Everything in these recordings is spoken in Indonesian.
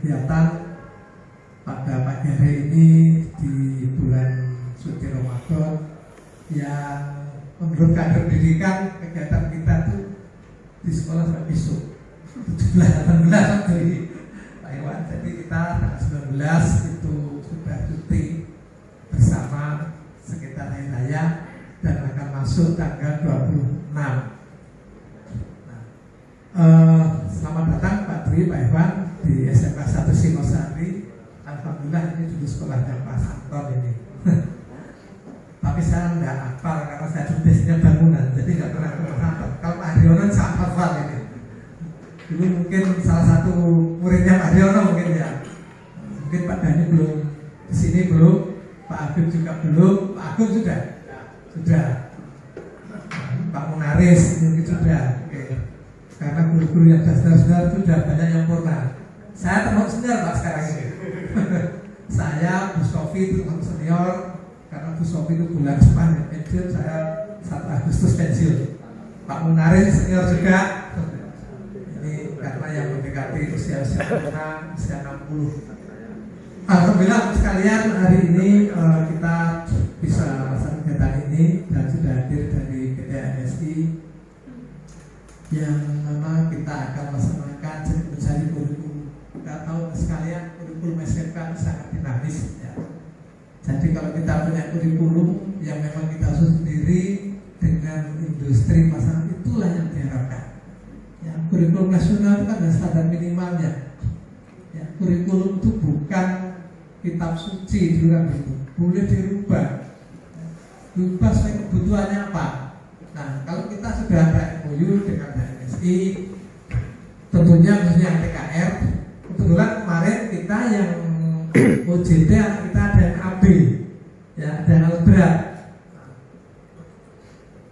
kegiatan pada pagi hari ini di bulan suci Ramadan yang menurut kader pendidikan kegiatan kita tuh di sekolah sampai besok 17-18 dari Pak Iwan. Jadi kita tanggal 19 itu sudah cuti bersama sekitar hari raya dan akan masuk tanggal 26. Selamat datang Pak Dwi, Pak Iwan di SMK 1 Singosari. Alhamdulillah ini dulu sekolahnya Pak Anton ini. Tapi saya nggak hafal karena saya tulisnya bangunan, jadi nggak pernah hafal. Kalau Pak Haryono saya hafal ini. Dulu mungkin salah satu muridnya Pak Haryono mungkin ya. Mungkin Pak Dhani belum kesini belum, Pak Agim juga belum, Pak Agung sudah. Pak Munaris mungkin sudah. Oke. Karena guru-guru yang dasar-dasar sudah banyak yang purna. Saya termasuk senior Pak sekarang ini. Saya Bu Sofi itu termasuk senior. Karena Bu Sofi itu bulan depan pensiun, saya 1 Agustus pensiun. Pak Munaris senior juga. Ini karena yang mendekati usia-usia 60. Alhamdulillah sekalian, hari ini kita bisa melaksanakan kegiatan ini dan sudah hadir dari PT ANSI yang mana kita akan melaksanakan mencari kurikulum. Kita tahu sekalian kurikulum SMK sangat dinamis ya. Jadi kalau kita punya kurikulum yang memang kita susun sendiri dengan industri masalah, itulah yang diharapkan. Ya, kurikulum nasional itu kan ada standar minimalnya. Ya, kurikulum itu bukan kitab suci juga gitu. Boleh dirubah. Berubah sesuai kebutuhannya apa. Nah, kalau kita sudah ada MOU dengan HMSI, tentunya khususnya TKR. Kebetulan kemarin kita yang OJT kita ada yang AB, ya, ada yang alat berat.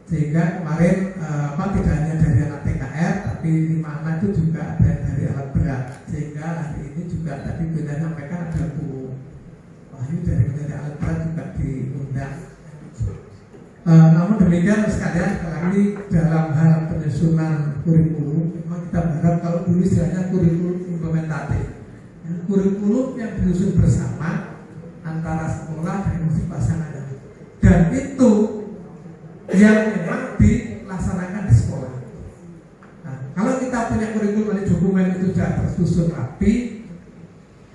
Sehingga kemarin tidak hanya dari alat TKR, tapi di mana itu juga ada dari alat berat. Sehingga hari ini juga tadi kita sampaikan ada Bu Wahyu dari alat berat juga diundang. Namun demikian sekalian, sekali lagi dalam hal penyusunan kurikulum, memang kita berharap kalau dulu istilahnya kurikulum implementatif. Kurikulum yang disusun bersama antara sekolah dan industri pasangan, dan itu yang memang dilaksanakan di sekolah. Nah, kalau kita punya kurikulum di dokumen itu sudah tersusun rapi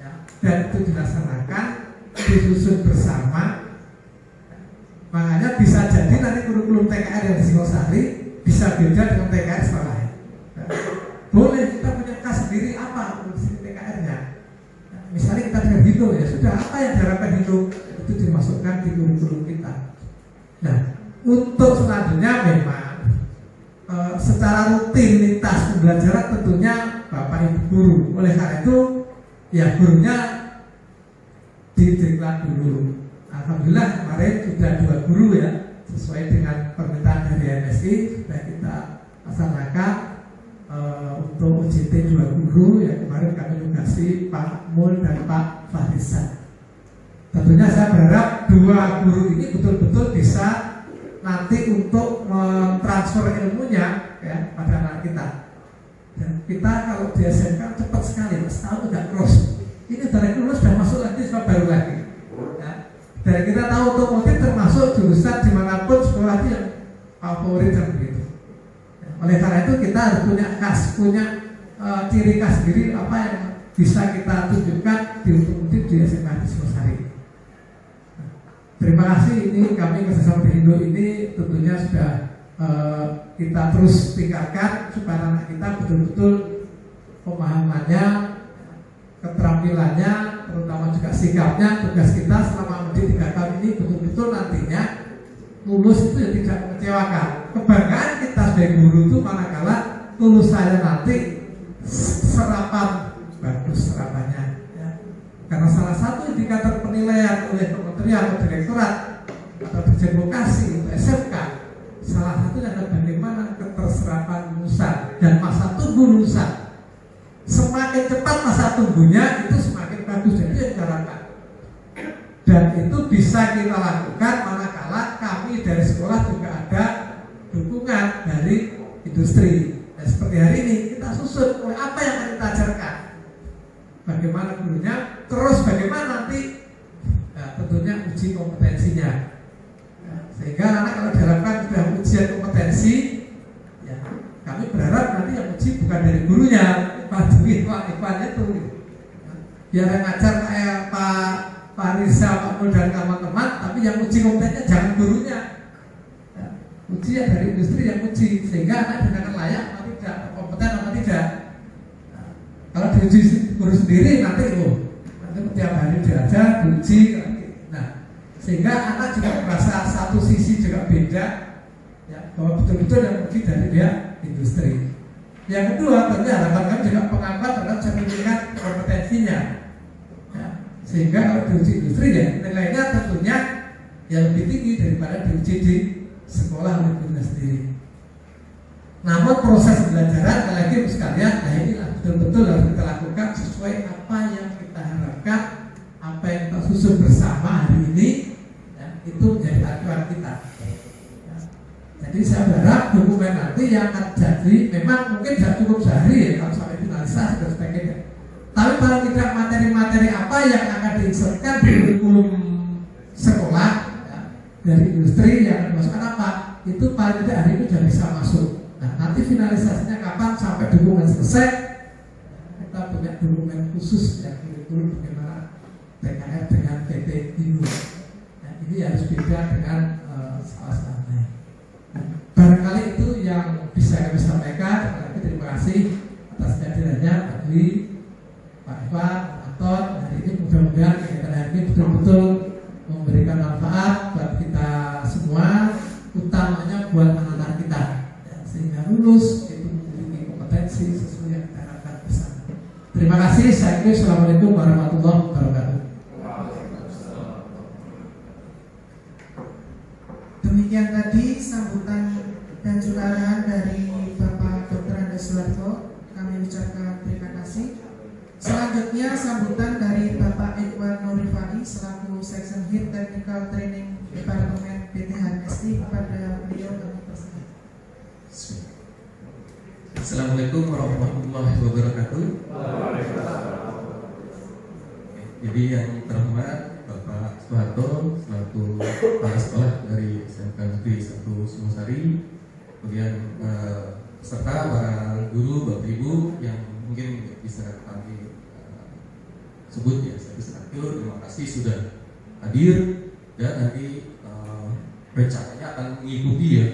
ya, dan itu dilaksanakan, disusun bersama, makanya bisa jadi nanti kurikulum TKR yang di Singosari bisa beda dengan TKR sekolah. Boleh kita punya khas sendiri apa fungsi TKR-nya. Misalnya kita dengan Hino, ya sudah, apa yang diharapkan Hino itu dimasukkan di kurikulum kita. Nah, untuk selanjutnya memang secara rutinitas pembelajaran tentunya Bapak Ibu guru. Oleh karena itu, ya gurunya dideklar dulu. Alhamdulillah kemarin sudah 2 guru ya, sesuai dengan permintaan dari MSI sudah kita laksanakan. Untuk UJT 2 guru ya, kemarin kami kasih Pak Mul dan Pak Fahrisan. Tentunya saya berharap 2 guru ini betul-betul bisa nanti untuk mentransfer ilmunya ya pada anak kita. Dan kita kalau di SMK cepat sekali, setahun tidak cross. Ini dari dulu sudah masuk lagi, sudah baru lagi. Ya. Dan kita tahu otomotif termasuk jurusan dimanapun sekolah yang favorit dan begitu. Oleh karena itu kita harus punya khas, punya ciri khas sendiri apa yang bisa kita tunjukkan di otomotif di SMK di Singosari. Terima kasih, ini kami bersama di Indo ini tentunya sudah kita terus tingkatkan supaya anak kita betul-betul pemahamannya, keterampilannya, terutama juga sikapnya. Tugas kita selama mendidik 3 tahun ini betul-betul nantinya lulus itu ya tidak mengecewakan. Kebanggaan kita sebagai guru itu manakala lulus saya nanti serapan bagus serapannya ya. Karena salah satu indikator penilaian oleh kementerian atau direktorat atau dirjen vokasi untuk SMK, salah satunya adalah bagaimana keterserapan lulusan dan masa tunggu lulusan. Semakin cepat masa tunggunya itu semakin bagus, jadi yang diharapkan. Dan itu bisa kita lakukan manakala kami dari sekolah juga ada dukungan dari industri. Dan seperti hari ini kita susun apa yang kita ajarkan. bagaimana gurunya, terus bagaimana nanti tentunya uji kompetensinya. Sehingga anak kalau diharapkan sudah ujian kompetensi, ya kami berharap nanti yang uji bukan dari gurunya, Pak Ikhwan itu. Biar yang ngajar kayak Pak Riza, Pak Mul dan teman-teman, tapi yang uji kompetensinya jangan gurunya. Uji ya dari industri yang uji, sehingga anak dinyatakan layak atau tidak, kompeten atau tidak. Kalau diuji guru sendiri nanti setiap hari diajar, diuji. Nah, sehingga anak juga merasa satu sisi juga beda, ya, bahwa betul-betul yang uji dari dia industri. Yang kedua, tentunya harapan kami juga pengakuan terhadap sertifikat kompetensinya, ya, sehingga kalau diuji industri ya nilainya tentunya yang lebih tinggi daripada diuji di sekolah oleh gurunya sendiri. Namun proses pembelajaran lagi sekalian, nah inilah betul-betul harus kita lakukan sesuai apa yang kita harapkan, apa yang kita susun bersama hari ini, ya, itu menjadi acuan kita. Ya. Jadi saya berharap dokumen nanti yang akan jadi, memang mungkin tidak cukup sehari ya kalau sampai finalisasi dan sebagainya. Tapi paling tidak materi-materi apa yang akan diinsertkan di kurikulum sekolah, ya, dari industri yang dimasukkan apa, itu paling tidak hari ini sudah bisa masuk. Nah, nanti finalisasinya kapan sampai dokumen selesai, kita punya dokumen khusus yang kurikulum bagaimana PKR dengan PT INU. Nah, ini harus beda dengan salah lain. Barangkali itu yang bisa kami sampaikan. Terima kasih atas kehadirannya Pak Dwi, Pak Ivan, Pak Anton. Hari ini mudah-mudahan kegiatan hari ini betul-betul memberikan manfaat buat kita semua, utamanya buat anak-anak kita, sehingga lulus itu memiliki kompetensi sesuai yang kita harapkan bersama. Terima kasih. Saya kira Assalamualaikum warahmatullahi wabarakatuh. Demikian tadi sambutan dan juga arahan dari Bapak Dr. Andes Suwarto. Kami ucapkan terima kasih. Selanjutnya sambutan dari Bapak Ikhwan Nurifani selaku Section Head Technical Training Departemen PT HMSI. Kepada beliau kami persilakan. Assalamualaikum warahmatullahi wabarakatuh. Jadi yang terhormat Bapak Suharto selaku kepala sekolah dari SMK Negeri 1 Sumosari, kemudian serta para guru, Bapak Ibu yang mungkin bisa kami sebut ya, saya bisa terima kasih sudah hadir dan nanti rencananya akan mengikuti ya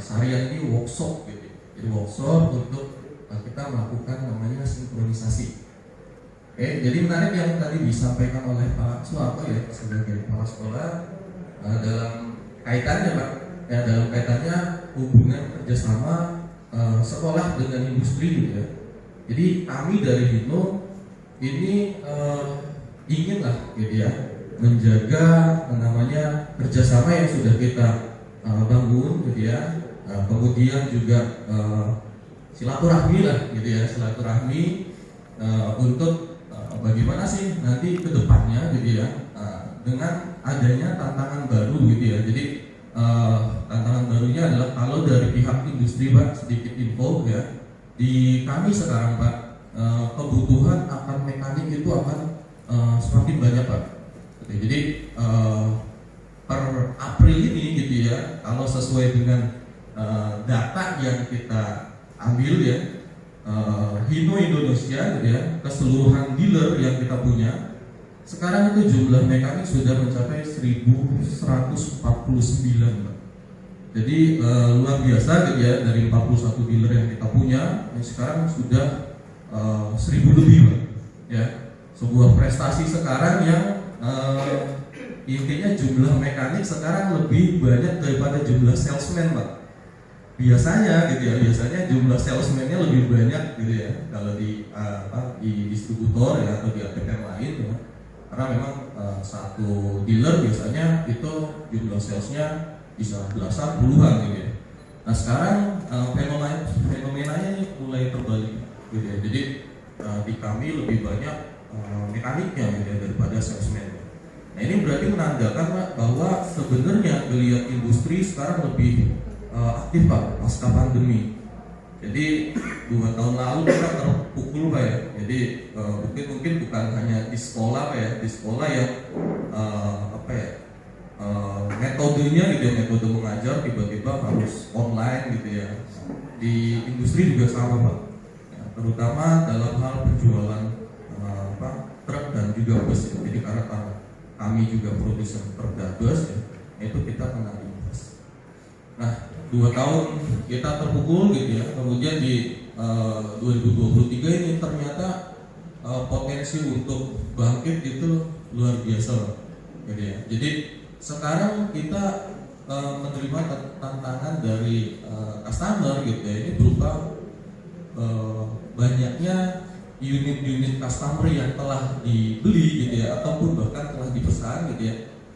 seharian ini workshop gitu. Jadi workshop untuk kita melakukan namanya sinkronisasi. Oke, jadi menarik yang tadi disampaikan oleh Pak Suharto ya sebagai kepala sekolah dalam kaitannya Pak, ya dalam kaitannya hubungan kerjasama sekolah dengan industri gitu ya. Jadi kami dari Hino ini inginlah gitu ya menjaga namanya kerjasama yang sudah kita bangun gitu ya. Kemudian juga silaturahmi lah gitu ya, silaturahmi untuk bagaimana sih nanti ke depannya gitu ya, dengan adanya tantangan baru gitu ya. Jadi tantangan barunya adalah kalau dari pihak industri Pak, sedikit info ya, di kami sekarang Pak, kebutuhan akan mekanik itu akan semakin banyak Pak. Jadi per April ini gitu ya, kalau sesuai dengan data yang kita ambil ya, Hino Indonesia gitu ya, keseluruhan dealer yang kita punya sekarang itu jumlah mekanik sudah mencapai 1149 Pak. Jadi luar biasa gitu ya, dari 41 dealer yang kita punya sekarang sudah 1000 lebih Pak. Ya, sebuah prestasi sekarang yang intinya jumlah mekanik sekarang lebih banyak daripada jumlah salesman Pak. Biasanya gitu ya, biasanya jumlah salesman-nya lebih banyak gitu ya kalau di distributor ya atau di APM lain ya. Karena memang satu dealer biasanya itu jumlah salesnya bisa belasan puluhan gitu ya. Nah sekarang fenomenanya mulai terbalik gitu ya. Jadi di kami lebih banyak mekaniknya gitu ya, daripada salesman. Nah ini berarti menandakan Pak, bahwa sebenarnya geliat industri sekarang lebih aktif Pak pasca pandemi. Jadi 2 tahun lalu kita terpukul terpukul Pak ya. Jadi mungkin bukan hanya di sekolah Pak ya, di sekolah yang metodenya gitu ya, metode mengajar tiba-tiba harus online gitu ya. Di industri juga sama Pak, ya, terutama dalam hal penjualan truk dan juga bus ya. Jadi karena kami juga produsen truk dan bus ya, itu kita kena imbas. Nah 2 tahun kita terpukul gitu ya, kemudian di 2023 ini ternyata potensi untuk bangkit itu luar biasa gitu ya. Jadi sekarang kita menerima tantangan dari customer gitu ya, ini berupa banyaknya unit-unit customer yang telah dibeli gitu ya, ataupun bahkan telah dipesan gitu ya.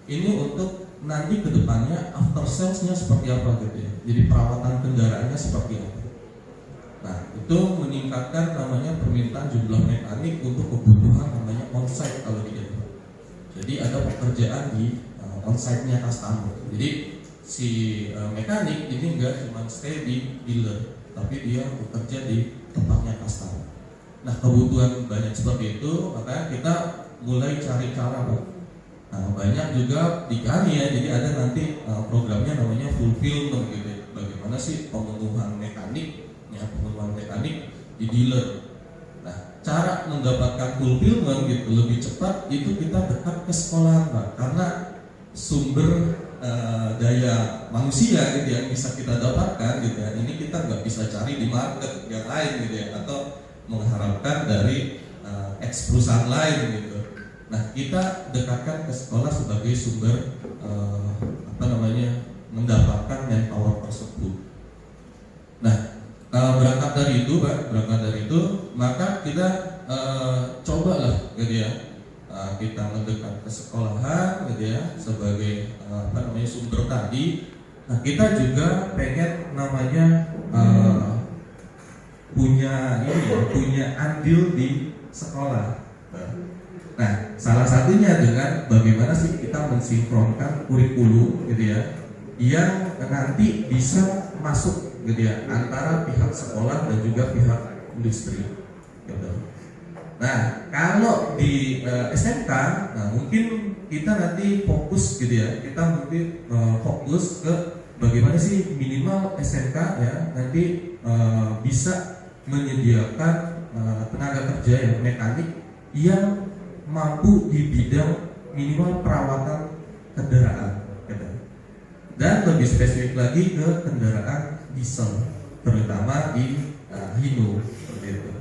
Ini untuk nanti kedepannya after salesnya seperti apa gitu ya. Jadi perawatan kendaraannya seperti apa. Nah itu meningkatkan namanya permintaan jumlah mekanik untuk kebutuhan namanya onsite kalau di Jawa. Jadi ada pekerjaan di onsite-nya customer. Jadi si mekanik ini enggak cuma stay di dealer, tapi dia bekerja di tempatnya customer. Nah kebutuhan banyak seperti itu, makanya kita mulai cari cara Pak. Nah banyak juga di kami ya, jadi ada nanti programnya namanya fulfillment gitu. Bagaimana sih pemenuhan mekanik, ya pemenuhan mekanik di dealer. Nah cara mendapatkan fulfillment gitu lebih cepat itu kita dekat ke sekolah Pak, karena sumber daya manusia gitu yang bisa kita dapatkan gitu ya, ini kita nggak bisa cari di market yang lain gitu ya, atau mengharapkan dari ex perusahaan lain gitu. Nah kita dekatkan ke sekolah sebagai sumber mendapatkan manpower tersebut. Nah berangkat dari itu maka kita cobalah gitu ya, kita mendekat ke sekolahan gitu ya sebagai sumber tadi. Nah kita juga pengen namanya punya andil di sekolah. Nah salah satunya dengan bagaimana sih kita mensinkronkan kurikulum gitu ya, yang nanti bisa masuk gitu ya antara pihak sekolah dan juga pihak industri gitu. Nah kalau di SMK, nah mungkin kita nanti fokus gitu ya, kita mungkin fokus ke bagaimana sih minimal SMK ya nanti bisa menyediakan tenaga kerja yang mekanik yang mampu di bidang minimal perawatan kendaraan gitu. Dan lebih spesifik lagi ke kendaraan diesel, terutama di Hino seperti itu.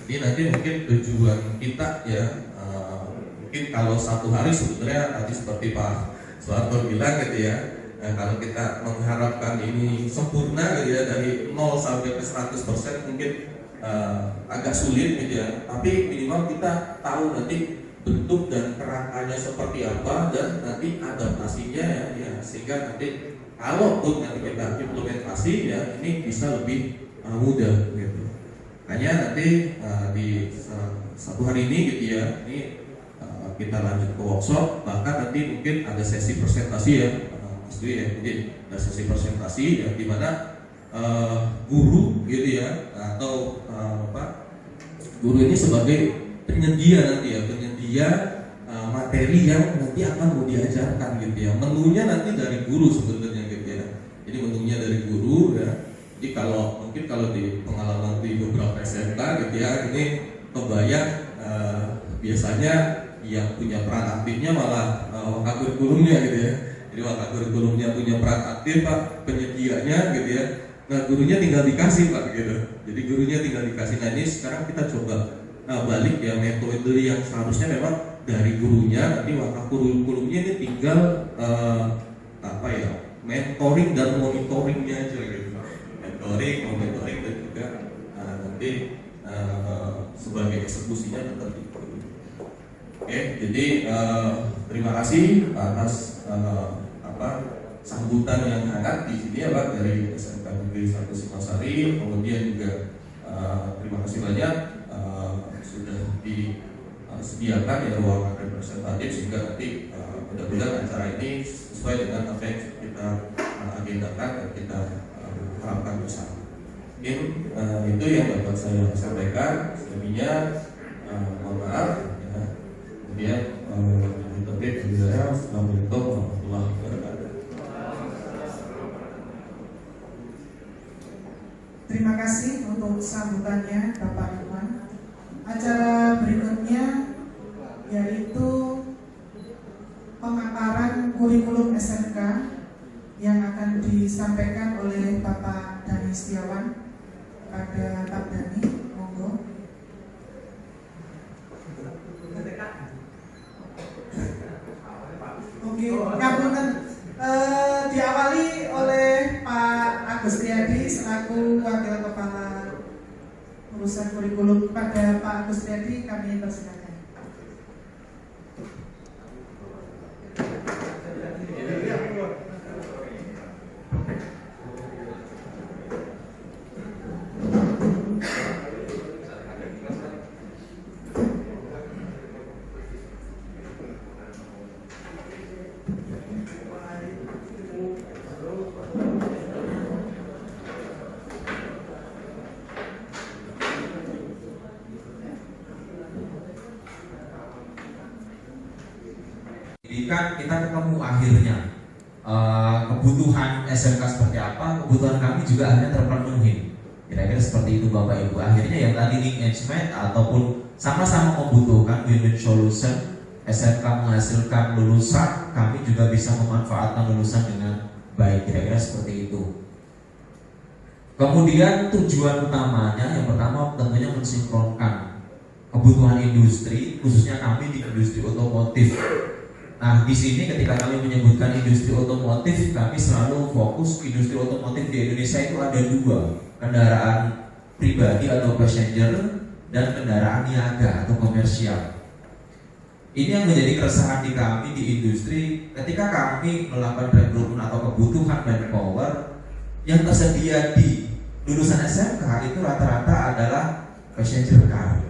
Jadi nanti mungkin tujuan kita ya mungkin kalau 1 hari sebenarnya tadi seperti Pak Soeharto bilang gitu ya, kalau kita mengharapkan ini sempurna gitu ya dari 0 sampai ke 100% mungkin agak sulit gitu ya. Tapi minimal kita tahu nanti bentuk dan kerangkanya seperti apa dan nanti adaptasinya ya sehingga nanti kalaupun nanti kita implementasi ya ini bisa lebih mudah gitu. Hanya nanti di 1 hari ini gitu ya, ini kita lanjut ke workshop, bahkan nanti mungkin ada sesi presentasi ya Mas Dwi ya. Jadi ada sesi presentasi ya di mana guru gitu ya atau guru ini sebagai penyedia nanti ya, penyedia materi yang nanti akan mau diajarkan gitu ya. Menunya nanti dari guru sebenarnya gitu ya. Jadi menunya dari guru ya. Jadi mungkin kalau di pengalaman di beberapa SMK gitu ya, ini kebayang biasanya yang punya peran aktifnya malah wakil kurikulumnya gitu ya. Jadi wakil kurikulumnya punya peran aktif Pak, penyedianya gitu ya. Nah gurunya tinggal dikasih Pak gitu. Jadi gurunya tinggal dikasih. Nah ini sekarang kita coba balik ya metode yang seharusnya memang dari gurunya, nanti wakil kurikulumnya ini tinggal mentoring dan monitoringnya aja gitu. Monitoring dan juga nanti sebagai eksekusinya tetap di guru. Oke, jadi terima kasih atas sambutan yang hangat di sini ya Pak dari SMK Negeri 1 Singosari. Kemudian juga terima kasih banyak sudah disediakan ya ruangan representatif sehingga nanti mudah-mudahan acara ini sesuai dengan apa yang kita agendakan dan kita harapkan bersama. Mungkin itu yang dapat saya sampaikan. Selebihnya mohon maaf. Ya. Kemudian topik saya. Assalamualaikum warahmatullahi wabarakatuh. Terima kasih untuk sambutannya Bapak Iwan. Acara berikutnya yaitu pemaparan kurikulum SMK yang akan disampaikan oleh Bapak Dhani Setiawan pada Pak Dhani, monggo. Oke, ngapunten. Diawali oleh Pak Agus Triadi selaku Wakil Kepala Urusan Kurikulum. Pada Pak Agus Triadi kami persilakan. Kan kita ketemu akhirnya kebutuhan SMK seperti apa, kebutuhan kami juga akhirnya terpenuhi. Kira-kira seperti itu Bapak Ibu. Akhirnya yang tadi engagement ataupun sama-sama membutuhkan win-win solution, SMK menghasilkan lulusan, kami juga bisa memanfaatkan lulusan dengan baik. Kira-kira seperti itu. Kemudian tujuan utamanya yang pertama tentunya mensinkronkan kebutuhan industri, khususnya kami di industri otomotif. Nah, di sini ketika kami menyebutkan industri otomotif, kami selalu fokus industri otomotif di Indonesia itu ada dua, kendaraan pribadi atau passenger dan kendaraan niaga atau komersial. Ini yang menjadi keresahan di kami di industri ketika kami melakukan rekrutmen atau kebutuhan manpower yang tersedia di lulusan SMK itu rata-rata adalah passenger car.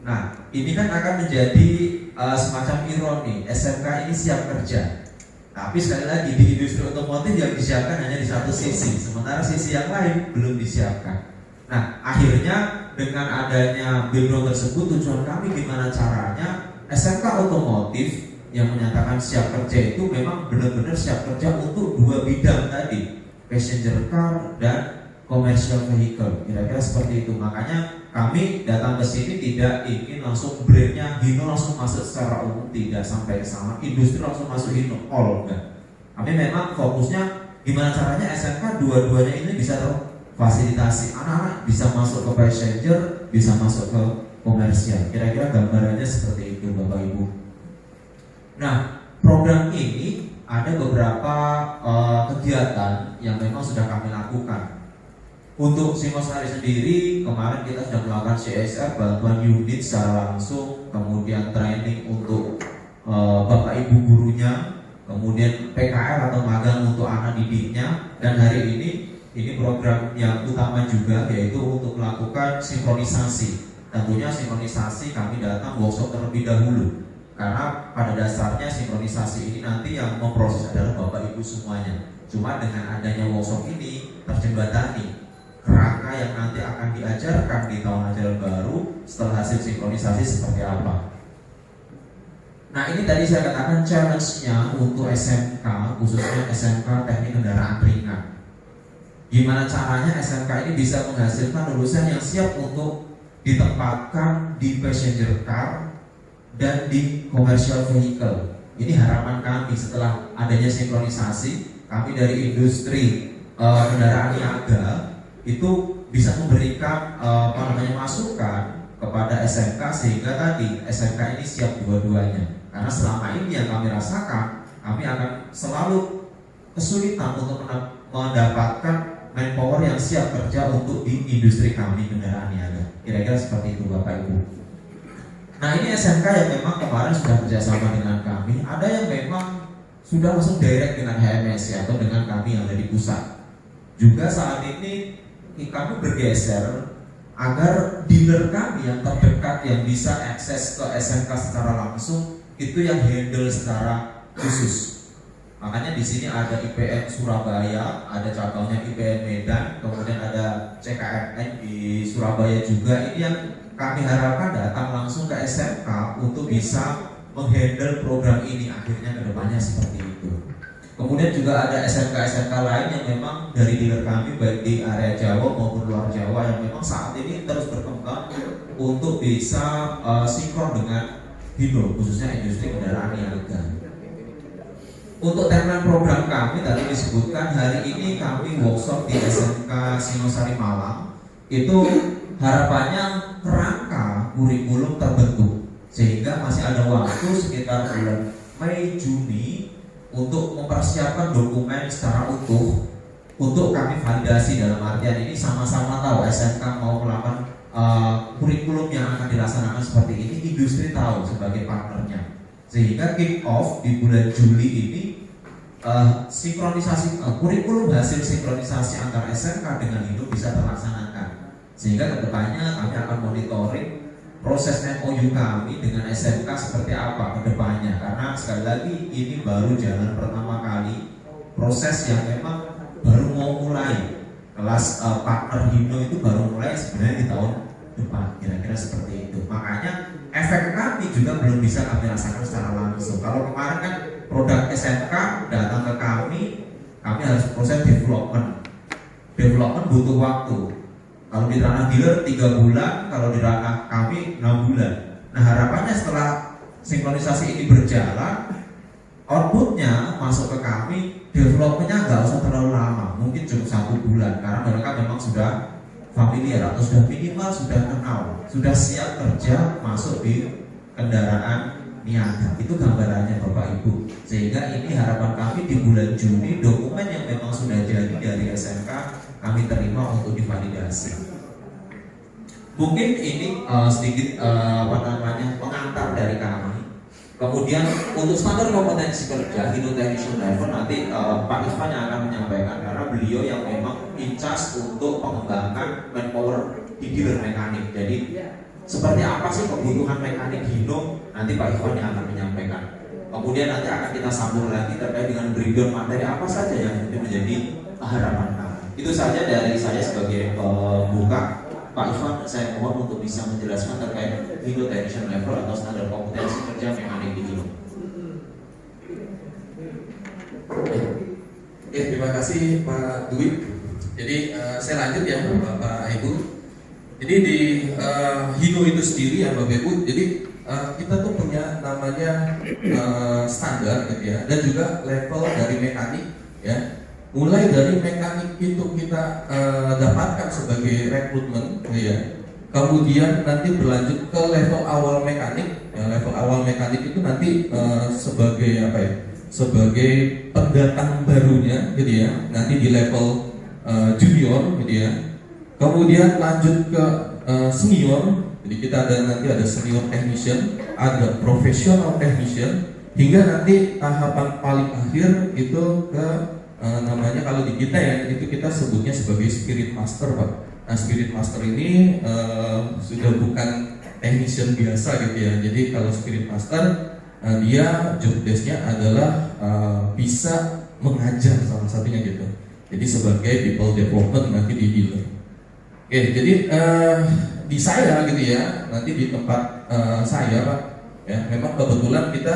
Nah, ini kan akan menjadi semacam ironi. SMK ini siap kerja, tapi sekali lagi di industri otomotif yang disiapkan hanya di satu sisi, sementara sisi yang lain belum disiapkan. Nah, akhirnya dengan adanya background tersebut, tujuan kami gimana caranya SMK otomotif yang menyatakan siap kerja itu memang benar-benar siap kerja untuk dua bidang tadi, passenger car dan commercial vehicle. Kira-kira seperti itu. Makanya kami datang ke sini tidak ingin langsung brandnya Hino langsung masuk secara umum, tidak sampai ke sana. Industri langsung masuk Hino, all enggak. Kami memang fokusnya gimana caranya SMK dua-duanya ini bisa terfasilitasi. Anak-anak bisa masuk ke passenger, bisa masuk ke komersial. Kira-kira gambarannya seperti itu Bapak Ibu. Nah, program ini ada beberapa kegiatan yang memang sudah kami lakukan. Untuk Simosari sendiri, kemarin kita sudah melakukan CSR, bantuan unit secara langsung, kemudian training untuk Bapak Ibu gurunya, kemudian PKL atau magang untuk anak didiknya, dan hari ini program yang utama juga yaitu untuk melakukan sinkronisasi. Tentunya sinkronisasi kami datang workshop terlebih dahulu, karena pada dasarnya sinkronisasi ini nanti yang memproses adalah Bapak Ibu semuanya. Cuma dengan adanya workshop ini terjembatani kerangka yang nanti akan diajarkan di tahun ajaran baru setelah hasil sinkronisasi seperti apa. Nah, ini tadi saya katakan challenge-nya untuk SMK, khususnya SMK Teknik Kendaraan Ringan. Gimana caranya SMK ini bisa menghasilkan lulusan yang siap untuk ditempatkan di passenger car dan di commercial vehicle. Ini harapan kami setelah adanya sinkronisasi, kami dari industri kendaraan niaga itu bisa memberikan masukan kepada SMK sehingga tadi SMK ini siap dua-duanya. Karena selama ini yang kami rasakan, kami akan selalu kesulitan untuk mendapatkan manpower yang siap kerja untuk di industri kami kendaraan niaga. Kira-kira seperti itu Bapak Ibu. Nah, ini SMK yang memang kemarin sudah bekerjasama dengan kami. Ada yang memang sudah langsung direct dengan HMS atau dengan kami yang ada di pusat. Juga saat ini kami bergeser agar dealer kami yang terdekat yang bisa akses ke SMK secara langsung itu yang handle secara khusus. Makanya di sini ada IPN Surabaya, ada cabangnya IPN Medan, kemudian ada CKMN di Surabaya juga. Ini yang kami harapkan datang langsung ke SMK untuk bisa menghandle program ini akhirnya kedepannya seperti itu. Kemudian juga ada SMK-SMK lain yang memang dari dealer kami baik di area Jawa maupun luar Jawa yang memang saat ini terus berkembang untuk bisa sinkron dengan Hino, khususnya industri kendaraan niaga. Untuk timeline program kami tadi disebutkan hari ini kami workshop di SMK Singosari Malang. Itu harapannya kerangka kurikulum terbentuk sehingga masih ada waktu sekitar bulan Mei Juni untuk mempersiapkan dokumen secara utuh untuk kami validasi. Dalam artian ini sama-sama tahu SMK mau melakukan kurikulum yang akan dilaksanakan seperti ini, industri tahu sebagai partnernya, sehingga kick off di bulan Juli ini sinkronisasi kurikulum hasil sinkronisasi antara SMK dengan Hino bisa terlaksanakan, sehingga kedepannya kami akan monitoring proses MOU kami dengan SMK seperti apa kedepannya, karena sekali lagi ini baru jalan pertama kali, proses yang memang baru mau mulai. Kelas partner Hino itu baru mulai sebenarnya di tahun depan, kira-kira seperti itu. Makanya efek kami juga belum bisa kami rasakan secara langsung. Kalau kemarin kan produk SMK datang ke kami harus proses development butuh waktu. Kalau di ranah dealer 3 bulan, kalau di ranah kami 6 bulan. Nah harapannya setelah sinkronisasi ini berjalan, outputnya masuk ke kami, developmentnya nggak usah terlalu lama, mungkin cukup 1 bulan, karena mereka memang sudah familiar atau sudah minimal sudah kenal, sudah siap kerja masuk di kendaraan niaga. Itu gambarannya Bapak Ibu. Sehingga ini harapan kami di bulan Juni dokumen yang memang sudah jadi dari SMK kami terima untuk divalidasi. Mungkin ini sedikit pengantar dari kami. Kemudian untuk standar kompetensi kerja Hino Technician Level nanti Pak Irfan yang akan menyampaikan, karena beliau yang memang in charge untuk pengembangan manpower di dealer mekanik. Jadi seperti apa sih kebutuhan mekanik Hino, nanti Pak Irfan yang akan menyampaikan. Kemudian nanti akan kita sambung lagi terkait dengan breakdown materi apa saja yang menjadi harapan kami. Itu saja dari saya sebagai pembuka. Pak Irfan, saya mohon untuk bisa menjelaskan terkait Hino Technician Level atau standar kompetensi kerja mekanik di Hino. Oke, terima kasih Pak Dwi. Jadi saya lanjut ya Bapak Ibu. Jadi di Hino itu sendiri ya Bapak Ibu. Jadi kita tuh punya namanya standar gitu ya, dan juga level dari mekanik ya. Mulai dari mekanik itu kita dapatkan sebagai rekrutmen ya. Kemudian nanti berlanjut ke level awal mekanik ya, level awal mekanik itu nanti sebagai apa ya, sebagai pendatang barunya gitu ya, nanti di level junior gitu ya. Kemudian lanjut ke senior, jadi kita nanti ada senior technician, ada professional technician, hingga nanti tahapan paling akhir itu ke namanya kalau di kita ya, itu kita sebutnya sebagai spirit master Pak. Nah spirit master ini sudah bukan technician biasa gitu ya. Jadi kalau spirit master dia job desk-nya adalah bisa mengajar salah satunya gitu. Jadi sebagai people development nanti di dealer. Oke, jadi di saya gitu ya, nanti di tempat saya Pak ya, memang kebetulan kita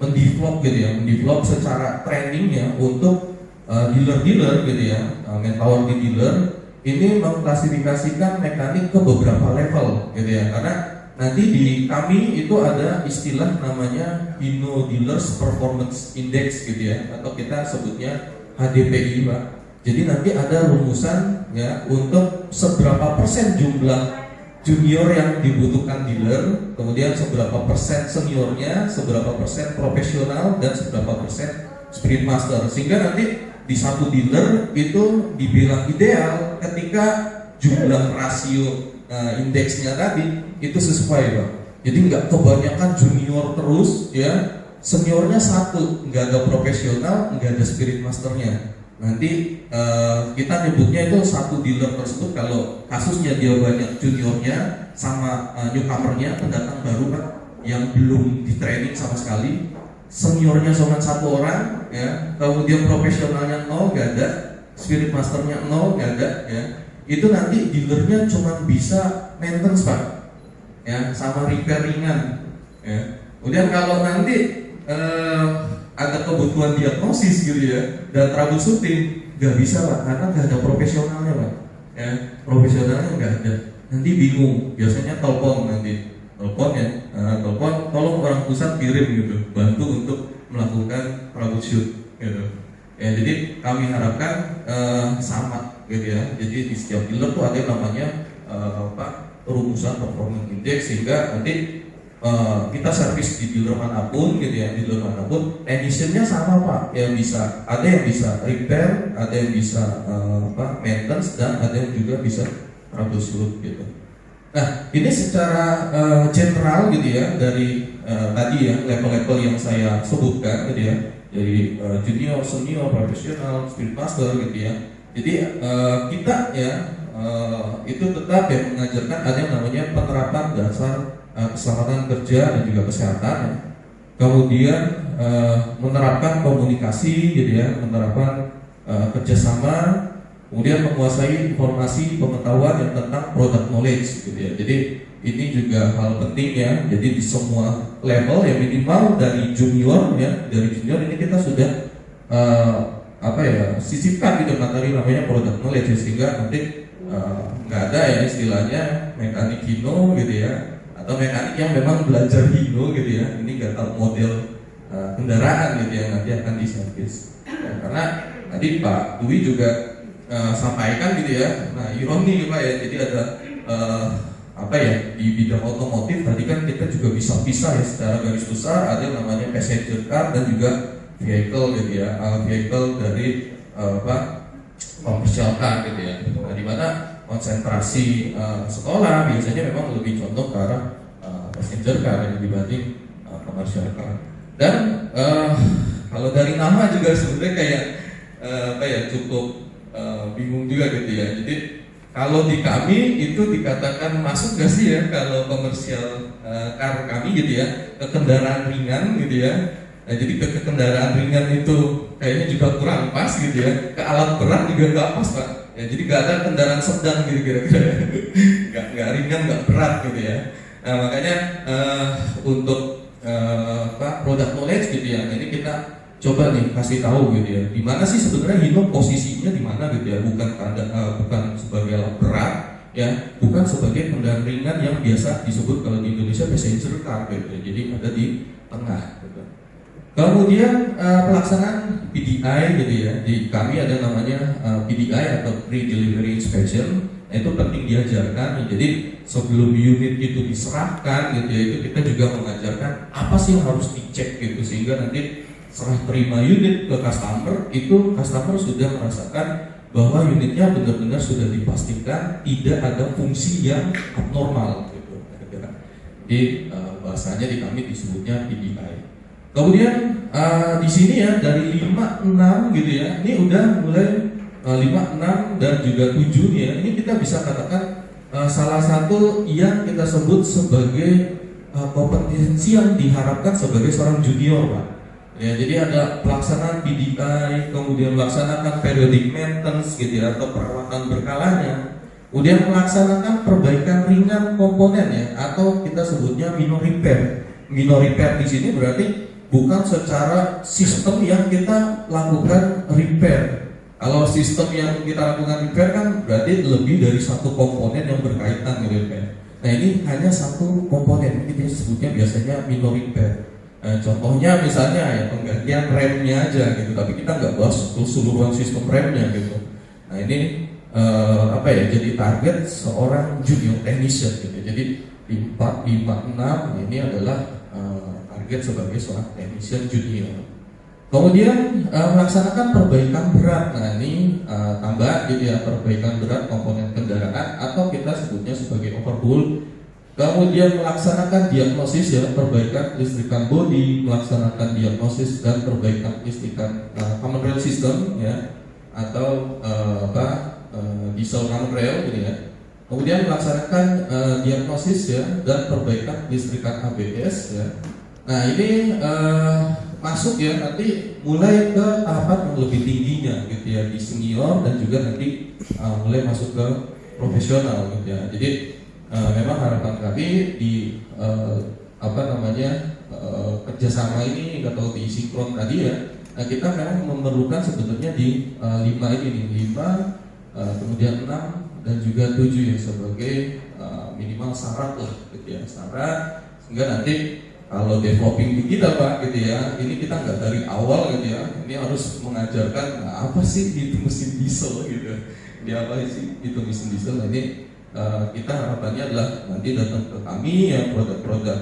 mendevelop gitu ya, mendevelop secara training ya untuk dealer-dealer gitu ya, manpower di dealer ini mengklasifikasikan mekanik ke beberapa level gitu ya, karena nanti di kami itu ada istilah namanya Hino Dealers Performance Index gitu ya, atau kita sebutnya HDPI Pak. Jadi nanti ada rumusan ya untuk seberapa persen jumlah junior yang dibutuhkan dealer, kemudian seberapa persen seniornya, seberapa persen profesional, dan seberapa persen spirit master, sehingga nanti di satu dealer itu dibilang ideal ketika jumlah rasio indeksnya tadi itu sesuai Pak. Jadi nggak kebanyakan junior terus ya, seniornya satu, nggak ada profesional, nggak ada spirit masternya. Nanti kita nyebutnya itu satu dealer tersebut kalau kasusnya dia banyak juniornya sama newcomernya, pendatang baru Pak, yang belum di training sama sekali, seniornya cuma 1 orang, ya, kemudian profesionalnya 0, nggak ada, spirit masternya 0, nggak ada, ya, itu nanti dealernya cuma bisa maintenance Pak, ya, sama repair ringan, ya. Kemudian kalau nanti ada kebutuhan diagnosis gitu ya dan troubleshooting, nggak bisa Pak, karena nggak ada profesionalnya Pak, ya, profesionalnya nggak ada, nanti bingung, biasanya telepon ya, telepon tolong orang pusat kirim gitu, bantu untuk melakukan troubleshoot gitu, ya. Jadi kami harapkan sama gitu ya, jadi di setiap dealer tuh ada yang namanya rumusan performance index, sehingga nanti kita servis di dealer manapun gitu ya, di dealer manapun editionnya sama Pak, yang bisa ada yang bisa repair, ada yang bisa maintenance, dan ada yang juga bisa troubleshoot gitu. Nah ini secara general gitu ya, dari tadi ya level-level yang saya sebutkan gitu ya, dari junior, senior, profesional, speed master gitu ya. Jadi kita ya itu tetap yang mengajarkan ada yang namanya penerapan dasar keselamatan kerja dan juga kesehatan, ya. Kemudian menerapkan komunikasi gitu ya, menerapkan kerjasama, kemudian menguasai informasi pengetahuan yang tentang product knowledge gitu ya. Jadi ini juga hal penting ya. Jadi di semua level ya, minimal dari junior ya, dari junior ini kita sudah sisipkan gitu materi namanya product knowledge, sehingga nanti nggak ada ya istilahnya mekanik hino gitu ya, atau mekanik yang memang belajar hino gitu ya, ini nggak tahu model kendaraan gitu yang nanti akan diservis. Ya, karena tadi Pak Dwi juga sampaikan gitu ya, nah ironi Pak ya, jadi ada di bidang otomotif tadi kan kita juga bisa pisah ya secara garis besar, ada yang namanya passenger car dan juga vehicle gitu ya, vehicle dari commercial car gitu ya. Nah, di mana konsentrasi sekolah biasanya memang lebih condong ke arah passenger car dibanding commercial car. Dan kalau dari nama juga sebenarnya kayak cukup bingung juga gitu ya. Jadi kalau di kami itu dikatakan masuk gak sih ya kalau komersial car kami gitu ya, ke kendaraan ringan gitu ya. Nah, jadi ke kendaraan ringan itu kayaknya juga kurang pas gitu ya. Ke alat berat juga nggak pas Pak. Ya, jadi nggak ada kendaraan sedang gitu kira-kira. nggak ringan, nggak berat gitu ya. Nah, makanya untuk product knowledge gitu ya. Ini kita coba nih kasih tahu gitu ya. Di mana sih sebenarnya hino posisinya di mana gitu ya? Bukan sebagai alat berat ya, bukan sebagai kendaraan ringan yang biasa disebut kalau di Indonesia passenger car gitu ya. Jadi ada di tengah gitu. Kemudian pelaksanaan PDI gitu ya, di kami ada namanya PDI atau Pre-Delivery Inspection. Nah, itu penting diajarkan. Jadi sebelum unit itu diserahkan gitu ya, itu kita juga mengajarkan apa sih yang harus dicek gitu, sehingga nanti serah terima unit ke customer itu customer sudah merasakan bahwa unitnya benar-benar sudah dipastikan tidak ada fungsi yang abnormal gitu. Jadi bahasanya di kami disebutnya PDI. Kemudian di sini ya dari 5, 6 gitu ya, ini udah mulai 5, 6 dan juga 7 nih ya. Ini kita bisa katakan salah satu yang kita sebut sebagai kompetensi yang diharapkan sebagai seorang junior Pak. Ya, jadi ada pelaksanaan PDI, kemudian melaksanakan periodic maintenance gitu ya, atau perawatan berkalanya. Kemudian melaksanakan perbaikan ringan komponen ya, atau kita sebutnya minor repair. Minor repair di sini berarti bukan secara sistem yang kita lakukan repair. Kalau sistem yang kita lakukan repair kan berarti lebih dari satu komponen yang berkaitan dengan repair. Nah, ini hanya satu komponen, kita sebutnya biasanya minor repair. Contohnya misalnya ya penggantian remnya aja gitu, tapi kita nggak bahas keseluruhan sistem remnya gitu. Nah, ini jadi target seorang junior technician gitu. Jadi 4, 5, 6 ini adalah target sebagai seorang technician junior. Kemudian melaksanakan perbaikan berat. Nah, ini tambahan gitu ya, perbaikan berat komponen kendaraan atau kita sebutnya sebagai overhaul. Kemudian melaksanakan diagnosis ya, perbaikan listrikan bodi, melaksanakan diagnosis dan perbaikan listrikan common rail system ya, atau diesel common rail gitu ya. Kemudian melaksanakan diagnosis ya dan perbaikan listrikan ABS ya. Nah ini masuk ya nanti mulai ke tahapan yang lebih tingginya gitu ya, di senior dan juga nanti mulai masuk ke profesional gitu ya. Jadi memang harapan kami di kerjasama ini atau di sinkron tadi ya, nah kita memang memerlukan sebenarnya di 5 ini nih, 5 kemudian 6 dan juga 7 ya sebagai minimal syarat lah gitu ya, syarat sehingga nanti kalau developing di kita Pak gitu ya, ini kita nggak dari awal gitu ya, ini harus mengajarkan apa sih itu mesin diesel gitu, ini apa sih itu mesin diesel. Nah, ini kita harapannya adalah nanti datang ke kami ya produk-produk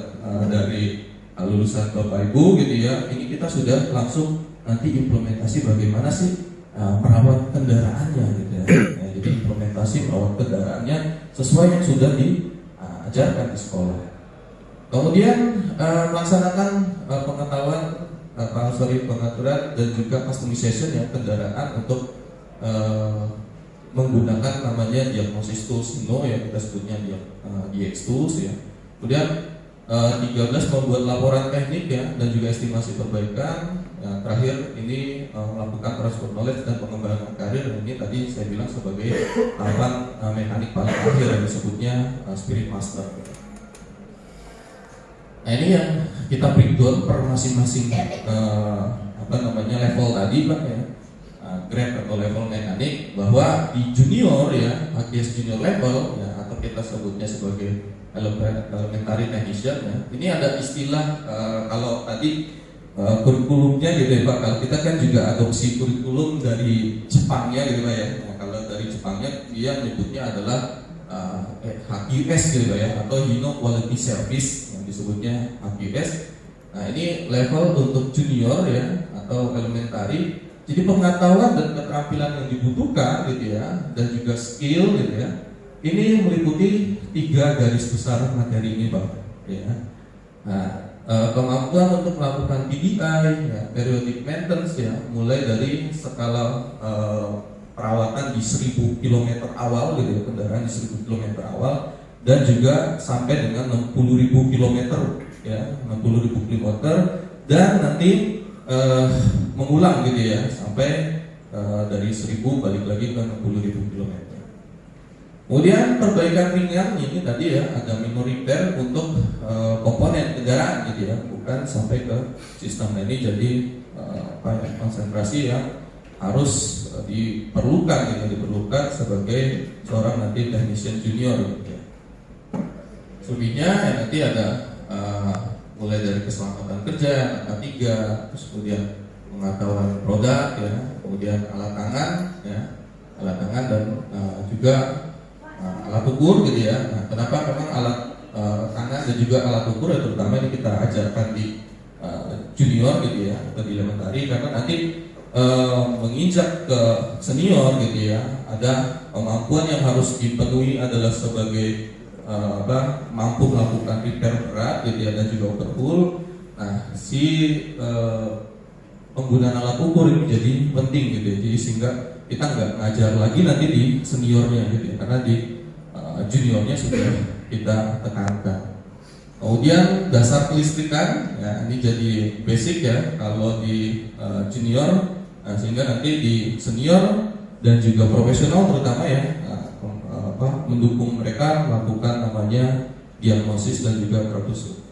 dari lulusan Bapak Ibu gitu ya, ini kita sudah langsung nanti implementasi bagaimana sih merawat kendaraannya gitu ya. Jadi implementasi merawat kendaraannya sesuai yang sudah diajarkan di sekolah. Kemudian melaksanakan pengaturan dan juga customization ya kendaraan untuk menggunakan namanya diagnosis tools ya, kita sebutnya DX tools ya. Kemudian 13 membuat laporan teknik ya dan juga estimasi perbaikan. Yang terakhir ini melakukan transfer knowledge dan pengembangan karir. Ini tadi saya bilang sebagai tahapan mekanik paling akhir yang disebutnya spirit master. Nah ini yang kita breakdown per masing-masing level tadi Pak ya, grade atau level mekanik, bahwa di junior ya, HGS junior level ya, atau kita sebutnya sebagai elementary technician ya, ini ada istilah kalau tadi kurikulumnya gitu ya Pak, kalau kita kan juga adopsi kurikulum dari Jepangnya gitu Pak ya. Nah, kalau dari Jepangnya dia menyebutnya adalah HQS gitu ya, atau Hino Quality Service yang disebutnya HQS. Nah ini level untuk junior ya atau elementary. Jadi pengetahuan dan keterampilan yang dibutuhkan gitu ya, dan juga skill gitu ya, ini meliputi 3 garis besar materi ini Pak ya. Nah, kemampuan untuk melakukan PDI ya, periodic maintenance ya, mulai dari skala perawatan di 1000 km awal gitu ya, kendaraan di 1000 km awal, dan juga sampai dengan 60.000 km ya, 60.000 km, dan nanti mengulang gitu ya sampai dari 1000 balik lagi ke 60.000 km. Kemudian perbaikan ringan ini tadi ya, ada minor repair untuk komponen kendaraan gitu ya, bukan sampai ke sistem. Ini jadi konsentrasi yang harus diperlukan sebagai seorang nanti technician junior gitu ya. Selebihnya ya, nanti ada mulai dari keselamatan kerja, K3, terus kemudian pengetahuan produk ya, kemudian alat tangan dan juga alat ukur gitu ya. Nah, kenapa memang alat tangan dan juga alat ukur ya, terutama ini kita ajarkan di junior gitu ya, atau di elementary, karena nanti menginjak ke senior gitu ya, ada kemampuan yang harus dipenuhi adalah sebagai mampu melakukan repair berat gitu ya, dan juga overhaul. Nah penggunaan alat ukur ini jadi penting gitu ya, jadi sehingga kita nggak ngajar lagi nanti di seniornya gitu ya, karena di juniornya sudah kita tekankan. Kemudian dasar kelistrikan ya, ini jadi basic ya kalau di junior, sehingga nanti di senior dan juga profesional terutama ya, mendukung mereka melakukan namanya diagnosis dan juga troubleshoot.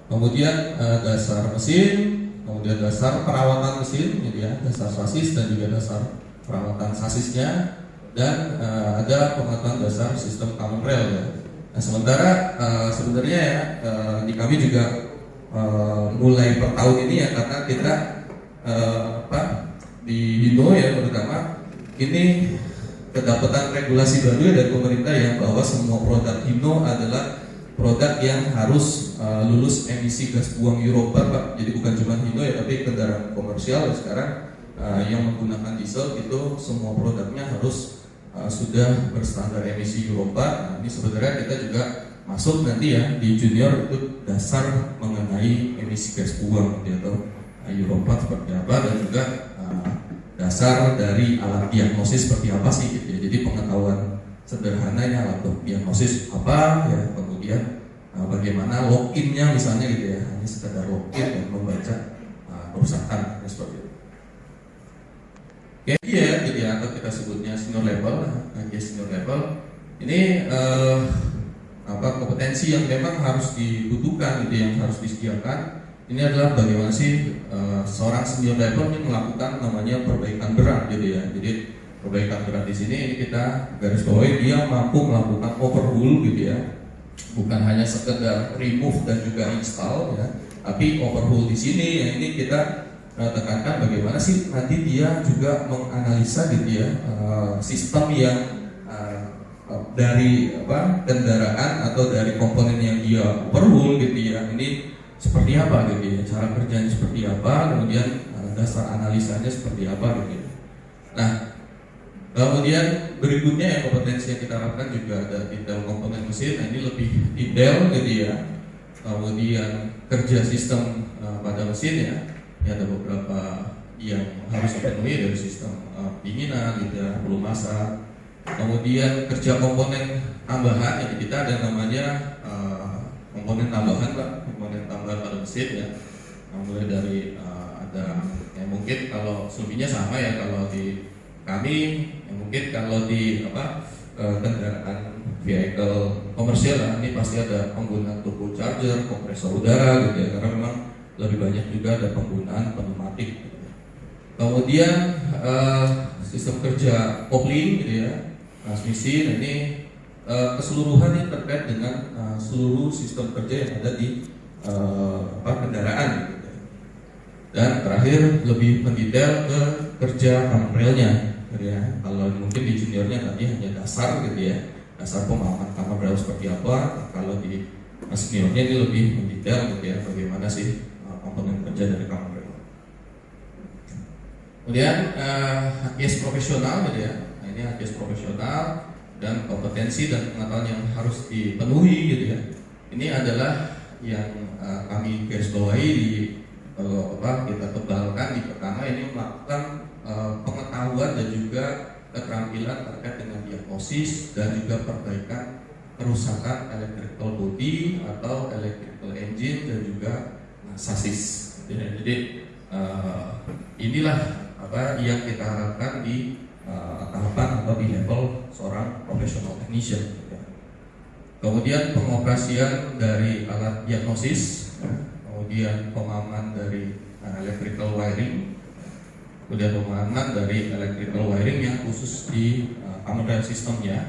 Kemudian dasar mesin, kemudian dasar perawatan mesin gitu ya, dasar sasis dan juga dasar perawatan sasisnya, dan ada pengetahuan dasar sistem common rail ya. Nah sementara sebenarnya ya di kami juga mulai per tahun ini ya, karena kita di Hino ya terutama ini kedapatan regulasi baru dari pemerintah ya, bahwa semua produk Hino adalah produk yang harus lulus emisi gas buang Euro 4 Pak. Jadi bukan cuma Hino ya, tapi kendaraan komersial ya, sekarang yang menggunakan diesel itu semua produknya harus sudah berstandar emisi Euro 4. Nah, ini sebenarnya kita juga masuk nanti ya di junior itu dasar mengenai emisi gas buang gitu, atau Euro 4 seperti apa, dan juga dasar dari alat diagnosis seperti apa sih gitu ya. Jadi pengetahuan sederhananya alat diagnosis apa ya, kemudian bagaimana login-nya misalnya gitu ya, hanya sekedar login dan membaca kerusakan seperti itu. Oke, ya, jadi atau kita sebutnya senior level, senior level ini kompetensi yang memang harus dibutuhkan gitu, yang harus disediakan. Ini adalah bagaimana sih seorang senior level ini melakukan namanya perbaikan berat gitu ya. Jadi perbaikan berat di sini ini kita garis bawahi dia mampu melakukan overhaul gitu ya, bukan hanya sekedar remove dan juga install ya, tapi overhaul di sini ya, ini kita tekankan bagaimana sih nanti dia juga menganalisa gitu ya sistem yang dari kendaraan atau dari komponen yang dia overhaul gitu ya, ini seperti apa gitu ya, cara kerjanya seperti apa, kemudian dasar analisanya seperti apa gitu. Nah, kemudian berikutnya yang kompetensi yang kita harapkan juga ada detail komponen mesin. Nah, ini lebih detail gitu ya. Kemudian kerja sistem pada mesin ya. Ini ada beberapa yang harus dipenuhi dari sistem pendinginan gitu ya, belum masak. Kemudian kerja komponen tambahan ya, kita ada namanya komponen tambahan Pak, komponen tambahan pada mesin ya. Mulai dari ada ya mungkin kalau subinya sama ya, kalau di kami ya mungkin kalau di kendaraan vehicle komersial lah, ini pasti ada penggunaan turbocharger, kompresor udara gitu ya, karena memang lebih banyak juga ada penggunaan pneumatik gitu. Kemudian sistem kerja kopling gitu ya, transmisi. Nah, ini keseluruhan yang terkait dengan seluruh sistem kerja yang ada di kendaraan gitu. Dan terakhir lebih mendetail ke kerja common railnya gitu ya. Kalau mungkin di juniornya tadi hanya dasar gitu ya, dasar pemahaman common rail seperti apa. Kalau di seniornya ini lebih mendetail gitu ya, bagaimana sih komponen kerja dari common rail. Kemudian HKS profesional gitu ya. Nah, ini HKS profesional dan kompetensi dan pengetahuan yang harus dipenuhi gitu ya. Ini adalah yang kami garis bawahi di kita tebalkan di pertama, ini melakukan pengetahuan dan juga keterampilan terkait dengan diagnosis dan juga perbaikan kerusakan electrical body atau electrical engine dan juga sasis. Jadi inilah yang kita harapkan di tahapan atau di level seorang professional technician. Kemudian pengoperasian dari alat diagnosis, kemudian pemahaman dari electrical wiring, kemudian pemahaman dari electrical wiring yang khusus di common rail systemnya,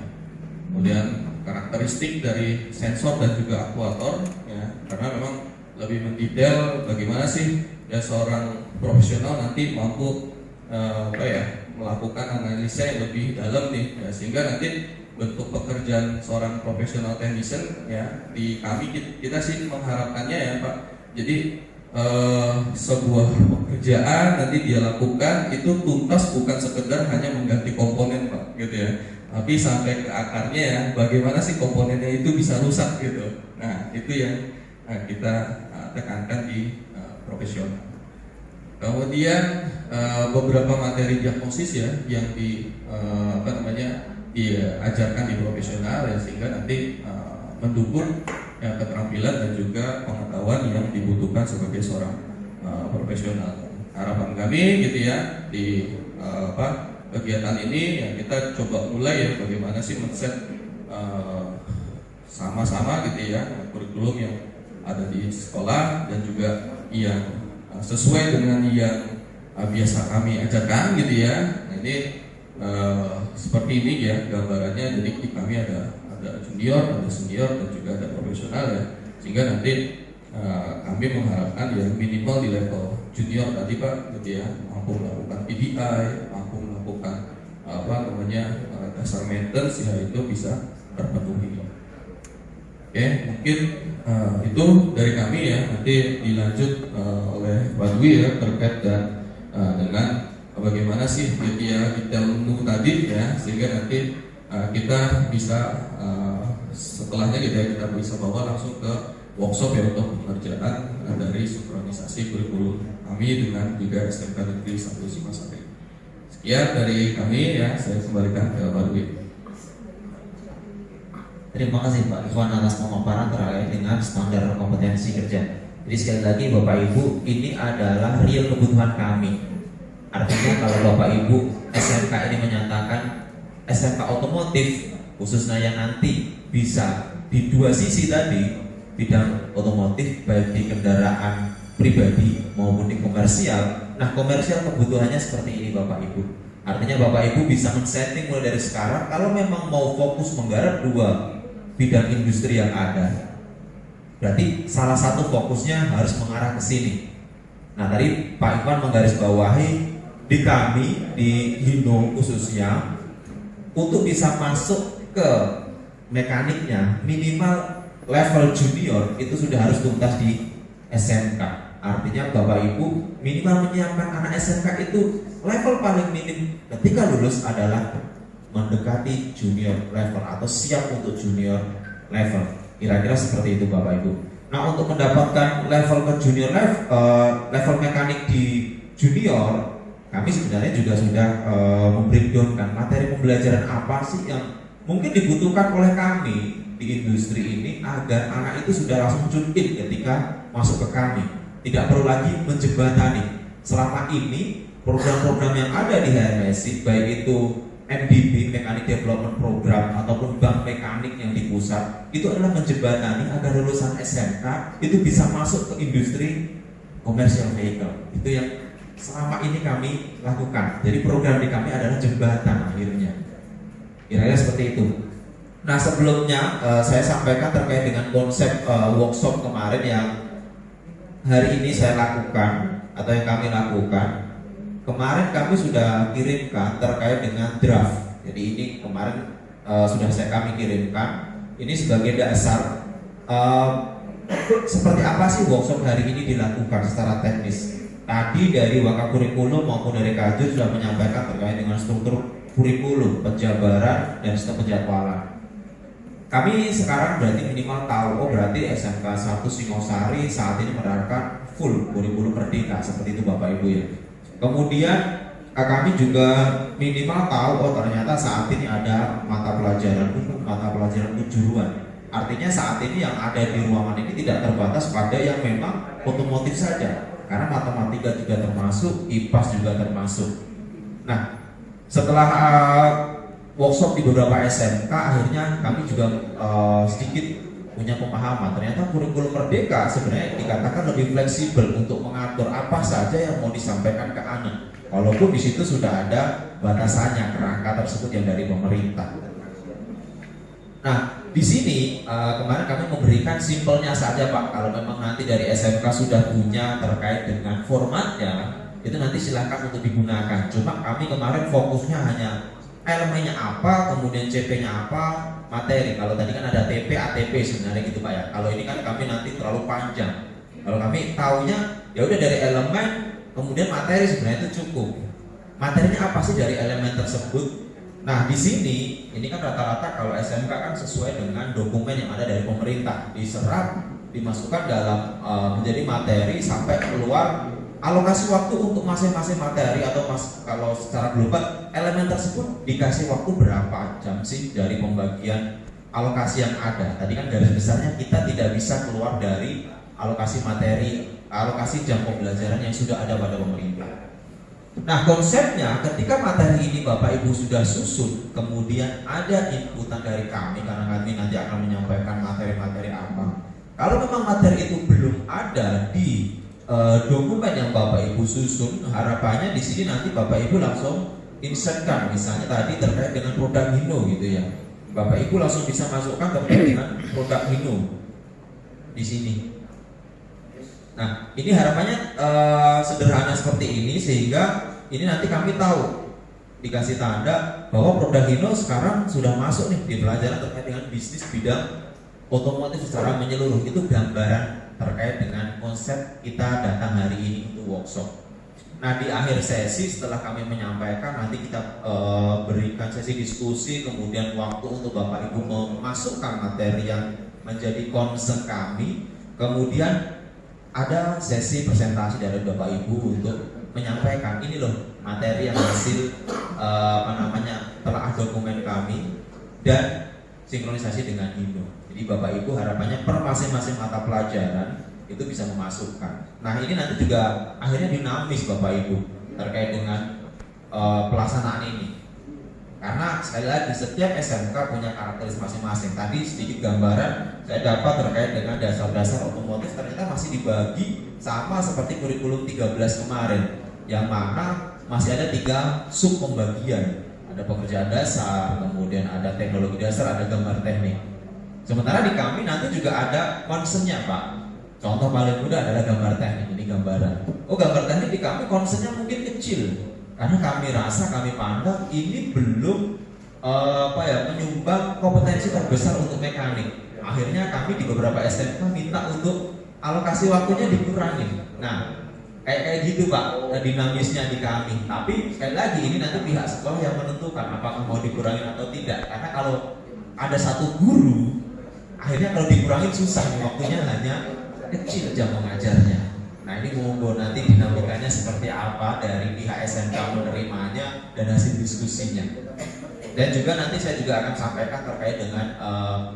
kemudian karakteristik dari sensor dan juga aktuator ya, karena memang lebih mendetail bagaimana sih ya seorang profesional nanti mampu melakukan analisa yang lebih dalam nih ya, sehingga nanti bentuk pekerjaan seorang profesional technician ya di kami kita sih mengharapkannya ya Pak, jadi sebuah pekerjaan nanti dia lakukan itu tuntas, bukan sekedar hanya mengganti komponen Pak gitu ya, tapi sampai ke akarnya ya, bagaimana sih komponennya itu bisa rusak gitu. Nah itu yang kita tekankan di profesional. Kemudian beberapa materi diagnosis ya yang diajarkan di profesional ya, sehingga nanti mendukung ya, keterampilan dan juga pengetahuan yang dibutuhkan sebagai seorang profesional. Harapan kami gitu ya di kegiatan ini ya, kita coba mulai ya bagaimana sih men-set sama-sama gitu ya kurikulum yang ada di sekolah dan juga yang sesuai dengan yang biasa kami ajarkan gitu ya. Nah, ini seperti ini ya gambarannya. Jadi di kami ada junior, ada senior dan juga ada profesional ya. Sehingga nanti kami mengharapkan ya minimal di level junior tadi Pak gitu ya, mampu melakukan PDI, mampu melakukan dasar maintenance ya, itu bisa terpenuhi. Oke, mungkin itu dari kami ya, nanti dilanjut oleh Pak Dwi ya terkait dengan bagaimana sih dia detail menu tadi ya, sehingga nanti kita bisa setelahnya kita bisa bawa langsung ke workshop ya untuk pengerjaan dari sinkronisasi kurikulum kami dengan juga SMK Negeri 1 Singosari. Sekian dari kami ya, saya kembalikan ke Pak Dwi. Terima kasih Pak Ikhwan atas pemaparan terkait dengan standar kompetensi kerja. Jadi sekali lagi Bapak Ibu, ini adalah real kebutuhan kami. Artinya kalau Bapak Ibu SMK ini menyatakan SMK otomotif khususnya yang nanti bisa di dua sisi tadi, bidang otomotif baik di kendaraan pribadi maupun di komersial. Nah, komersial kebutuhannya seperti ini Bapak Ibu. Artinya Bapak Ibu bisa men-setting mulai dari sekarang kalau memang mau fokus menggarap dua bidang industri yang ada. Berarti salah satu fokusnya harus mengarah ke sini. Nah, tadi Pak Ikhwan menggarisbawahi di kami di Hino khususnya untuk bisa masuk ke mekaniknya minimal level junior itu sudah harus tuntas di SMK. Artinya Bapak Ibu minimal menyiapkan anak SMK itu level paling minim ketika lulus adalah mendekati junior level atau siap untuk junior level. Kira-kira seperti itu Bapak Ibu. Nah, untuk mendapatkan level ke junior level mekanik di junior, kami sebenarnya juga sudah membreakdownkan materi pembelajaran apa sih yang mungkin dibutuhkan oleh kami di industri ini agar anak itu sudah langsung tune in ketika masuk ke kami. Tidak perlu lagi menjembatani. Selama ini program-program yang ada di HMSI baik itu MDP Mechanic Development Program ataupun bank mekanik yang di pusat itu adalah menjembatani agar lulusan SMK itu bisa masuk ke industri commercial vehicle. Itu yang selama ini kami lakukan. Jadi program di kami adalah jembatan akhirnya. Kira-kira seperti itu. Nah, sebelumnya saya sampaikan terkait dengan konsep workshop kemarin yang hari ini saya lakukan atau yang kami lakukan. Kemarin kami sudah kirimkan terkait dengan draft. Jadi ini kemarin sudah kami kirimkan. Ini sebagai dasar seperti apa sih workshop hari ini dilakukan secara teknis. Tadi dari Wakakurikulum maupun dari Kajur sudah menyampaikan terkait dengan struktur kurikulum, penjabaran dan sistem penjadwalan. Kami sekarang berarti minimal tahu, berarti SMK 1 Singosari saat ini menerapkan full kurikulum merdeka seperti itu Bapak Ibu ya. Kemudian kami juga minimal tahu, ternyata saat ini ada mata pelajaran umum, mata pelajaran kejuruan. Artinya saat ini yang ada di ruangan ini tidak terbatas pada yang memang otomotif saja, karena matematika juga termasuk, IPAS juga termasuk. Nah, setelah workshop di beberapa SMK, akhirnya kami juga sedikit punya pemahaman. Ternyata kurikulum merdeka sebenarnya dikatakan lebih fleksibel untuk mengatur apa saja yang mau disampaikan ke anak. Walaupun di situ sudah ada batasannya, kerangka tersebut yang dari pemerintah. Nah, di sini kemarin kami memberikan simpelnya saja Pak. Kalau memang nanti dari SMK sudah punya terkait dengan formatnya, itu nanti silakan untuk digunakan. Cuma kami kemarin fokusnya hanya elemennya apa, kemudian CP-nya apa, materi. Kalau tadi kan ada TP, ATP sebenarnya gitu Pak ya. Kalau ini kan kami nanti terlalu panjang. Kalau kami taunya ya udah dari elemen, kemudian materi sebenarnya itu cukup. Materinya apa sih dari elemen tersebut? Nah, di sini ini kan rata-rata kalau SMK kan sesuai dengan dokumen yang ada dari pemerintah, diserap, dimasukkan dalam menjadi materi sampai keluar alokasi waktu untuk masing-masing materi atau kalau secara global elemen tersebut dikasih waktu berapa jam sih dari pembagian alokasi yang ada. Tadi kan garis besarnya kita tidak bisa keluar dari alokasi materi, alokasi jam pembelajaran yang sudah ada pada pemerintah. Nah, konsepnya ketika materi ini Bapak Ibu sudah susun, kemudian ada inputan dari kami karena kami nanti akan menyampaikan materi-materi apa. Kalau memang materi itu belum ada di dokumen yang Bapak Ibu susun, harapannya di sini nanti Bapak Ibu langsung insertkan, misalnya tadi terkait dengan produk Hino gitu ya. Bapak Ibu langsung bisa masukkan terkait dengan produk Hino di sini. Nah, ini harapannya sederhana seperti ini sehingga ini nanti kami tahu dikasih tanda bahwa produk Hino sekarang sudah masuk nih di pelajaran terkait dengan bisnis bidang otomotif secara menyeluruh. Itu gambaran terkait dengan konsep kita datang hari ini untuk workshop. Nah, di akhir sesi setelah kami menyampaikan nanti kita berikan sesi diskusi, kemudian waktu untuk Bapak Ibu memasukkan materi yang menjadi concern kami. Kemudian ada sesi presentasi dari Bapak Ibu untuk menyampaikan ini loh materi yang hasil telah dokumen kami, dan sinkronisasi dengan Indo. Jadi Bapak Ibu harapannya per masing-masing mata pelajaran itu bisa memasukkan. Nah ini nanti juga akhirnya dinamis Bapak Ibu terkait dengan pelaksanaan ini. Karena sekali lagi setiap SMK punya karakteristik masing-masing. Tadi sedikit gambaran saya dapat terkait dengan dasar-dasar otomotif ternyata masih dibagi sama seperti kurikulum 13 kemarin, yang mana masih ada 3 sub pembagian. Ada pekerjaan dasar, kemudian ada teknologi dasar, ada gambar teknik. Sementara di kami nanti juga ada concernnya Pak. Contoh paling mudah adalah gambar teknik, ini gambaran. Oh gambar teknik di kami concernnya mungkin kecil, karena kami rasa, kami pandang ini belum menyumbang kompetensi terbesar untuk mekanik. Akhirnya kami di beberapa SMK minta untuk alokasi waktunya dikurangi. Nah kayak gitu Pak dinamisnya di kami. Tapi sekali lagi ini nanti pihak sekolah yang menentukan apakah mau dikurangin atau tidak. Karena kalau ada satu guru, akhirnya kalau dikurangin susah nih, waktunya hanya kecil jam mengajarnya. Nah ini monggo nanti dinamikanya seperti apa dari pihak SMK menerimanya dan hasil diskusinya. Dan juga nanti saya juga akan sampaikan terkait dengan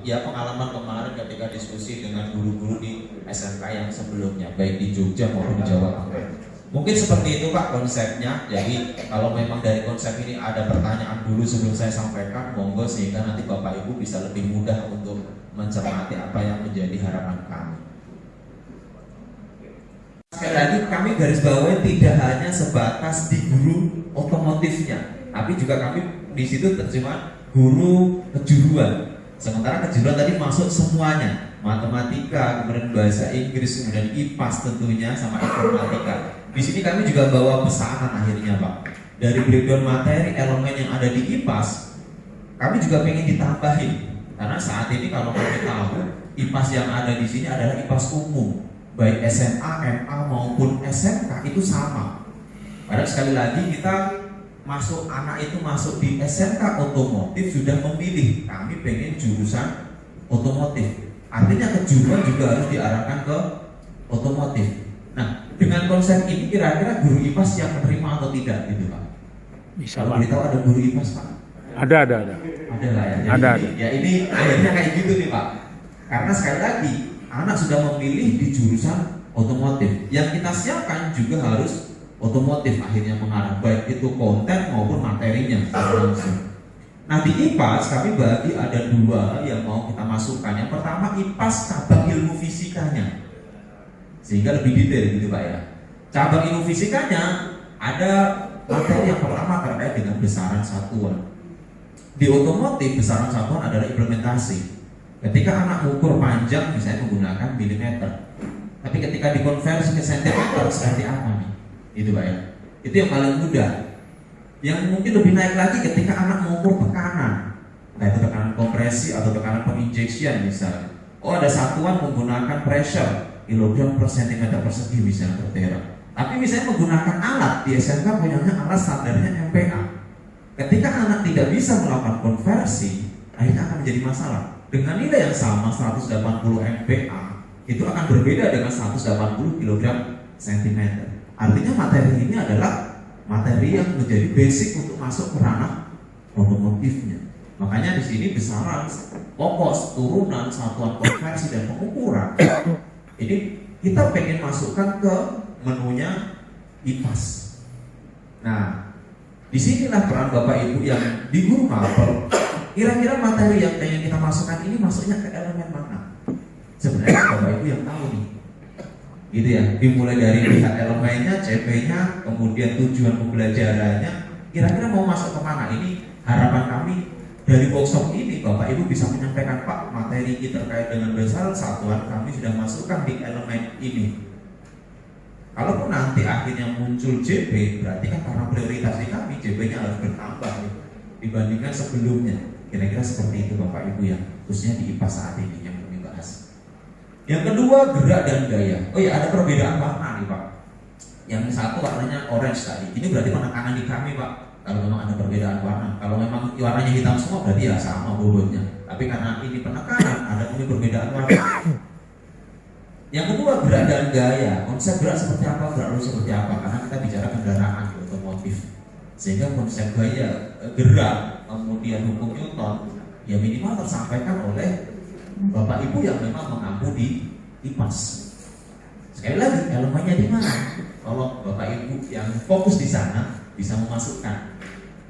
pengalaman kemarin ketika diskusi dengan guru-guru di SMK yang sebelumnya, baik di Jogja maupun di Jawa Tengah. Mungkin seperti itu Pak konsepnya. Jadi kalau memang dari konsep ini ada pertanyaan dulu sebelum saya sampaikan, monggo, sehingga nanti Bapak Ibu bisa lebih mudah untuk mencermati apa yang menjadi harapan kami. Sekali lagi kami garis bawahi tidak hanya sebatas di guru otomotifnya, tapi juga kami di situ terjemahan guru kejuruan. Sementara kejuruan tadi masuk semuanya, matematika, kemudian bahasa Inggris, kemudian IPAS tentunya sama informatika. Di sini kami juga bawa pesanan akhirnya Pak. Dari breakdown materi elemen yang ada di IPAS, kami juga pengen ditambahin. Karena saat ini kalau kami tahu IPAS yang ada di sini adalah IPAS umum, baik SMA, MA maupun SMK itu sama. Padahal sekali lagi kita anak itu masuk di SMK otomotif sudah memilih kami pengen jurusan otomotif. Artinya kejuruan juga harus diarahkan ke otomotif. Nah, dengan konsep ini kira-kira guru IPAS yang menerima atau tidak gitu Pak? Bisa Kalau Pak. kita tahu ada guru IPAS Pak? Ada. Ada lah ya. Jadi, Ada. Ya ini akhirnya kayak gitu nih Pak. Karena sekali lagi anak sudah memilih di jurusan otomotif. Yang kita siapkan juga harus otomotif akhirnya mengarah, baik itu konten maupun materinya langsung. Nah di IPAS kami bagi ada 2 yang mau kita masukkan. Yang pertama IPAS cabang ilmu fisikanya, sehingga lebih detail gitu Pak ya. Cabang ilmu fisikanya ada materi yang pertama terkait dengan besaran satuan. Di otomotif besaran satuan adalah implementasi. Ketika anak ukur panjang misalnya menggunakan milimeter, tapi ketika dikonversi ke sentimeter seperti apa nih? Itu Pak ya. Itu yang paling mudah. Yang mungkin lebih naik lagi ketika anak mengukur tekanan, nah itu tekanan kompresi atau tekanan penginjeksian misalnya. Oh ada satuan menggunakan pressure kilogram per sentimeter persegi misalnya per tera. Tapi misalnya menggunakan alat di SMK punya alat standarnya MPa. Ketika anak tidak bisa melakukan konversi, akhirnya akan menjadi masalah. Dengan nilai yang sama 180 MPa itu akan berbeda dengan 180 kg cm. Artinya materi ini adalah materi yang menjadi basic untuk masuk ke ranah otomotifnya. Makanya di sini besaran, pokok, turunan, satuan konversi dan pengukuran. Ini kita pengen masukkan ke menunya IPAS. Nah, disinilah peran Bapak Ibu yang di guru mapel. Kira-kira materi yang pengen kita masukkan ini masuknya ke elemen mana? Sebenarnya Bapak Ibu yang tahu nih. Gitu ya, dimulai dari pihak elemennya, CP-nya, kemudian tujuan pembelajarannya, kira-kira mau masuk ke mana? Ini harapan kami dari workshop ini Bapak Ibu bisa menyampaikan, Pak, materi ini terkait dengan besaran satuan kami sudah masukkan di elemen ini. Kalaupun nanti akhirnya muncul JP, berarti kan karena prioritas di kami JP-nya harus bertambah dibandingkan sebelumnya. Kira-kira seperti itu Bapak Ibu ya, khususnya di IPA saat ini yang kami bahas. Yang kedua, gerak dan gaya. Oh ya, ada perbedaan warna nih Pak. Yang satu warnanya orange tadi. Ini berarti penekanan di kami Pak. Kalau memang ada perbedaan warna. Kalau memang warnanya hitam semua berarti ya sama bobotnya. Tapi karena ini penekanan, ada mungkin perbedaan warna. Yang kedua, gerak dan gaya. Konsep gerak seperti apa, gerak lurus seperti apa. Karena kita bicara kendaraan di otomotif. Sehingga konsep gaya, gerak, kemudian hukum Newton ya minimal tersampaikan oleh Bapak Ibu yang memang mengampu di IPAS. Sekali lagi, elemennya di mana? Kalau Bapak Ibu yang fokus di sana bisa memasukkan.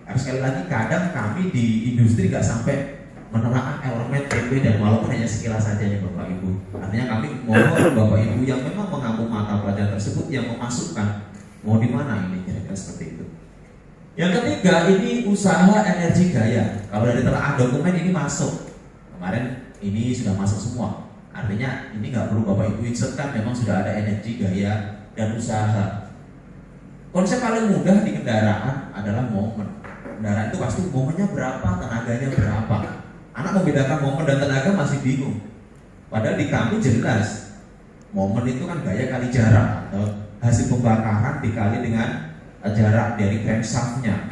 Harus sekali lagi, kadang kami di industri nggak sampai menerapkan elemen TP dan walaupun hanya sekilas saja ya Bapak Ibu. Artinya kami mohon Bapak Ibu yang memang mengampu mata pelajaran tersebut yang memasukkan mau di mana ini kira-kira seperti itu. Yang ketiga, ini usaha energi gaya. Kalau dari telaah dokumen ini masuk. Kemarin ini sudah masuk semua. Artinya ini nggak perlu Bapak Ibu insertkan, memang sudah ada energi gaya dan usaha. Konsep paling mudah di kendaraan adalah momen. Kendaraan itu pasti momennya berapa, tenaganya berapa. Anak membedakan momen dan tenaga masih bingung. Padahal di kami jelas momen itu kan gaya kali jarak atau hasil pembakaran dikali dengan jarak dari crankshaftnya.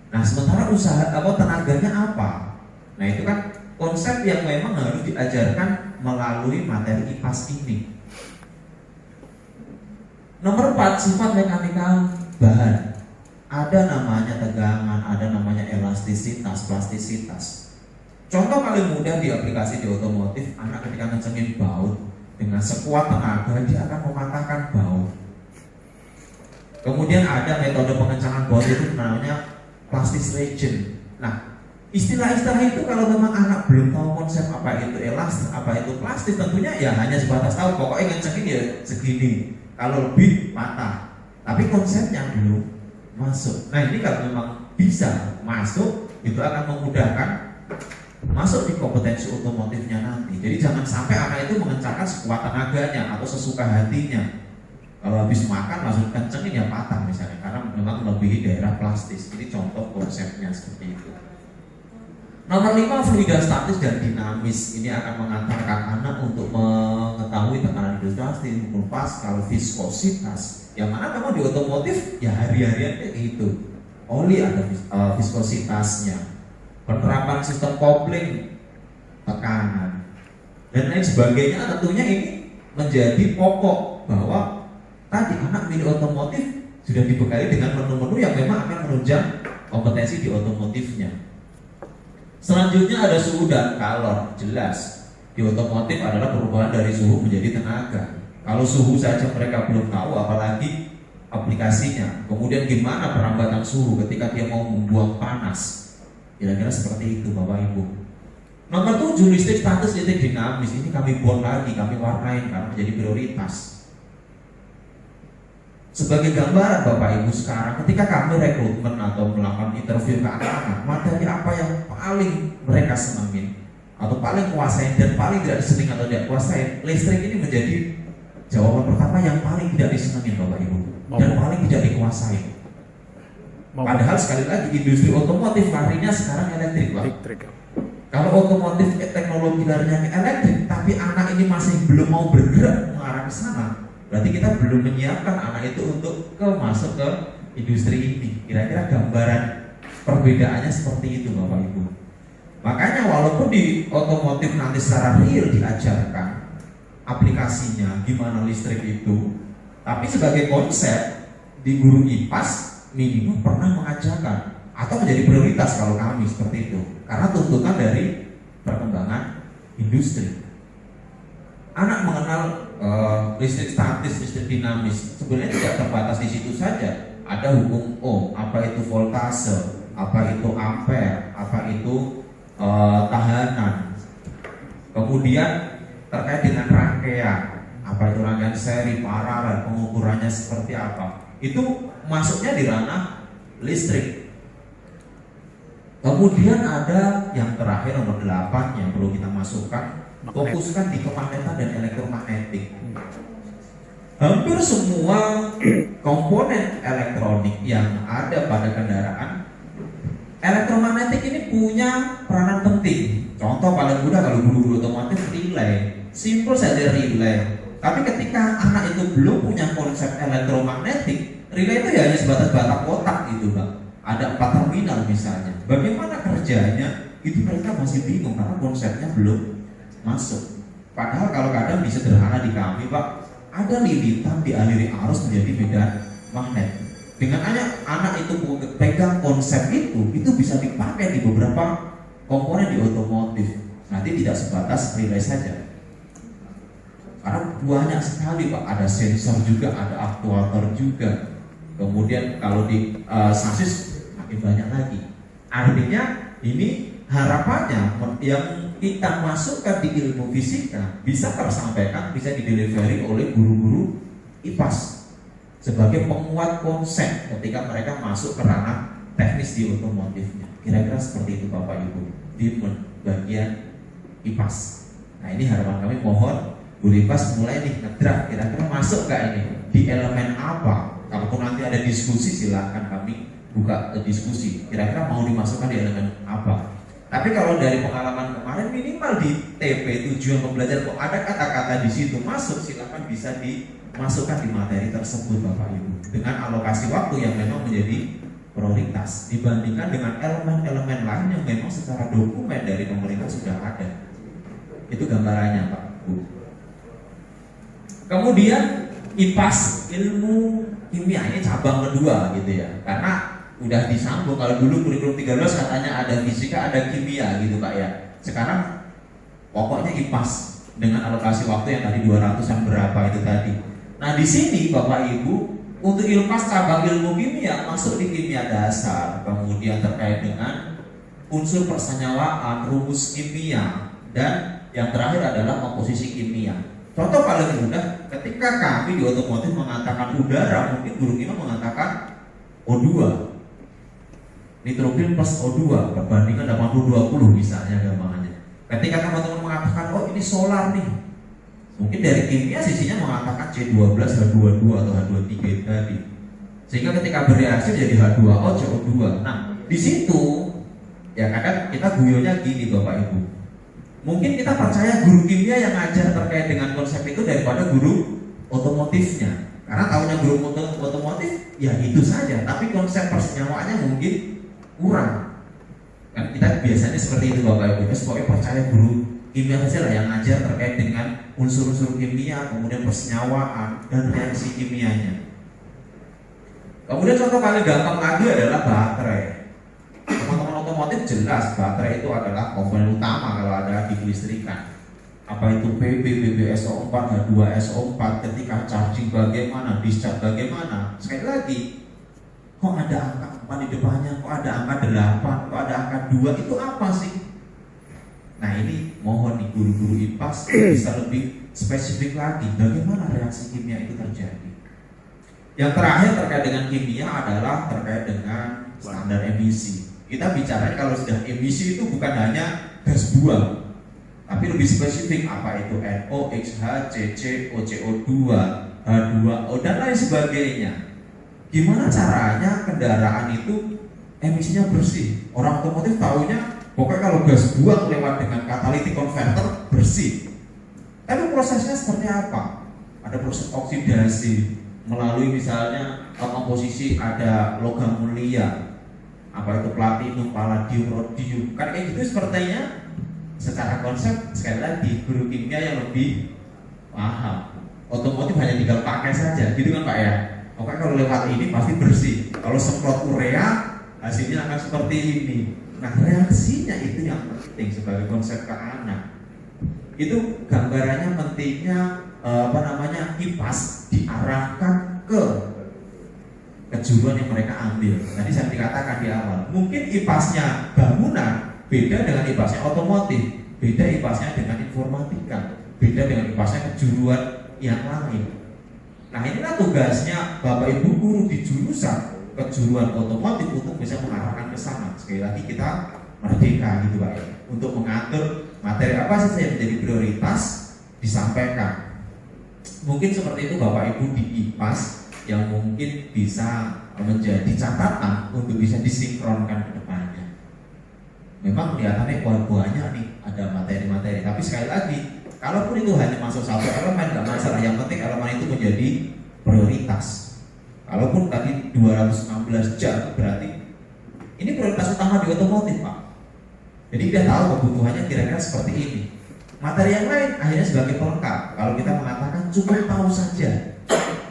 Nah sementara usaha atau tenaganya apa? Nah itu kan konsep yang memang harus diajarkan melalui materi IPAS ini. Nomor 4, sifat mekanikal bahan. Ada namanya tegangan, ada namanya elastisitas, plastisitas. Contoh paling mudah di aplikasi di otomotif, anak ketika ngencengin baut dengan sekuat tenaga dia akan mematahkan baut. Kemudian ada metode pengencangan baut itu namanya plastis region. Nah, istilah-istilah itu kalau memang anak belum tahu konsep apa itu elastis, apa itu plastis, tentunya ya hanya sebatas tahu pokoknya ngencengin ya segini. Kalau lebih patah. Tapi konsepnya belum masuk. Nah, ini kalau memang bisa masuk, itu akan memudahkan masuk di kompetensi otomotifnya nanti. Jadi jangan sampai anak itu mengencangkan sekuat tenaganya atau sesuka hatinya. Kalau habis makan langsung kencengin ya patah misalnya, karena memang melebihi daerah plastis. Ini contoh konsepnya seperti itu. Nomor 5, fluida statis dan dinamis. Ini akan mengantarkan anak untuk mengetahui tekanan hidrostatis, maupun Pascal, viskositas. Yang mana memang di otomotif ya hari-harian kayak gitu. Oli ada viskositasnya. Penerapan sistem kopling, tekanan, dan lain sebagainya. Tentunya ini menjadi pokok bahwa tadi anak milih otomotif sudah dibekali dengan menu-menu yang memang akan menunjang kompetensi di otomotifnya. Selanjutnya ada suhu dan kalor. Jelas di otomotif adalah perubahan dari suhu menjadi tenaga. Kalau suhu saja mereka belum tahu, apalagi aplikasinya. Kemudian gimana perambatan suhu ketika dia mau membuang panas. Kira-kira seperti itu Bapak Ibu. Nomor 7, listrik statis, listrik dinamis. Ini kami buat lagi, kami warnain karena menjadi prioritas. Sebagai gambaran Bapak Ibu sekarang, ketika kami rekrutmen atau melakukan interview ke anak-anak, materi apa yang paling mereka senangin atau paling kuasain dan paling tidak disenangi atau tidak kuasain, listrik ini menjadi jawaban pertama yang paling tidak disenangi Bapak Ibu dan paling tidak dikuasai. Padahal sekali lagi industri otomotif larinya sekarang elektrik Pak. Kalau otomotif teknologi larinya elektrik, tapi anak ini masih belum mau bergerak mengarah ke sana, berarti kita belum menyiapkan anak itu untuk masuk ke industri ini. Kira-kira gambaran perbedaannya seperti itu Bapak Ibu. Makanya walaupun di otomotif nanti secara real diajarkan aplikasinya gimana listrik itu, tapi sebagai konsep di guru IPAS minimal pernah mengajarkan atau menjadi prioritas kalau kami seperti itu, karena tuntutan dari perkembangan industri. Anak mengenal listrik statis, listrik dinamis sebenarnya tidak terbatas di situ saja. Ada hukum Ohm, apa itu voltase, apa itu ampere, apa itu tahanan. Kemudian terkait dengan rangkaian, apa itu rangkaian seri, paralel, pengukurannya seperti apa. Itu masuknya di ranah listrik. Kemudian ada yang terakhir nomor 8 yang perlu kita masukkan, fokuskan di kemagnetan dan elektromagnetik. Hampir semua komponen elektronik yang ada pada kendaraan, elektromagnetik ini punya peranan penting. Contoh paling mudah kalau guru-guru otomotif, relay. Simpel saja relay. Tapi ketika anak itu belum punya konsep elektromagnetik, relay itu ya hanya sebatas batang kotak gitu Pak. Ada 4 terminal misalnya. Bagaimana kerjanya? Itu mereka masih bingung karena konsepnya belum masuk. Padahal kalau kadang sederhana di kami Pak, ada lilitan dialiri arus menjadi medan magnet. Dengan hanya anak itu pegang konsep itu bisa dipakai di beberapa komponen di otomotif. Nanti tidak sebatas relay saja, karena banyak sekali Pak, ada sensor juga, ada aktuator juga. Kemudian kalau di sasis makin banyak lagi. Artinya ini harapannya yang kita masukkan di ilmu fisika bisa tersampaikan, bisa didelivery oleh guru-guru IPAS sebagai penguat konsep ketika mereka masuk ke ranah teknis di otomotifnya. Kira-kira seperti itu Bapak Ibu di bagian IPAS. Nah ini harapan kami, mohon guru IPAS mulai nih ngedraft, kira-kira masuk gak ini di elemen apa. Kalaupun nanti ada diskusi silahkan kami buka diskusi, kira-kira mau dimasukkan di elemen apa. Tapi kalau dari pengalaman kemarin, minimal di TP tujuan pembelajaran kok ada kata-kata di situ masuk, silahkan bisa dimasukkan di materi tersebut Bapak Ibu dengan alokasi waktu yang memang menjadi prioritas dibandingkan dengan elemen-elemen lain yang memang secara dokumen dari pemerintah sudah ada. Itu gambarannya Pak Bu. Kemudian IPAS, ilmu kimia, ini cabang kedua gitu ya, karena udah disambung. Kalau dulu kurikulum 13 katanya ada fisika, ada kimia gitu Pak ya. Sekarang pokoknya IPAS dengan alokasi waktu yang tadi 200-an berapa itu tadi. Nah di sini Bapak Ibu untuk IPAS cabang ilmu kimia masuk di kimia dasar, kemudian terkait dengan unsur persenyawaan, rumus kimia, dan yang terakhir adalah komposisi kimia. Contoh paling mudah, ketika kami di otomotif mengatakan udara, mungkin guru kimia mengatakan O2, nitrogen plus O2 perbandingan 80-20 misalnya gampangannya. Ketika teman-teman mengatakan oh ini solar nih, mungkin dari kimia sisinya mengatakan C12, H22 atau H23 tadi. Sehingga ketika bereaksi jadi H2O, CO2. Nah, di situ ya kadang kita guyonnya gini Bapak Ibu. Mungkin kita percaya guru kimia yang ngajar terkait dengan konsep itu daripada guru otomotifnya. Karena tahunya guru otomotif ya itu saja, tapi konsep persenyawaannya mungkin kurang. Kan kita biasanya seperti itu Bapak Ibu. Pokoknya percaya guru kimia saja lah yang ngajar terkait dengan unsur-unsur kimia, kemudian persenyawaan dan reaksi kimianya. Kemudian contoh paling gampang lagi adalah baterai. Teman-teman otomotif jelas baterai itu adalah komponen utama kalau ada di kelistrikan. Apa itu PB, BBSO4, H2SO4, ketika charging bagaimana, discharge bagaimana. Sekali lagi, kok ada angka 4 di depannya, kok ada angka 8, kok ada angka 2, itu apa sih? Nah ini mohon nih guru-guru IPAS bisa lebih spesifik lagi bagaimana reaksi kimia itu terjadi. Yang terakhir terkait dengan kimia adalah terkait dengan standar emisi. Kita bicara kalau sudah emisi itu bukan hanya gas buang, tapi lebih spesifik apa itu NOx, HCC, CO2, H2O dan lain sebagainya. Gimana caranya kendaraan itu emisinya bersih? Orang otomotif tahunya pokoknya kalau gas buang lewat dengan catalytic converter bersih. Tapi prosesnya seperti apa? Ada proses oksidasi melalui misalnya komposisi ada logam mulia, apa itu platinum, palladium, rhodium. Kan kayak gitu sepertinya secara konsep sekali lagi guru kimia yang lebih paham. Otomotif hanya tinggal pakai saja, gitu kan Pak ya? Pokoknya kalau lewat ini pasti bersih. Kalau semprot urea hasilnya akan seperti ini. Nah reaksinya itu yang penting sebagai konsep ke anak. Itu gambarannya pentingnya IPAS diarahkan ke kejuruan yang mereka ambil. Tadi saya dikatakan di awal, mungkin IPASnya bangunan beda dengan IPASnya otomotif, beda IPASnya dengan informatika, beda dengan IPASnya kejuruan yang lain. Nah inilah tugasnya Bapak Ibu guru di jurusan kejuruan otomotif untuk bisa mengarahkan ke sana. Sekali lagi kita merdeka gitu Pak ya, untuk mengatur materi apa saja yang menjadi prioritas disampaikan. Mungkin seperti itu Bapak Ibu di IPAS yang mungkin bisa menjadi catatan untuk bisa disinkronkan ke depannya. Memang kelihatannya banyak nih ada materi-materi, tapi sekali lagi kalaupun itu hanya masuk satu elemen nggak masalah, yang penting elemen itu menjadi prioritas. Kalaupun tadi 216 jam berarti ini prioritas utama di otomotif Pak. Jadi kita tahu kebutuhannya kira-kira seperti ini. Materi yang lain akhirnya sebagai pelengkap. Kalau kita mengatakan cukup tahu saja,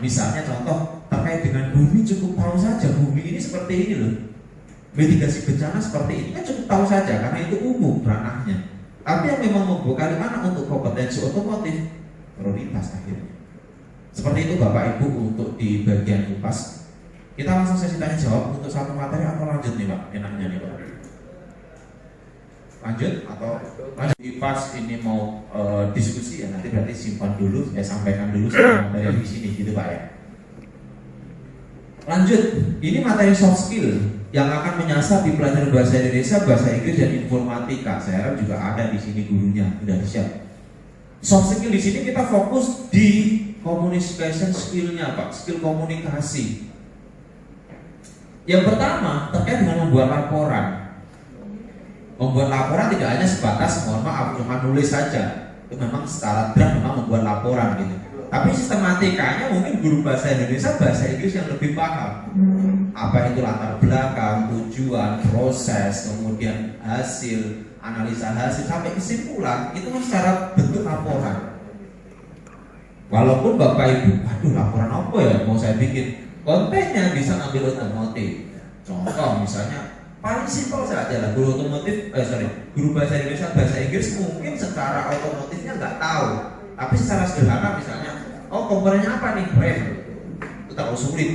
misalnya contoh terkait dengan bumi, cukup tahu saja bumi ini seperti ini loh. Mitigasi bencana seperti ini kan cukup tahu saja karena itu umum ranahnya. Tapi yang memang membekali anak untuk kompetensi otomotif prioritas akhirnya. Seperti itu Bapak Ibu untuk di bagian UPAS. Kita langsung sesi tanya jawab untuk satu materi atau lanjut nih Pak? Enaknya nih Pak. Lanjut atau lanjut UPAS ini mau diskusi ya nanti berarti simpan dulu, saya sampaikan dulu materi di sini gitu Pak ya. Lanjut, ini materi soft skill yang akan menyasar di pelajaran bahasa Indonesia, bahasa Inggris dan informatika. Saya harap juga ada di sini gurunya, sudah siap. Soft skill di sini kita fokus di communication skill-nya Pak, skill komunikasi. Yang pertama terkait dengan membuat laporan. Membuat laporan tidak hanya sebatas mohon maaf cuma nulis saja. Itu memang secara draft memang membuat laporan gitu. Tapi sistematikanya mungkin guru bahasa Indonesia, bahasa Inggris yang lebih paham. Apa itu latar belakang, tujuan, proses, kemudian hasil, analisa hasil sampai kesimpulan itu kan secara bentuk laporan. Walaupun Bapak Ibu, aduh laporan apa ya mau saya bikin? Kontennya bisa ambil otomotif. Contoh misalnya paling simpel saja lah guru otomotif, guru bahasa Indonesia, bahasa Inggris mungkin secara otomotifnya nggak tahu. Tapi secara sederhana misalnya, oh komponennya apa nih? Rem, itu terlalu sulit.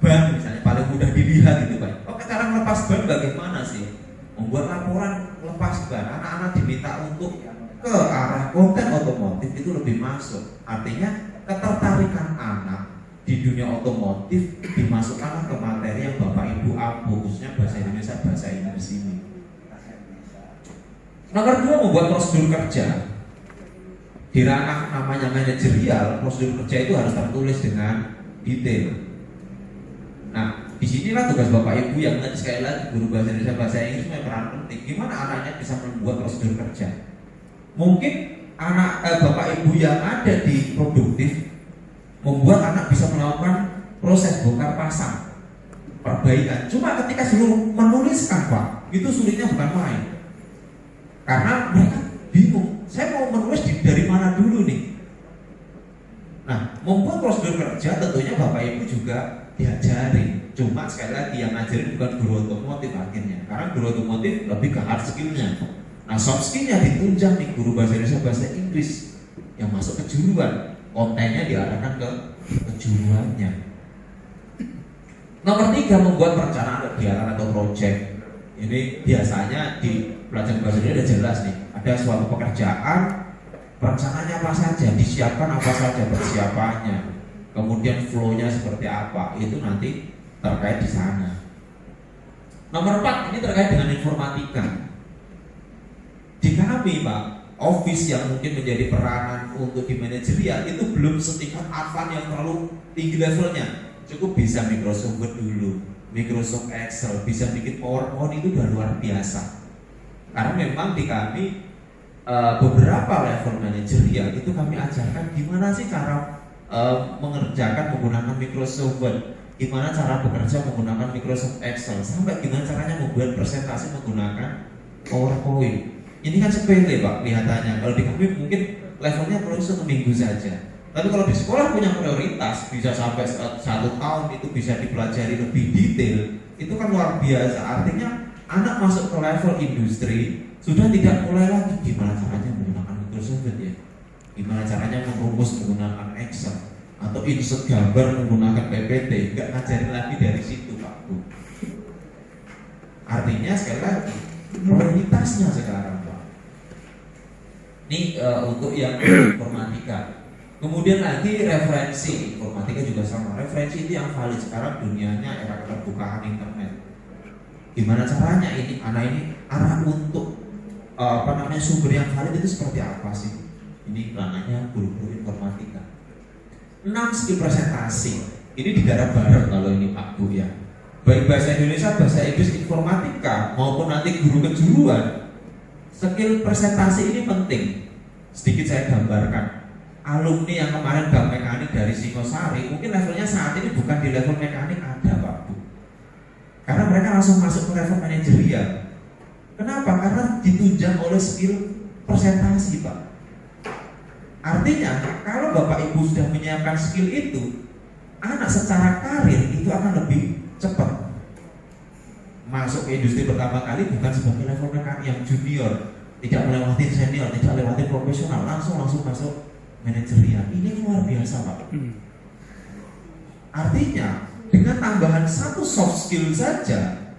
Ban misalnya paling mudah dilihat gitu Pak. Oh cara melepas ban bagaimana sih? Membuat laporan lepas ban. Anak-anak diminta untuk ke arah konten otomotif itu lebih masuk. Artinya ketertarikan anak di dunia otomotif dimasukkan ke materi yang Bapak Ibu ampu, khususnya bahasa Indonesia, bahasa Inggris ini. Nomor 2, membuat prosedur kerja. Di ranah namanya manajerial, prosedur kerja itu harus tertulis dengan detail. Nah, disinilah tugas Bapak Ibu yang tadi sekali lagi guru bahasa Indonesia, bahasa Inggris punya peran penting. Gimana anaknya bisa membuat prosedur kerja? Mungkin anak Bapak Ibu yang ada di produktif membuat anak bisa melakukan proses bongkar pasang, perbaikan. Cuma ketika suruh menuliskan Pak, itu sulitnya bukan main. Karena mereka bingung, saya mau menulis dari mana dulu nih. Nah, membuat prosedur kerja tentunya Bapak Ibu juga diajari. Cuma sekali lagi yang ngajarin bukan guru otomotif akhirnya, karena guru otomotif lebih ke hard skill-nya. Nah, soft skill-nya ditunjang nih guru bahasa Indonesia, bahasa Inggris yang masuk kejuruan. Kontennya diarahkan ke kejuruannya. Nomor 3, membuat perencanaan kegiatan atau project. Ini biasanya di pelajaran bahasa Indonesia udah jelas nih. Ada suatu pekerjaan, perencanaannya apa saja, disiapkan apa saja persiapannya, kemudian flow-nya seperti apa, itu nanti terkait di sana. Nomor 4, ini terkait dengan informatika. Di kami Pak, office yang mungkin menjadi peranan untuk di manajerial itu belum setingkat advance yang terlalu tinggi levelnya. Cukup bisa Microsoft Word dulu, Microsoft Excel, bisa bikin PowerPoint itu udah luar biasa. Karena memang di kami beberapa level manajerial itu kami ajarkan gimana sih cara mengerjakan menggunakan Microsoft Word, gimana cara bekerja menggunakan Microsoft Excel, sampai gimana caranya membuat presentasi menggunakan PowerPoint. Ini kan sepele Pak kelihatannya. Kalau di kami mungkin levelnya perlu 1 minggu saja. Tapi kalau di sekolah punya prioritas bisa sampai 1 tahun itu bisa dipelajari lebih detail. Itu kan luar biasa. Artinya anak masuk ke level industri sudah tidak mulai lagi gimana caranya menggunakan Microsoft Word ya, gimana caranya merumus menggunakan Excel atau insert gambar menggunakan PPT. Nggak ngajarin lagi dari situ Pak Bu. Artinya sekali lagi prioritasnya sekarang. Ini untuk yang informatika. Kemudian lagi referensi, informatika juga sama. Referensi itu yang valid sekarang dunianya era keterbukaan internet. Gimana caranya ini anak ini arah untuk sumber yang valid itu seperti apa sih? Ini ranahnya guru-guru informatika. 6, skill presentasi. Ini digarap bareng kalau ini Pak Bu ya. Baik bahasa Indonesia, bahasa Inggris, informatika maupun nanti guru kejuruan. Skill presentasi ini penting. Sedikit saya gambarkan. Alumni yang kemarin Bank Mekanik dari Singosari, mungkin levelnya saat ini bukan di level mekanik ada Pak Bu. Karena mereka langsung masuk ke level manajerial. Kenapa? Karena ditunjang oleh skill presentasi Pak. Artinya kalau Bapak Ibu sudah menyiapkan skill itu, anak secara karir itu akan lebih cepat masuk ke industri pertama kali bukan sebagai level rekan yang junior, tidak melewati senior, tidak melewati profesional, langsung masuk manajerial. Ini luar biasa Pak. Artinya dengan tambahan satu soft skill saja,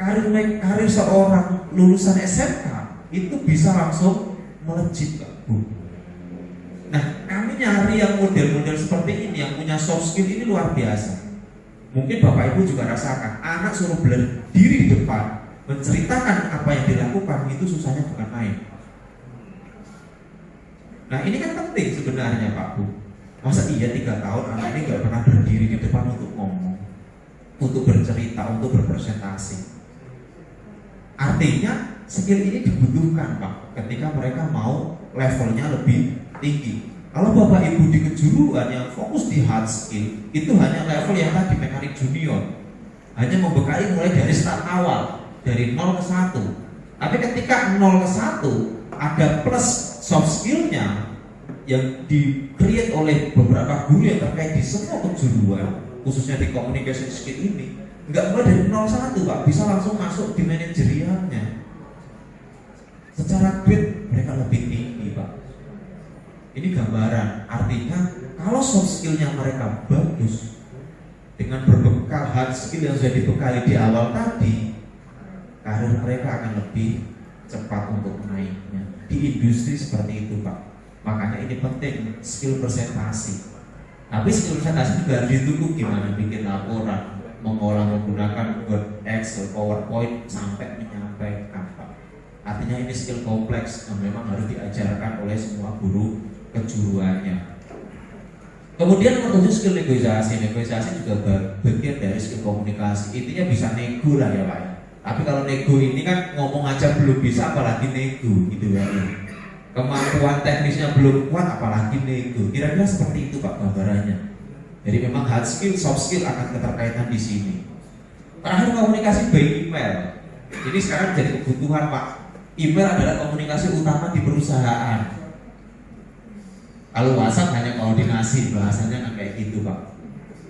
karir seorang lulusan SMK itu bisa langsung melejit Pak Bu. Nah, kami nyari yang model-model seperti ini, yang punya soft skill ini luar biasa. Mungkin Bapak Ibu juga rasakan, anak suruh berdiri di depan, menceritakan apa yang dilakukan, itu susahnya bukan main. Nah ini kan penting sebenarnya Pak Bu. Masa iya 3 tahun anak ini gak pernah berdiri di depan untuk ngomong, untuk bercerita, untuk berpresentasi. Artinya skill ini dibutuhkan Pak, ketika mereka mau levelnya lebih tinggi. Kalau Bapak Ibu di kejuruan yang fokus di hard skill, itu hanya level yang tadi mekanik junior, hanya membekali mulai dari start awal, dari 0 ke 1. Tapi ketika 0 ke 1 ada plus soft skillnya yang di-create oleh beberapa guru yang terkait di semua kejuruan, khususnya di communication skill ini, nggak mulai dari 0-1 Pak, bisa langsung masuk di manajerialnya. Secara grade mereka lebih tinggi Pak. Ini gambaran, artinya kalau soft skillnya mereka bagus, dengan berbekal hard skill yang sudah dibekali di awal tadi, karir mereka akan lebih cepat untuk naiknya. Di industri seperti itu Pak. Makanya ini penting, skill presentasi. Tapi skill presentasi juga harus ditunggu gimana bikin laporan, mengolah menggunakan Word, Excel, PowerPoint sampai menyampaikan Pak. Artinya ini skill kompleks yang memang harus diajarkan oleh semua guru kejuruannya. Kemudian nomor 7 skill negosiasi. Negosiasi juga bagian dari skill komunikasi. Intinya bisa nego lah ya Pak. Tapi kalau nego ini kan ngomong aja belum bisa, apalagi nego gitu ya. Kemampuan teknisnya belum kuat, apalagi nego. Kira-kira seperti itu Pak gambarannya. Jadi memang hard skill, soft skill akan keterkaitan di sini. Terakhir komunikasi by email. Ini sekarang jadi kebutuhan Pak. Email adalah komunikasi utama di perusahaan. Kalau WhatsApp hanya koordinasi, bahasanya kan kayak gitu Pak.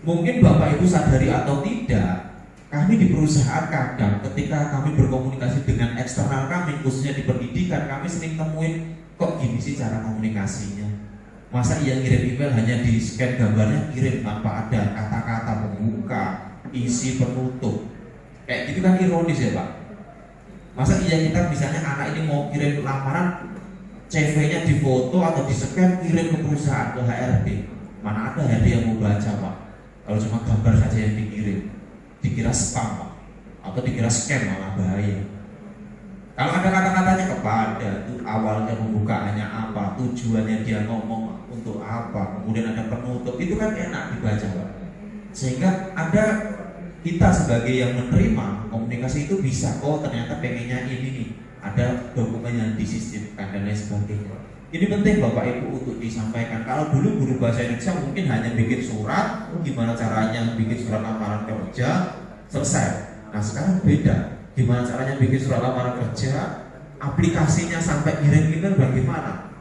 Mungkin Bapak Ibu sadari atau tidak, kami di perusahaan kadang ketika kami berkomunikasi dengan eksternal kami, khususnya di pendidikan, kami sering temuin kok gini sih cara komunikasinya. Masa iya ngirim email hanya di scan gambarnya, kirim tanpa ada kata-kata pembuka, isi penutup. Kayak gitu kan ironis ya Pak. Masa iya kita misalnya anak ini mau kirim lamaran, CV-nya difoto atau di-scan kirim ke perusahaan, ke HRD. Mana ada HRD yang mau baca Pak? Kalau cuma gambar saja yang dikirim, dikira spam Pak, atau dikira scam, malah bahaya. Kalau ada kata-katanya kepada, itu awalnya pembukaannya apa, tujuannya dia ngomong untuk apa, kemudian ada penutup, itu kan enak dibaca Pak. Sehingga ada kita sebagai yang menerima komunikasi itu bisa, oh ternyata pengennya ini nih, ada dokumen yang disisipkan dan lain sebagainya. Ini penting Bapak Ibu untuk disampaikan. Kalau dulu guru bahasa Indonesia mungkin hanya bikin surat, gimana caranya bikin surat lamaran kerja, selesai. Nah sekarang beda, gimana caranya bikin surat lamaran kerja, aplikasinya sampai ngirim email bagaimana.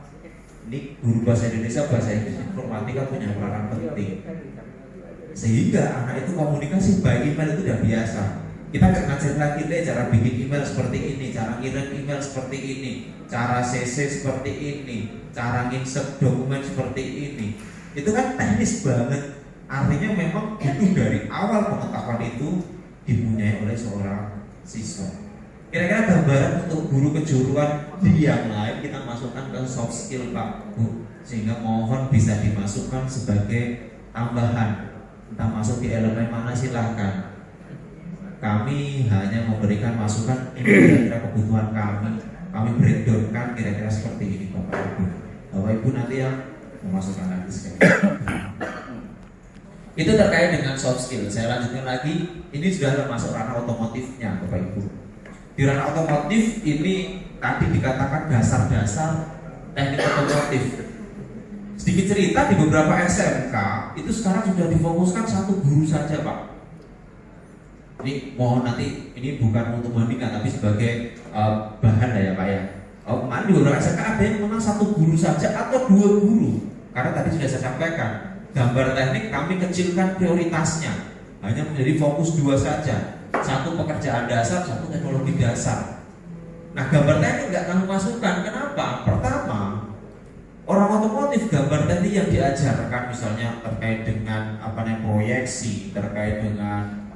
Ini guru bahasa Indonesia, bahasa Inggris, informatika punya peranan penting. Sehingga anak itu komunikasi by email itu udah biasa. Kita nggak ngajar lagi deh cara bikin email seperti ini, cara ngirim email seperti ini, cara CC seperti ini, cara insert dokumen seperti ini. Itu kan teknis banget. Artinya memang itu dari awal pengetahuan itu dipunyai oleh seorang siswa. Kira-kira gambaran untuk guru kejuruan di yang lain kita masukkan ke soft skill Pak Bu, sehingga mohon bisa dimasukkan sebagai tambahan. Entah masuk di elemen mana silahkan. Kami hanya memberikan masukan ini kira-kira kebutuhan kami. Kami breakdownkan kira-kira seperti ini Bapak Ibu. Bapak Ibu nanti yang memasukkan lagi sekali. Itu terkait dengan soft skill. Saya lanjutkan lagi. Ini sudah termasuk ranah otomotifnya Bapak Ibu. Di ranah otomotif ini tadi dikatakan dasar-dasar teknik otomotif. Sedikit cerita, di beberapa SMK itu sekarang sudah difokuskan satu guru saja Pak. Ini mohon nanti ini bukan untuk membandingkan, tapi sebagai bahan lah ya Pak ya. Kemarin di beberapa SMK ada yang menang satu guru saja atau 2 guru. Karena tadi sudah saya sampaikan, gambar teknik kami kecilkan prioritasnya, hanya menjadi fokus 2 saja. satu pekerjaan dasar, satu teknologi dasar. Nah, gambar teknik nggak kamu masukkan. Kenapa? Pertama, orang otomotif gambar teknik yang diajarkan misalnya terkait dengan proyeksi, terkait dengan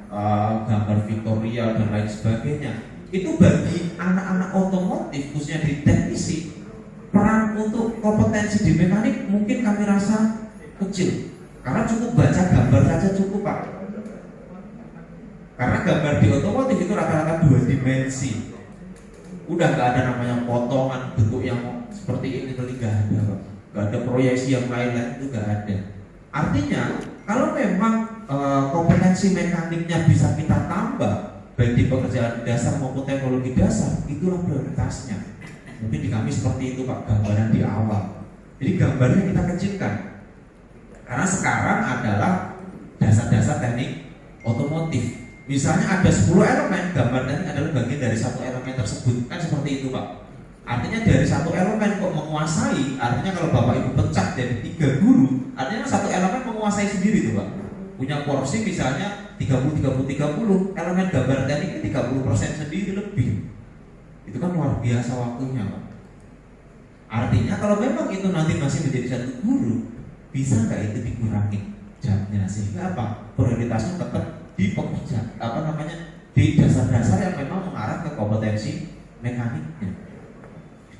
gambar Victoria dan lain sebagainya, itu bagi anak-anak otomotif khususnya di teknisi, peran untuk kompetensi di mekanik mungkin kami rasa kecil, karena cukup baca gambar saja cukup, Pak. Karena gambar di otomotif itu rata-rata 2 dimensi, udah nggak ada namanya potongan bentuk yang seperti ini, tadi nggak ada, Pak. Nggak ada proyeksi yang lain-lain, itu nggak ada. Artinya kalau memang kompetensi mekaniknya bisa kita tambah baik di pekerjaan dasar maupun teknologi dasar, itulah prioritasnya. Mungkin di kami seperti itu, Pak, gambaran di awal. Jadi gambarnya kita kecilkan, karena sekarang adalah dasar-dasar teknik otomotif. Misalnya ada 10 elemen, gambar teknik adalah bagian dari satu elemen tersebut, kan seperti itu, Pak. Artinya dari satu elemen kok menguasai, artinya kalau Bapak Ibu pecah dari 3 guru, artinya satu elemen menguasai sendiri tuh, Pak. Punya porsi misalnya 30, elemen gambar teknik ini 30% sendiri lebih. Itu kan luar biasa waktunya, Pak. Artinya kalau memang itu nanti masih menjadi satu guru, bisa nggak itu dikurangi jamnya, sehingga apa? Prioritasnya tetap di pekerjaan, di dasar-dasar yang memang mengarah ke kompetensi mekaniknya.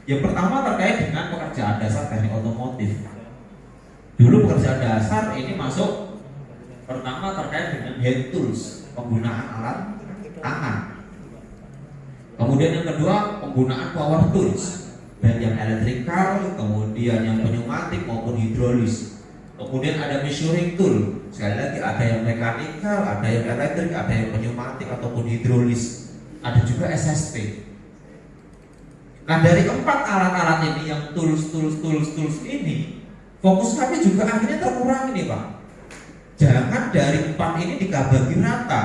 Yang pertama terkait dengan pekerjaan dasar teknik otomotif. Dulu pekerjaan dasar ini masuk pertama terkait dengan hand tools, penggunaan alat tangan. Kemudian yang kedua penggunaan power tools, baik yang elektrikal, kemudian yang pneumatik maupun hidrolis. Kemudian ada measuring tool, sekali lagi ada yang mekanikal, ada yang elektrik, ada yang pneumatik ataupun hidrolis. Ada juga SST. Nah, dari 4 alat-alat ini yang tools ini, fokus kami juga akhirnya terkurangi nih, Pak. Jangan dari 4 ini dibagi rata.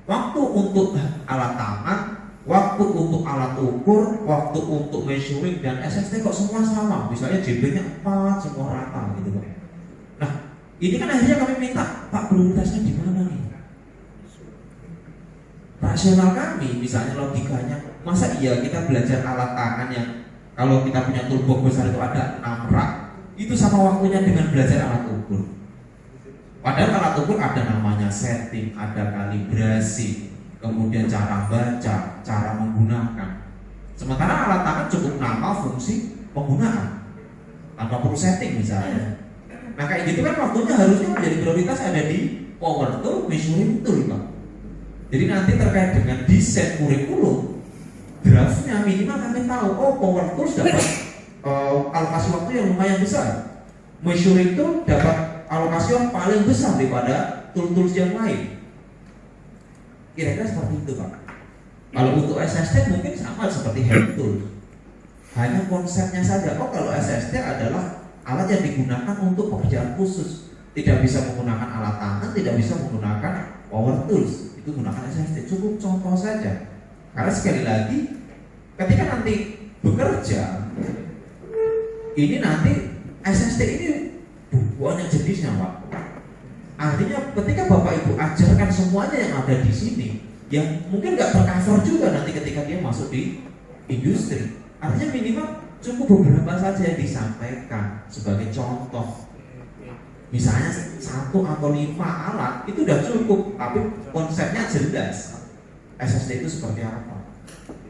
Waktu untuk alat tangan, waktu untuk alat ukur, waktu untuk measuring dan SST kok semua sama. Misalnya JB-nya 4 semua rata gitu, Pak. Nah, ini kan akhirnya kami minta, Pak, prioritasnya di mana nih? Rasional kami, misalnya logikanya, masa iya kita belajar alat tangan yang kalau kita punya toolbox besar itu ada 6 rak, itu sama waktunya dengan belajar alat ukur. Padahal alat ukur ada namanya setting, ada kalibrasi, kemudian cara baca, cara menggunakan. Sementara alat tangan cukup nama, fungsi, penggunaan, tanpa perlu setting misalnya. Nah kayak gitu kan waktunya harusnya menjadi prioritas ada di power tool, measuring tool, Pak. Jadi nanti terkait dengan desain kurikulum, draftnya minimal kami tahu, oh power tools dapat alokasi waktu yang lumayan besar, measuring tool dapat alokasi yang paling besar daripada tool-tools yang lain. Kira-kira seperti itu, Pak. Kalau untuk SST mungkin sama seperti hand tool, hanya konsepnya saja. Oh kalau SST adalah alat yang digunakan untuk pekerjaan khusus, tidak bisa menggunakan alat tangan, tidak bisa menggunakan power tools, itu gunakan SST. Cukup contoh saja. Karena sekali lagi, ketika nanti bekerja, ini nanti SST ini banyak jenisnya, Pak. Artinya ketika Bapak Ibu ajarkan semuanya yang ada di sini, yang mungkin nggak tercover juga nanti ketika dia masuk di industri. Artinya minimal cukup beberapa saja yang disampaikan sebagai contoh. Misalnya 1 atau 5 alat itu udah cukup, tapi konsepnya jelas. SST itu seperti apa?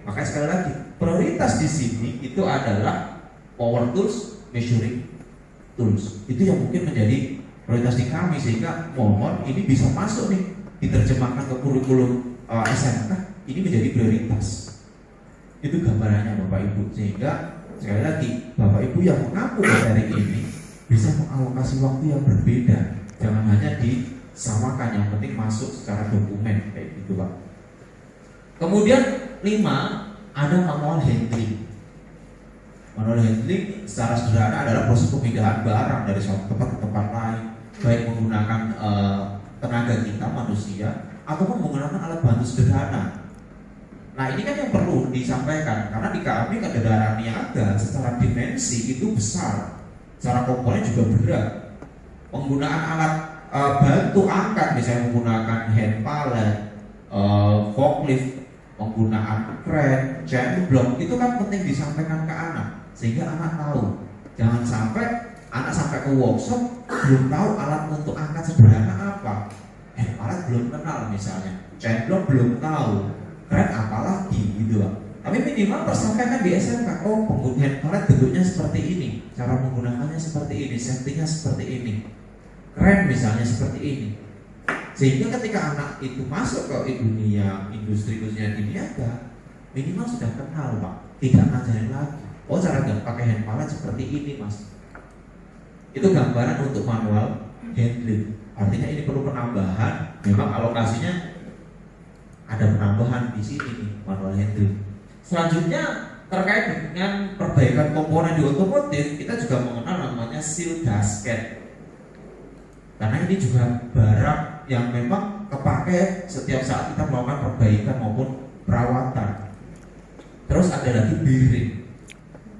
Makanya sekali lagi, prioritas di sini itu adalah power tools, measuring tools. Itu yang mungkin menjadi prioritas di kami, sehingga mohon ini bisa masuk nih, diterjemahkan ke kurikulum SMK, ini menjadi prioritas. Itu gambarannya Bapak Ibu, sehingga sekali lagi Bapak Ibu yang mengaku materi ini bisa mengalokasi waktu yang berbeda, jangan hanya disamakan, yang penting masuk secara dokumen kayak gitu, Pak. Kemudian 5, ada manual handling. Manual handling secara sederhana adalah proses pemindahan barang dari suatu tempat ke tempat lain, baik menggunakan tenaga kita manusia ataupun menggunakan alat bantu sederhana. Nah ini kan yang perlu disampaikan, karena di kami Kendaraan Niaga secara dimensi itu besar, secara komponen juga berat. Penggunaan alat bantu angkat, misalnya menggunakan hand pallet, forklift, penggunaan kren, chain block, itu kan penting disampaikan ke anak sehingga anak tahu. Jangan sampai anak sampai ke workshop belum tahu alat untuk angkat sederhana apa, alat belum kenal misalnya, chain block belum tahu, kren apalagi gitu Pak. Tapi minimal tersampaikan di SMK, oh penggunaan alat bentuknya seperti ini, cara menggunakannya seperti ini, safety-nya seperti ini, keren misalnya seperti ini. Sehingga ketika anak itu masuk ke dunia industri khususnya di niaga, minimal sudah kenal Pak, tidak ngajarin lagi. Oh cara pakai hand pallet seperti ini Mas. Itu gambaran untuk manual handling. Artinya ini perlu penambahan. Memang alokasinya ada penambahan di sini nih, manual handling. Selanjutnya terkait dengan perbaikan komponen di otomotif, kita juga mengenal namanya seal gasket. Karena ini juga barang yang memang kepakai setiap saat kita melakukan perbaikan maupun perawatan. Terus ada lagi bearing.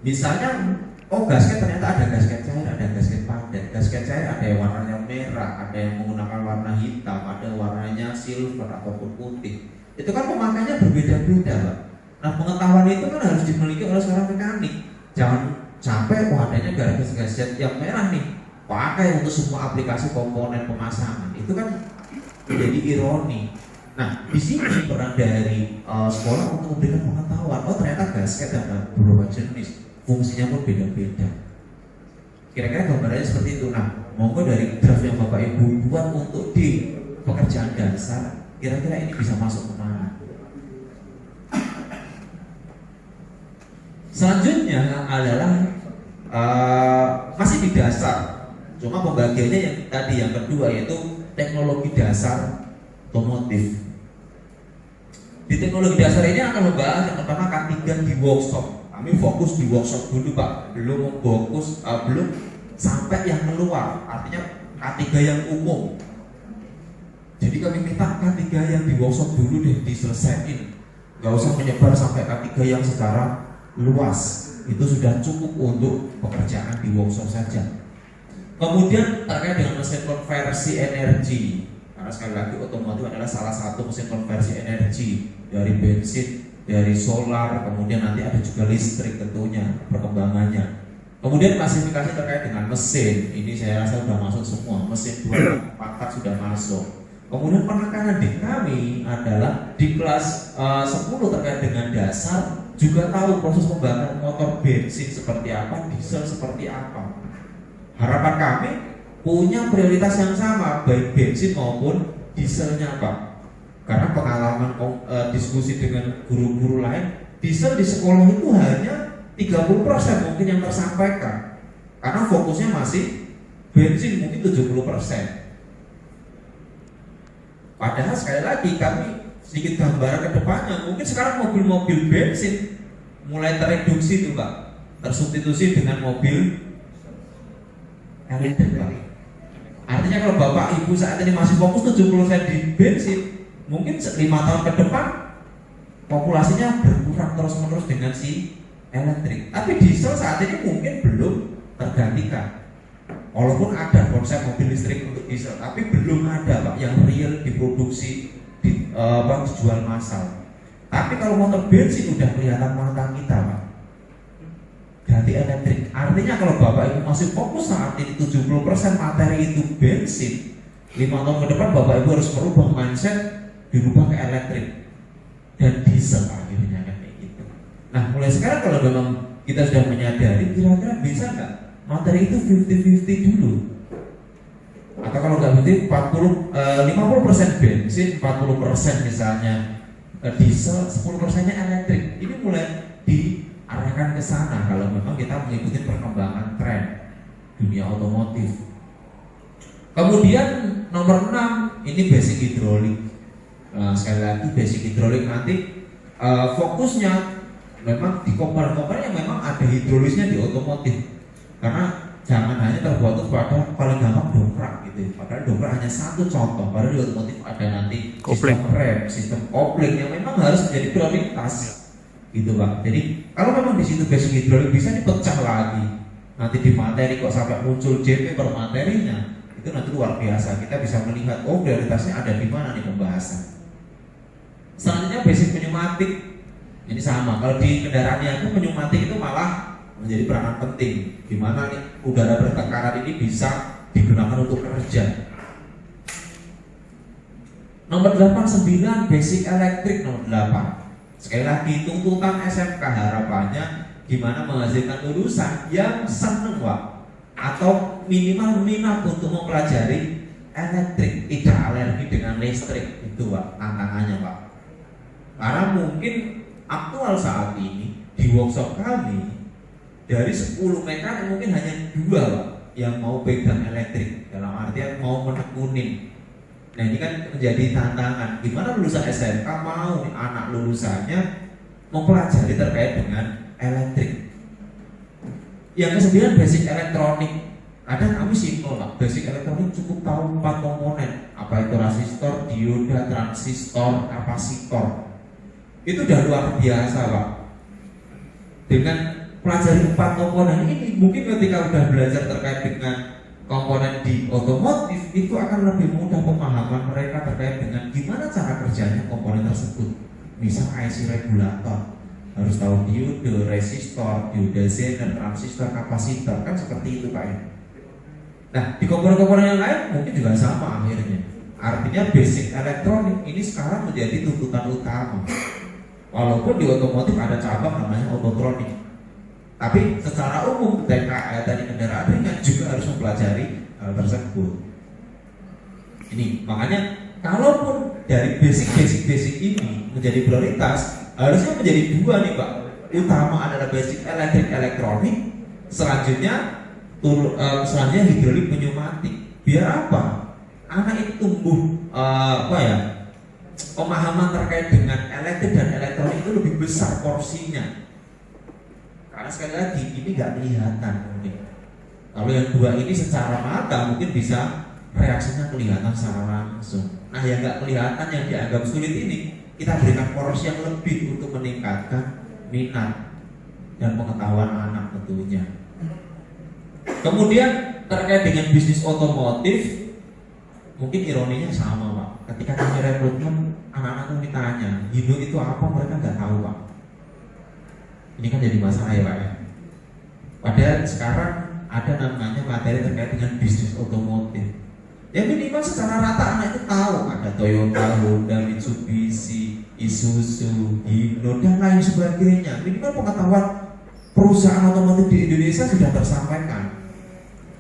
Misalnya, oh gasket ternyata ada gasket cair, ada gasket padat. Gasket cair ada yang warnanya merah, ada yang menggunakan warna hitam, ada warnanya silver ataupun putih. Itu kan pemakaiannya berbeda-beda Pak. Nah pengetahuan itu kan harus dimiliki oleh seorang mekanik. Jangan sampai adanya gasket yang merah nih pakai untuk semua aplikasi komponen pemasangan. Itu kan menjadi ironi. Nah di sini peran dari sekolah untuk memberikan pengetahuan. Oh ternyata gasket ada beberapa jenis, fungsinya pun beda-beda. Kira-kira gambarannya seperti itu. Nah monggo dari draft yang Bapak Ibu buat untuk di pekerjaan dasar, kira-kira ini bisa masuk kemana? Selanjutnya adalah masih di dasar, cuma pembagiannya yang tadi yang kedua yaitu teknologi dasar otomotif. Di teknologi dasar ini akan membahas yang pertama K3 di workshop. Kami fokus di workshop dulu Pak, belum fokus belum sampai yang keluar, artinya K3 yang umum. Jadi kami minta K3 yang di workshop dulu deh diselesaikan, nggak usah menyebar sampai K3 yang secara luas. Itu sudah cukup untuk pekerjaan di workshop saja. Kemudian terkait dengan mesin konversi energi, karena sekali lagi otomotif adalah salah satu mesin konversi energi dari bensin, dari solar, kemudian nanti ada juga listrik tentunya perkembangannya. Kemudian klasifikasi terkait dengan mesin, ini saya rasa sudah masuk semua, mesin 2 sudah masuk. Kemudian penekanan di kami adalah di kelas 10 terkait dengan dasar, juga tahu proses pembakaran motor bensin seperti apa, diesel seperti apa. Harapan kami punya prioritas yang sama, baik bensin maupun dieselnya Pak. Karena pengalaman diskusi dengan guru-guru lain, diesel di sekolah itu hanya 30% mungkin yang tersampaikan. Karena fokusnya masih bensin mungkin 70%. Padahal sekali lagi kami sedikit gambaran ke depannya, mungkin sekarang mobil-mobil bensin mulai tereduksi itu Pak, tersubstitusi dengan mobil elektrik Pak. Artinya kalau Bapak Ibu saat ini masih fokus 70% di bensin, mungkin 5 tahun ke depan populasinya berkurang terus-menerus dengan si elektrik. Tapi diesel saat ini mungkin belum tergantikan. Walaupun ada konsep mobil listrik untuk diesel, tapi belum ada Pak yang real diproduksi dijual massal. Tapi kalau motor bensin udah kelihatan mata kita Pak, ganti elektrik. Artinya kalau Bapak Ibu masih fokus saat ini 70% materi itu bensin, 5 tahun ke depan Bapak Ibu harus merubah mindset, dirubah ke elektrik dan diesel akhirnya kan kayak gitu. Nah mulai sekarang kalau memang kita sudah menyadari, kira-kira bisa nggak materi itu 50-50 dulu? Atau kalau nggak berarti 50% bensin, 40% misalnya diesel, 10%-nya elektrik. Ini mulai diarahkan ke sana kalau memang kita mengikuti perkembangan tren dunia otomotif. Kemudian nomor 6 ini basic hidrolik. Sekali lagi basic hidrolik nanti fokusnya memang di komponen-komponen yang memang ada hidrolisnya di otomotif. Karena jangan hanya terbatas pada paling gampang dongkrak gitu. Padahal dongkrak hanya satu contoh. Padahal di otomotif ada nanti sistem rem, sistem kopling yang memang harus menjadi prioritas, gitu Pak. Jadi kalau memang di situ basic hidrolik bisa dipecah lagi, nanti di materi kok sampai muncul JP per materinya, itu nanti luar biasa. Kita bisa melihat oh prioritasnya ada di mana nih pembahasan. Selanjutnya basic pneumatik. Ini sama, kalau di kendaraan niaga pneumatik itu malah menjadi peranan penting. Gimana nih udara bertekanan ini bisa digunakan untuk kerja. Nomor 89 basic elektrik nomor 8. Sekali lagi tuntutan SMK harapannya gimana menghasilkan lulusan yang seneng Pak, atau minimal minat untuk mempelajari elektrik, tidak alergi dengan listrik. Itu Pak tantangannya Pak. Karena mungkin aktual saat ini di workshop kami dari 10 mekanik mungkin hanya 2 Pak yang mau pegang elektrik, dalam artian mau menekunin. Nah ini kan menjadi tantangan. Gimana lulusan SMK mau nih, anak lulusannya mempelajari terkait dengan elektrik. Yang ke-9 basic elektronik. Kadang kami simpel Pak, basic elektronik cukup tahu 4 komponen. Apa itu resistor, dioda, transistor, kapasitor. Itu udah luar biasa Pak. Dengan pelajari 4 komponen ini, mungkin ketika udah belajar terkait dengan komponen di otomotif, itu akan lebih mudah pemahaman mereka terkait dengan gimana cara kerjanya komponen tersebut. Misal IC regulator, harus tahu dioda, resistor, dioda zener, transistor, kapasitor, kan seperti itu Pak ya. Nah di komponen-komponen yang lain mungkin juga sama akhirnya. Artinya basic elektronik ini sekarang menjadi tuntutan utama. Walaupun di otomotif ada cabang namanya ototronik, tapi secara umum TKE tadi kendaraan ringan juga harus mempelajari hal tersebut. Ini makanya kalaupun dari basic ini menjadi prioritas, harusnya menjadi 2 nih Pak. Utama adalah basic elektrik elektronik, selanjutnya hidrolik pneumatik. Biar apa? Anak itu tumbuh pemahaman terkait dengan elektrik dan elektronik itu lebih besar porsinya. Karena sekali lagi ini nggak kelihatan mungkin. Kalau yang 2 ini secara mata mungkin bisa reaksinya kelihatan secara langsung. Nah yang nggak kelihatan yang dianggap sulit ini kita berikan porsi yang lebih untuk meningkatkan minat dan pengetahuan anak tentunya. Kemudian terkait dengan bisnis otomotif, mungkin ironinya sama Pak. Ketika kami rekrutmen, anak-anak kami tanya, Hino itu apa? Mereka nggak tahu Pak. Ini kan jadi masalah ya Pak ya. Padahal sekarang ada namanya materi terkait dengan bisnis otomotif. Ya minimal secara rata anak itu tahu ada Toyota, Honda, Mitsubishi, Isuzu, Hino dan lain sebagainya. Minimal pengetahuan perusahaan otomotif di Indonesia sudah tersampaikan.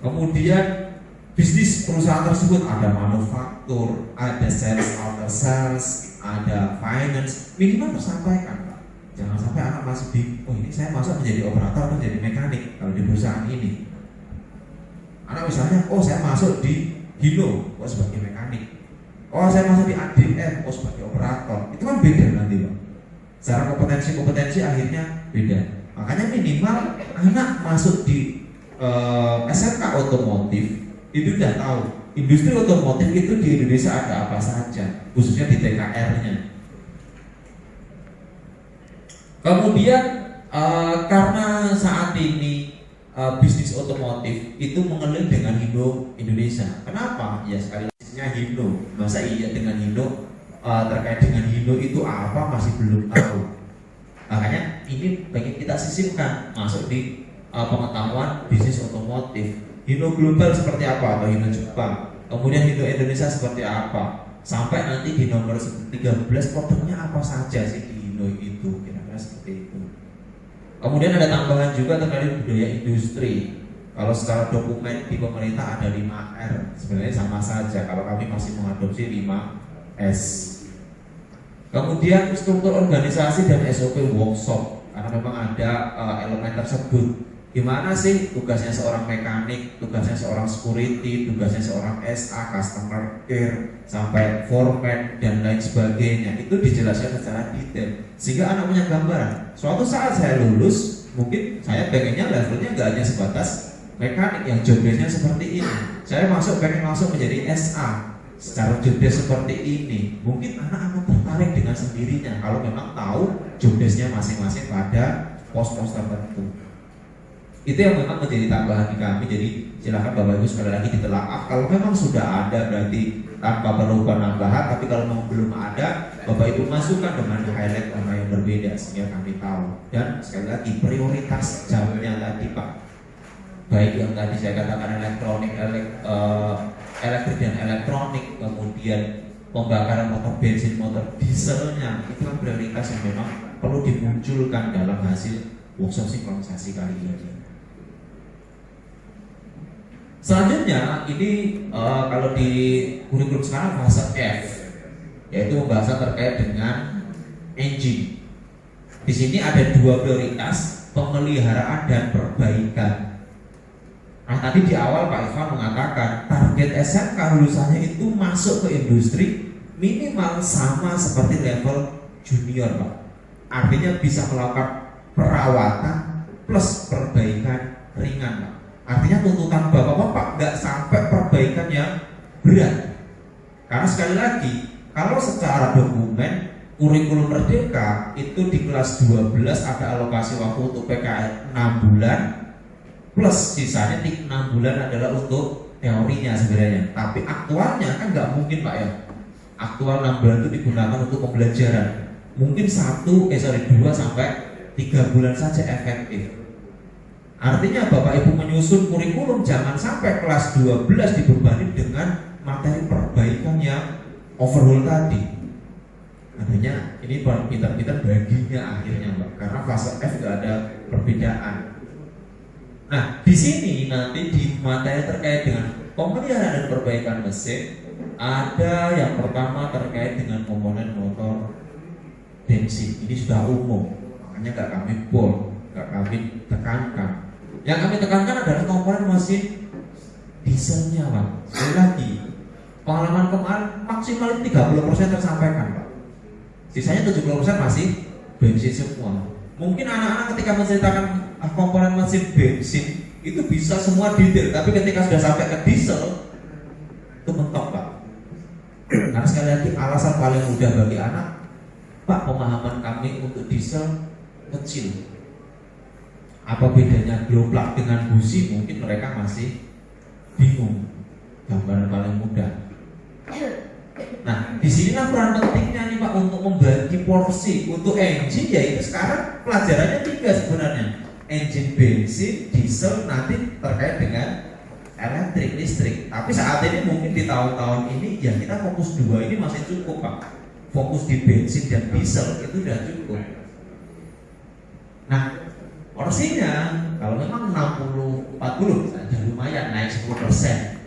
Kemudian bisnis perusahaan tersebut ada manufaktur, ada sales, after sales, ada finance, minimal tersampaikan Pak. Jangan sampai anak masuk di, oh ini saya masuk menjadi operator atau menjadi mekanik kalau di perusahaan ini. Anak misalnya, oh saya masuk di Hino, oh sebagai mekanik. Oh saya masuk di ADM, oh sebagai operator. Itu kan beda nanti Pak. Secara kompetensi akhirnya beda. Makanya minimal anak masuk di SMK otomotif itu udah tahu industri otomotif itu di Indonesia ada apa saja, khususnya di TKR-nya. Kemudian karena saat ini bisnis otomotif itu mengeling dengan Hino Indonesia. Kenapa? Ya sekali lagi Hino. Masa iya dengan Hino terkait dengan Hino itu apa masih belum tahu. Makanya ini pengen kita sisipkan masuk di pengetahuan bisnis otomotif. Hino global seperti apa atau Hino Jepang, kemudian Hino Indonesia seperti apa, sampai nanti di nomor 13 produknya apa saja sih di Hino itu, kira-kira seperti itu. Kemudian ada tambahan juga terkait budaya industri. Kalau secara dokumen di pemerintah ada 5R, sebenarnya sama saja kalau kami masih mengadopsi 5S. Kemudian struktur organisasi dan SOP workshop, karena memang ada elemen tersebut. Gimana sih tugasnya seorang mekanik, tugasnya seorang security, tugasnya seorang SA, customer care, sampai foreman dan lain sebagainya. Itu dijelaskan secara detail sehingga anak punya gambaran. Suatu saat saya lulus, mungkin saya pengennya levelnya nggak hanya sebatas mekanik yang job desk-nya seperti ini. Saya pengen masuk menjadi SA secara job desk seperti ini. Mungkin anak akan tertarik dengan sendirinya kalau memang tahu job desk-nya masing-masing pada pos-pos tertentu. Itu yang memang menjadi tambahan di kami. Jadi silakan Bapak Ibu sekali lagi ditelaah. Kalau memang sudah ada berarti tanpa perlu penambahan, tapi kalau memang belum ada, Bapak Ibu masukkan dengan highlight warna yang berbeda sehingga kami tahu. Dan sekali lagi prioritas jamnya tadi Pak, baik yang tadi saya katakan elektrik dan elektronik, kemudian pembakaran motor bensin, motor dieselnya, itu kan prioritas yang memang perlu dimunculkan dalam hasil workshop sinkronisasi kali ini. Selanjutnya ini kalau di kurikulum sekarang fase F, yaitu pembahasan terkait dengan engine. Di sini ada dua prioritas, pemeliharaan dan perbaikan. Nah tadi di awal Pak Ivan mengatakan target SMK lulusannya itu masuk ke industri minimal sama seperti level junior Pak. Artinya bisa melakukan perawatan plus perbaikan ringan Pak. Artinya tuntutan bapak-bapak nggak sampai perbaikan yang berat. Karena sekali lagi, kalau secara dokumen kurikulum Merdeka itu di kelas 12 ada alokasi waktu untuk PKL 6 bulan plus sisanya 6 bulan adalah untuk teorinya sebenarnya. Tapi aktualnya kan nggak mungkin Pak ya. Aktual 6 bulan itu digunakan untuk pembelajaran. Mungkin 2 sampai 3 bulan saja efektif. Artinya Bapak Ibu menyusun kurikulum jangan sampai kelas 12 dibebani dengan materi perbaikan yang overhaul tadi. Artinya ini pintar-pintar baginya akhirnya Mbak, karena fase F nggak ada perbedaan. Nah di sini nanti di materi terkait dengan pemeliharaan dan perbaikan mesin ada yang pertama terkait dengan komponen motor bensin. Ini sudah umum, makanya nggak kami bold, nggak kami tekankan. Yang kami tekankan adalah komponen mesin dieselnya Pak. Sekali lagi, pengalaman kemarin maksimal 30% tersampaikan Pak. Sisanya 70% masih bensin semua. Mungkin anak-anak ketika menceritakan komponen mesin bensin itu bisa semua detail, tapi ketika sudah sampai ke diesel itu mentok Pak. Karena sekali lagi alasan paling mudah bagi anak, Pak, pemahaman kami untuk diesel kecil. Apa bedanya glow plug dengan busi? Mungkin mereka masih bingung. Gambaran paling mudah. Nah, disinilah peran pentingnya nih Pak untuk membagi porsi untuk engine, yaitu sekarang pelajarannya 3 sebenarnya. Engine bensin, diesel, nanti terkait dengan elektrik, listrik. Tapi saat ini mungkin di tahun-tahun ini ya kita fokus 2 ini masih cukup Pak. Fokus di bensin dan diesel itu sudah cukup. Nah, porsinya kalau memang 60-40 saja lumayan naik 10%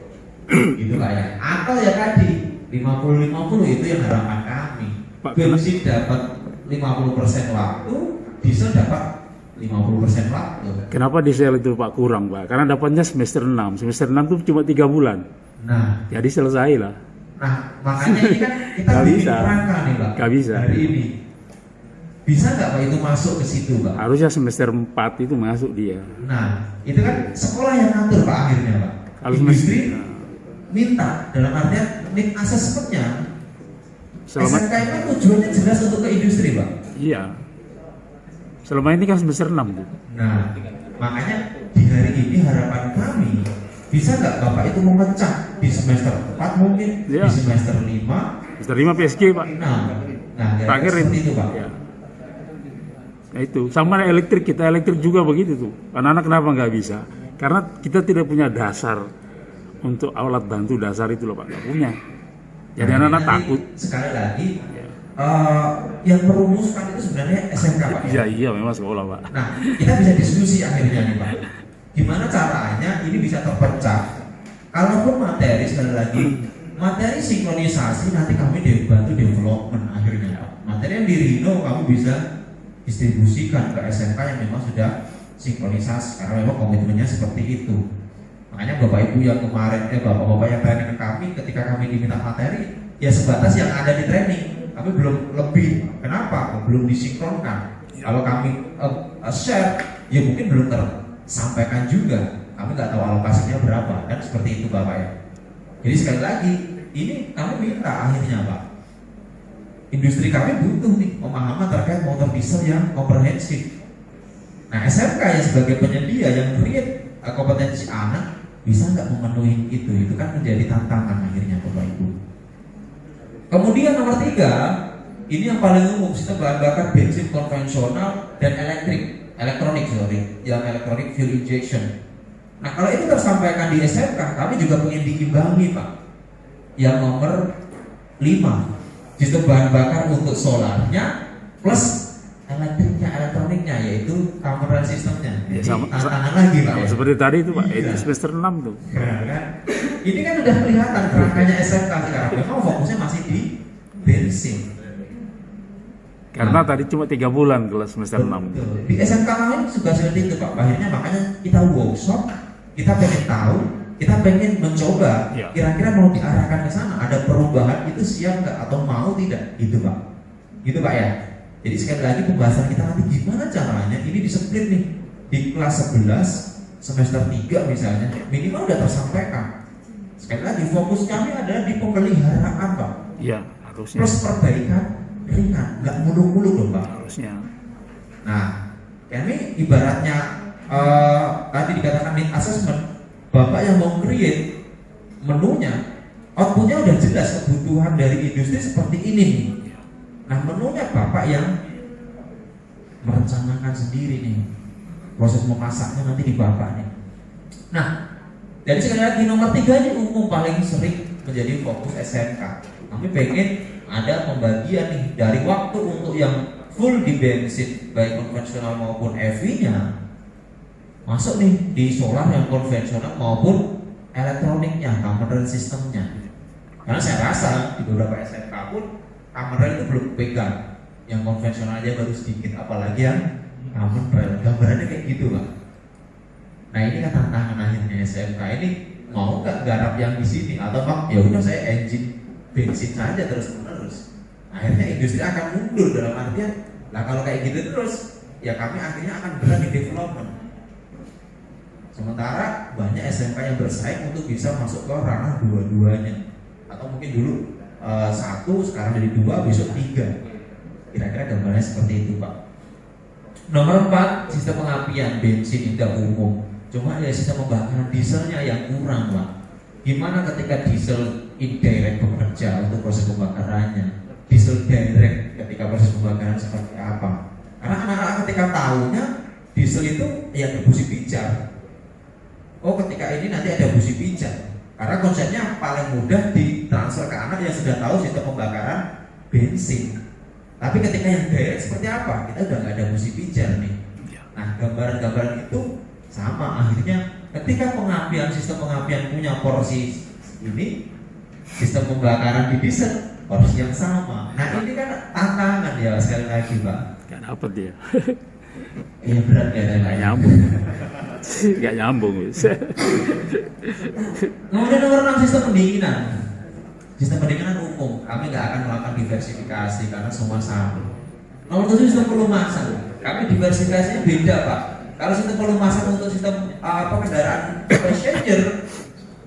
gitu Pak ya. Atau ya tadi 50-50 itu yang harapan kami. Bensin dapat 50% waktu, diesel dapat 50% waktu. Kenapa diesel itu Pak kurang Pak? Karena dapatnya semester 6. Semester 6 itu cuma 3 bulan. Nah, jadi selesai lah. Nah, makanya ini kan kita bikin kerangka nih Pak. Gak bisa. Hari ini bisa nggak Pak itu masuk ke situ Pak? Harusnya semester 4 itu masuk dia. Nah, itu kan sekolah yang ngatur Pak akhirnya Pak. Kalau industri minta dalam artian need assessment-nya. SMK itu tujuannya jelas untuk ke industri Pak. Iya. Selama ini kan semester 6 tuh. Nah, makanya di hari ini harapan kami bisa nggak Bapak itu memecah di semester 4 mungkin, ya. Di semester 5. Semester 5 PSG Pak. Nah terakhir itu Pak. Ya. Nah itu sama elektrik, kita elektrik juga begitu tuh. Anak-anak kenapa nggak bisa? Karena kita tidak punya dasar untuk alat bantu dasar itu loh Pak, nggak punya. Jadi Nah, anak-anak takut. Sekali lagi, yang merumuskan itu sebenarnya SMK Pak. Iya memang sekolah Pak. Nah kita bisa diskusi akhirnya nih Pak. Gimana caranya ini bisa terpecah? Kalaupun materi sekali lagi, materi sinkronisasi nanti kami bantu development akhirnya Pak. Materi yang di Rino kamu bisa distribusikan ke SMK yang memang sudah sinkronisasi karena memang komitmennya seperti itu. Makanya Bapak Ibu yang kemarin Bapak-bapak yang training ke kami ketika kami diminta materi ya sebatas yang ada di training, kami belum lebih. Kenapa? Belum disinkronkan. Kalau kami share ya mungkin belum tersampaikan juga. Kami nggak tahu alokasinya berapa kan seperti itu Bapak ya. Jadi sekali lagi ini kami minta akhirnya Pak. Industri kami butuh nih pemahaman terkait motor diesel yang komprehensif. Nah SMK yang sebagai penyedia yang create kompetensi anak bisa nggak memenuhi itu kan menjadi tantangan akhirnya Bapak Ibu. Kemudian nomor 3, ini yang paling umum, sistem bahan bakar bensin konvensional dan elektronik yang electronic fuel injection. Nah kalau itu tersampaikan di SMK, kami juga ingin diimbangi Pak. Yang nomor 5, sistem bahan bakar untuk solarnya plus elektroniknya, yaitu common sistemnya. Jadi tantangan lagi Pak. Ya? Seperti tadi itu Pak, Iya. itu semester 6 tuh. Nah, kan? Ini kan udah kelihatan kerangkanya SMK sekarang. Memang fokusnya masih di bensin. Karena tadi cuma 3 bulan kelas semester 6. Betul. Di SMK lain juga seperti itu Pak. Akhirnya makanya kita workshop, kita pengen tahu, kita pengen mencoba. Ya. Kira-kira mau diarahkan ke sana, ada perubahan itu siap nggak atau mau tidak? Gitu Pak. Gitu Pak ya. Jadi sekali lagi pembahasan kita nanti gimana caranya ini di-split nih di kelas 11 semester 3 misalnya minimal udah tersampaikan. Sekali lagi fokus kami adalah di pemeliharaan Pak. Iya, harusnya. Plus perbaikan ringan, nggak muluk-muluk dong Pak. Harusnya. Nah, kami ibaratnya tadi dikatakan need assessment, Bapak yang mau create menunya, outputnya udah jelas kebutuhan dari industri seperti ini nih. Nah menunya Bapak yang merencanakan sendiri nih, proses memasaknya nanti di Bapak nih. Nah, jadi sekali lagi nomor 3 ini umum paling sering menjadi fokus SMK. Kami pengen ada pembagian nih dari waktu untuk yang full di bensin baik konvensional maupun EV-nya masuk nih di solar yang konvensional maupun elektroniknya, common sistemnya. Karena saya rasa di beberapa SMK pun common itu belum pegang, yang konvensional aja baru sedikit, apalagi yang common rail. Gambarannya kayak gitu Pak. Nah ini kan tantangan akhirnya SMK ini, mau nggak garap yang di sini atau Pak ya udah saya engine bensin saja terus menerus. Akhirnya industri akan mundur dalam artian, nah kalau kayak gitu terus ya kami akhirnya akan berat di development. Sementara banyak SMK yang bersaing untuk bisa masuk ke ranah dua-duanya, atau mungkin dulu 1 sekarang jadi 2 besok 3. Kira-kira gambarnya seperti itu Pak. Nomor 4, sistem pengapian bensin indah umum. Cuma ya sistem pembakaran dieselnya yang kurang Pak. Gimana ketika diesel indirect bekerja untuk proses pembakarannya, diesel direct ketika proses pembakaran seperti apa? Karena anak-anak ketika tahunya diesel itu ya ada busi pijar. Oh ketika ini nanti ada busi pijar. Karena konsepnya paling mudah ditransfer ke anak yang sudah tahu sistem pembakaran bensin. Tapi ketika yang direct seperti apa? Kita udah nggak ada busi pijar nih. Nah gambaran-gambaran itu sama akhirnya ketika pengapian, sistem pengapian punya porsi ini, sistem pembakaran di diesel porsi yang sama. Nah ini kan tantangan ya sekali lagi Pak. Gak dapet dia. Iya berat ya Gak nyambung. Gak nyambung. Kemudian nomor 6, sistem pendinginan. Sistem pendinginan umum, kami nggak akan melakukan diversifikasi karena semua sama. Nomor 7, sistem pelumasan. Kami diversifikasinya beda Pak. Kalau sistem pelumasan untuk sistem kendaraan passenger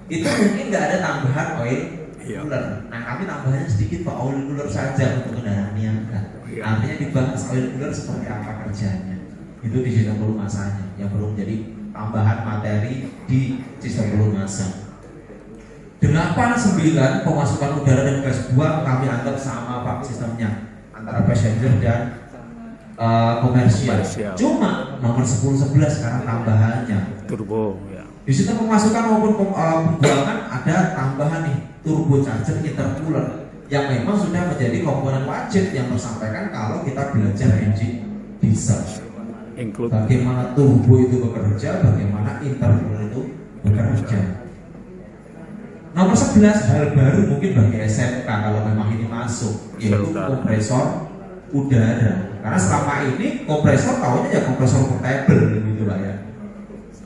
itu mungkin nggak ada tambahan oil cooler. Nah kami tambahannya sedikit Pak, oil cooler saja untuk kendaraan niaga. Artinya dibahas oil cooler seperti apa kerjanya. Itu di sistem pelumasannya yang belum jadi tambahan materi di sistem pelumasan. 8, 9 pemasukan udara dan gas buang kami anggap sama Pak sistemnya antara passenger dan komersial. Cuma nomor 10, 11 sekarang tambahannya Turbo ya. di sistem pemasukan maupun pembuangan ada tambahan nih turbo charger intercooler yang memang sudah menjadi komponen wajib yang tersampaikan kalau kita belajar engine diesel. Include. Bagaimana turbo itu bekerja, bagaimana intercooler itu bekerja. Nomor 11 hal baru mungkin bagi SMK kalau memang ini masuk, yaitu kompresor udara. Karena selama ini kompresor tahunya ya kompresor portable gitu lah ya,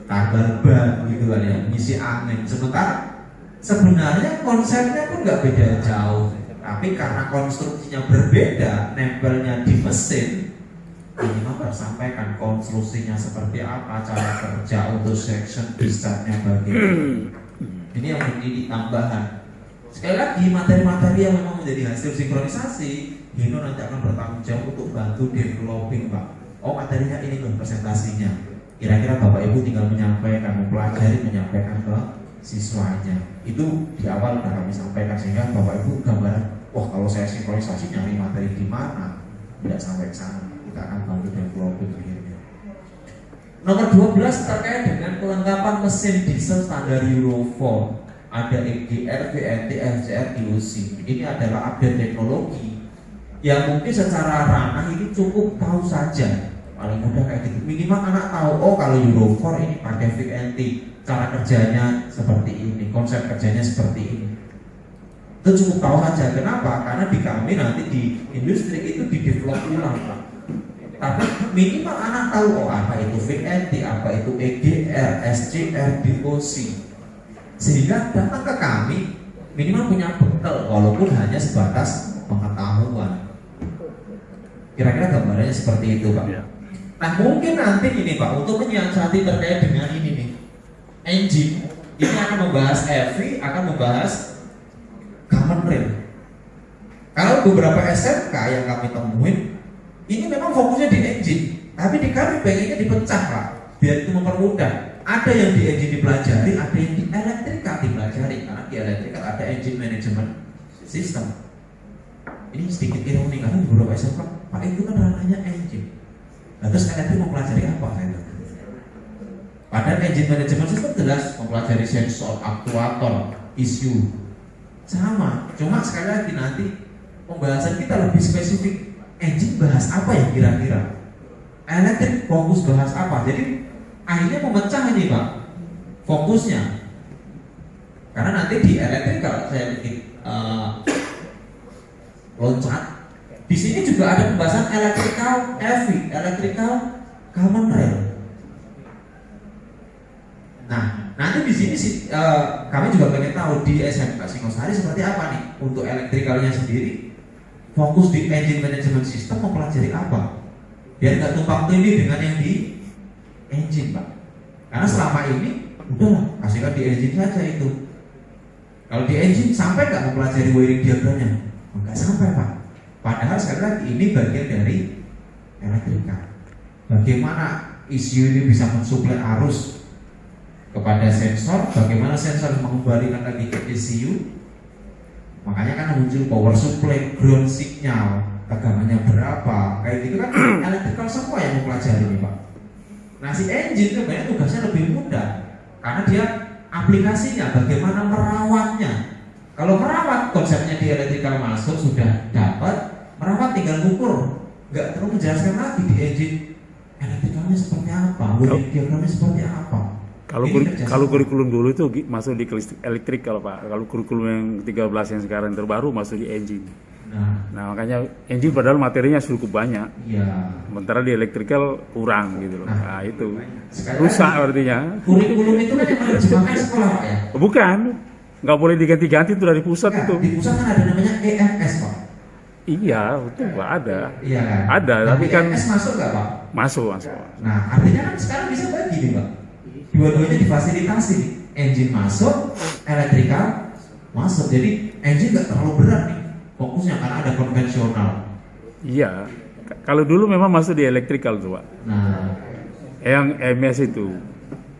kabar ban gitu lah ya, ngisi angin. Sementara sebenarnya konsepnya pun nggak beda jauh, tapi karena konstruksinya berbeda, nempelnya di mesin, ini mah sampaikan konstruksinya seperti apa, cara kerja untuk section discharge-nya bagaimana. Ini yang menjadi tambahan. Sekali lagi materi-materi yang memang menjadi hasil sinkronisasi, Hino nanti akan bertanggung jawab untuk bantu developing Pak. oh materinya ini tuh presentasinya. Kira-kira Bapak Ibu tinggal menyampaikan, mempelajari, menyampaikan ke siswanya. Itu di awal udah kami sampaikan sehingga Bapak Ibu gambaran, wah kalau saya sinkronisasi nyari materi di mana, tidak sampai ke sana. Kita akan bantu developing akhirnya. Nomor 12 terkait dengan kelengkapan mesin diesel standar Euro 4. Ada EGR, VNT, FCR, DOC. Ini adalah update teknologi yang mungkin secara ranah ini cukup tahu saja. Paling mudah kayak gitu. Minimal anak tahu, oh kalau Euro 4 ini pakai VNT, cara kerjanya seperti ini, konsep kerjanya seperti ini. Itu cukup tahu saja. Kenapa? Karena di kami nanti di industri itu di-develop ulang, Pak. Tapi minimal anak tahu, oh apa itu VNT, apa itu EGR, SCR, DOC. Sehingga datang ke kami minimal punya bekal walaupun hanya sebatas pengetahuan. Kira-kira gambarannya seperti itu, Pak. Ya. Nah mungkin nanti ini, Pak, untuk menyiasati terkait dengan ini nih, engine ini akan membahas EV, akan membahas common rail. Kalau beberapa SMK yang kami temuin ini memang fokusnya di engine, tapi di kami pengennya dipecah, Pak, biar itu mempermudah. Ada yang di engine dipelajari, ada yang di elektrikal dipelajari. Karena di elektrikal ada engine management system. Ini sedikit ironi karena beberapa SMK, Pak, itu kan ranahnya engine. Nah, terus elektrik mempelajari apa? Padahal engine management system jelas mempelajari sensor, aktuator, ECU. Sama, cuma sekali lagi nanti pembahasan kita lebih spesifik. Engine bahas apa ya kira-kira? Elektrik fokus bahas apa? Jadi akhirnya memecah ini, Pak, fokusnya. Karena nanti di elektrik kalau saya bikin loncat, di sini juga ada pembahasan electrical EV, electrical common rail. Nah, nanti di sini kami juga pengen tahu di SMK Singosari seperti apa nih untuk elektrikalnya sendiri. Fokus di engine management system mempelajari apa? Biar nggak tumpang tindih dengan yang di engine, Pak. Karena selama ini udahlah kasihkan di engine saja itu. Kalau di engine sampai nggak mempelajari wiring diagramnya? Nggak sampai, Pak. Padahal sekali lagi ini bagian dari elektrika. Bagaimana ECU ini bisa mensuplai arus kepada sensor? Bagaimana sensor mengembalikan lagi ke ECU? Makanya kan muncul power supply, ground signal, tegangannya berapa, kayak gitu kan elektrikal semua yang mempelajari ini, Pak. Nah si engine sebenarnya tugasnya lebih mudah karena dia aplikasinya bagaimana merawatnya. Kalau merawat konsepnya di elektrikal masuk sudah dapat, merawat tinggal ukur, nggak perlu menjelaskan lagi di engine elektrikalnya seperti apa, wiring diagramnya seperti apa. Kalau kurikulum dulu itu masuk di elektrik kalau Pak. Kalau kurikulum yang 13 yang sekarang terbaru masuk di engine. Nah makanya engine padahal materinya cukup banyak. Iya. Sementara di elektrikal kurang gitu loh. Nah itu Sekali rusak lagi, artinya. kurikulum itu kan yang menerjemahkan sekolah, Pak, ya. Bukan, nggak boleh diganti-ganti itu dari pusat Nah, itu. di pusat kan ada namanya EMS, Pak. Iya, itu Pak ada. Iya kan? Ada, Nah, tapi kan EMS masuk nggak, Pak? masuk. Nah, artinya kan sekarang bisa bagi nih, Pak. Dua-duanya difasilitasi, engine masuk, elektrikal masuk. Jadi engine nggak terlalu berat nih fokusnya karena ada konvensional. Iya. Kalau dulu memang masuk di elektrikal tuh Pak. Nah, Yang MS itu.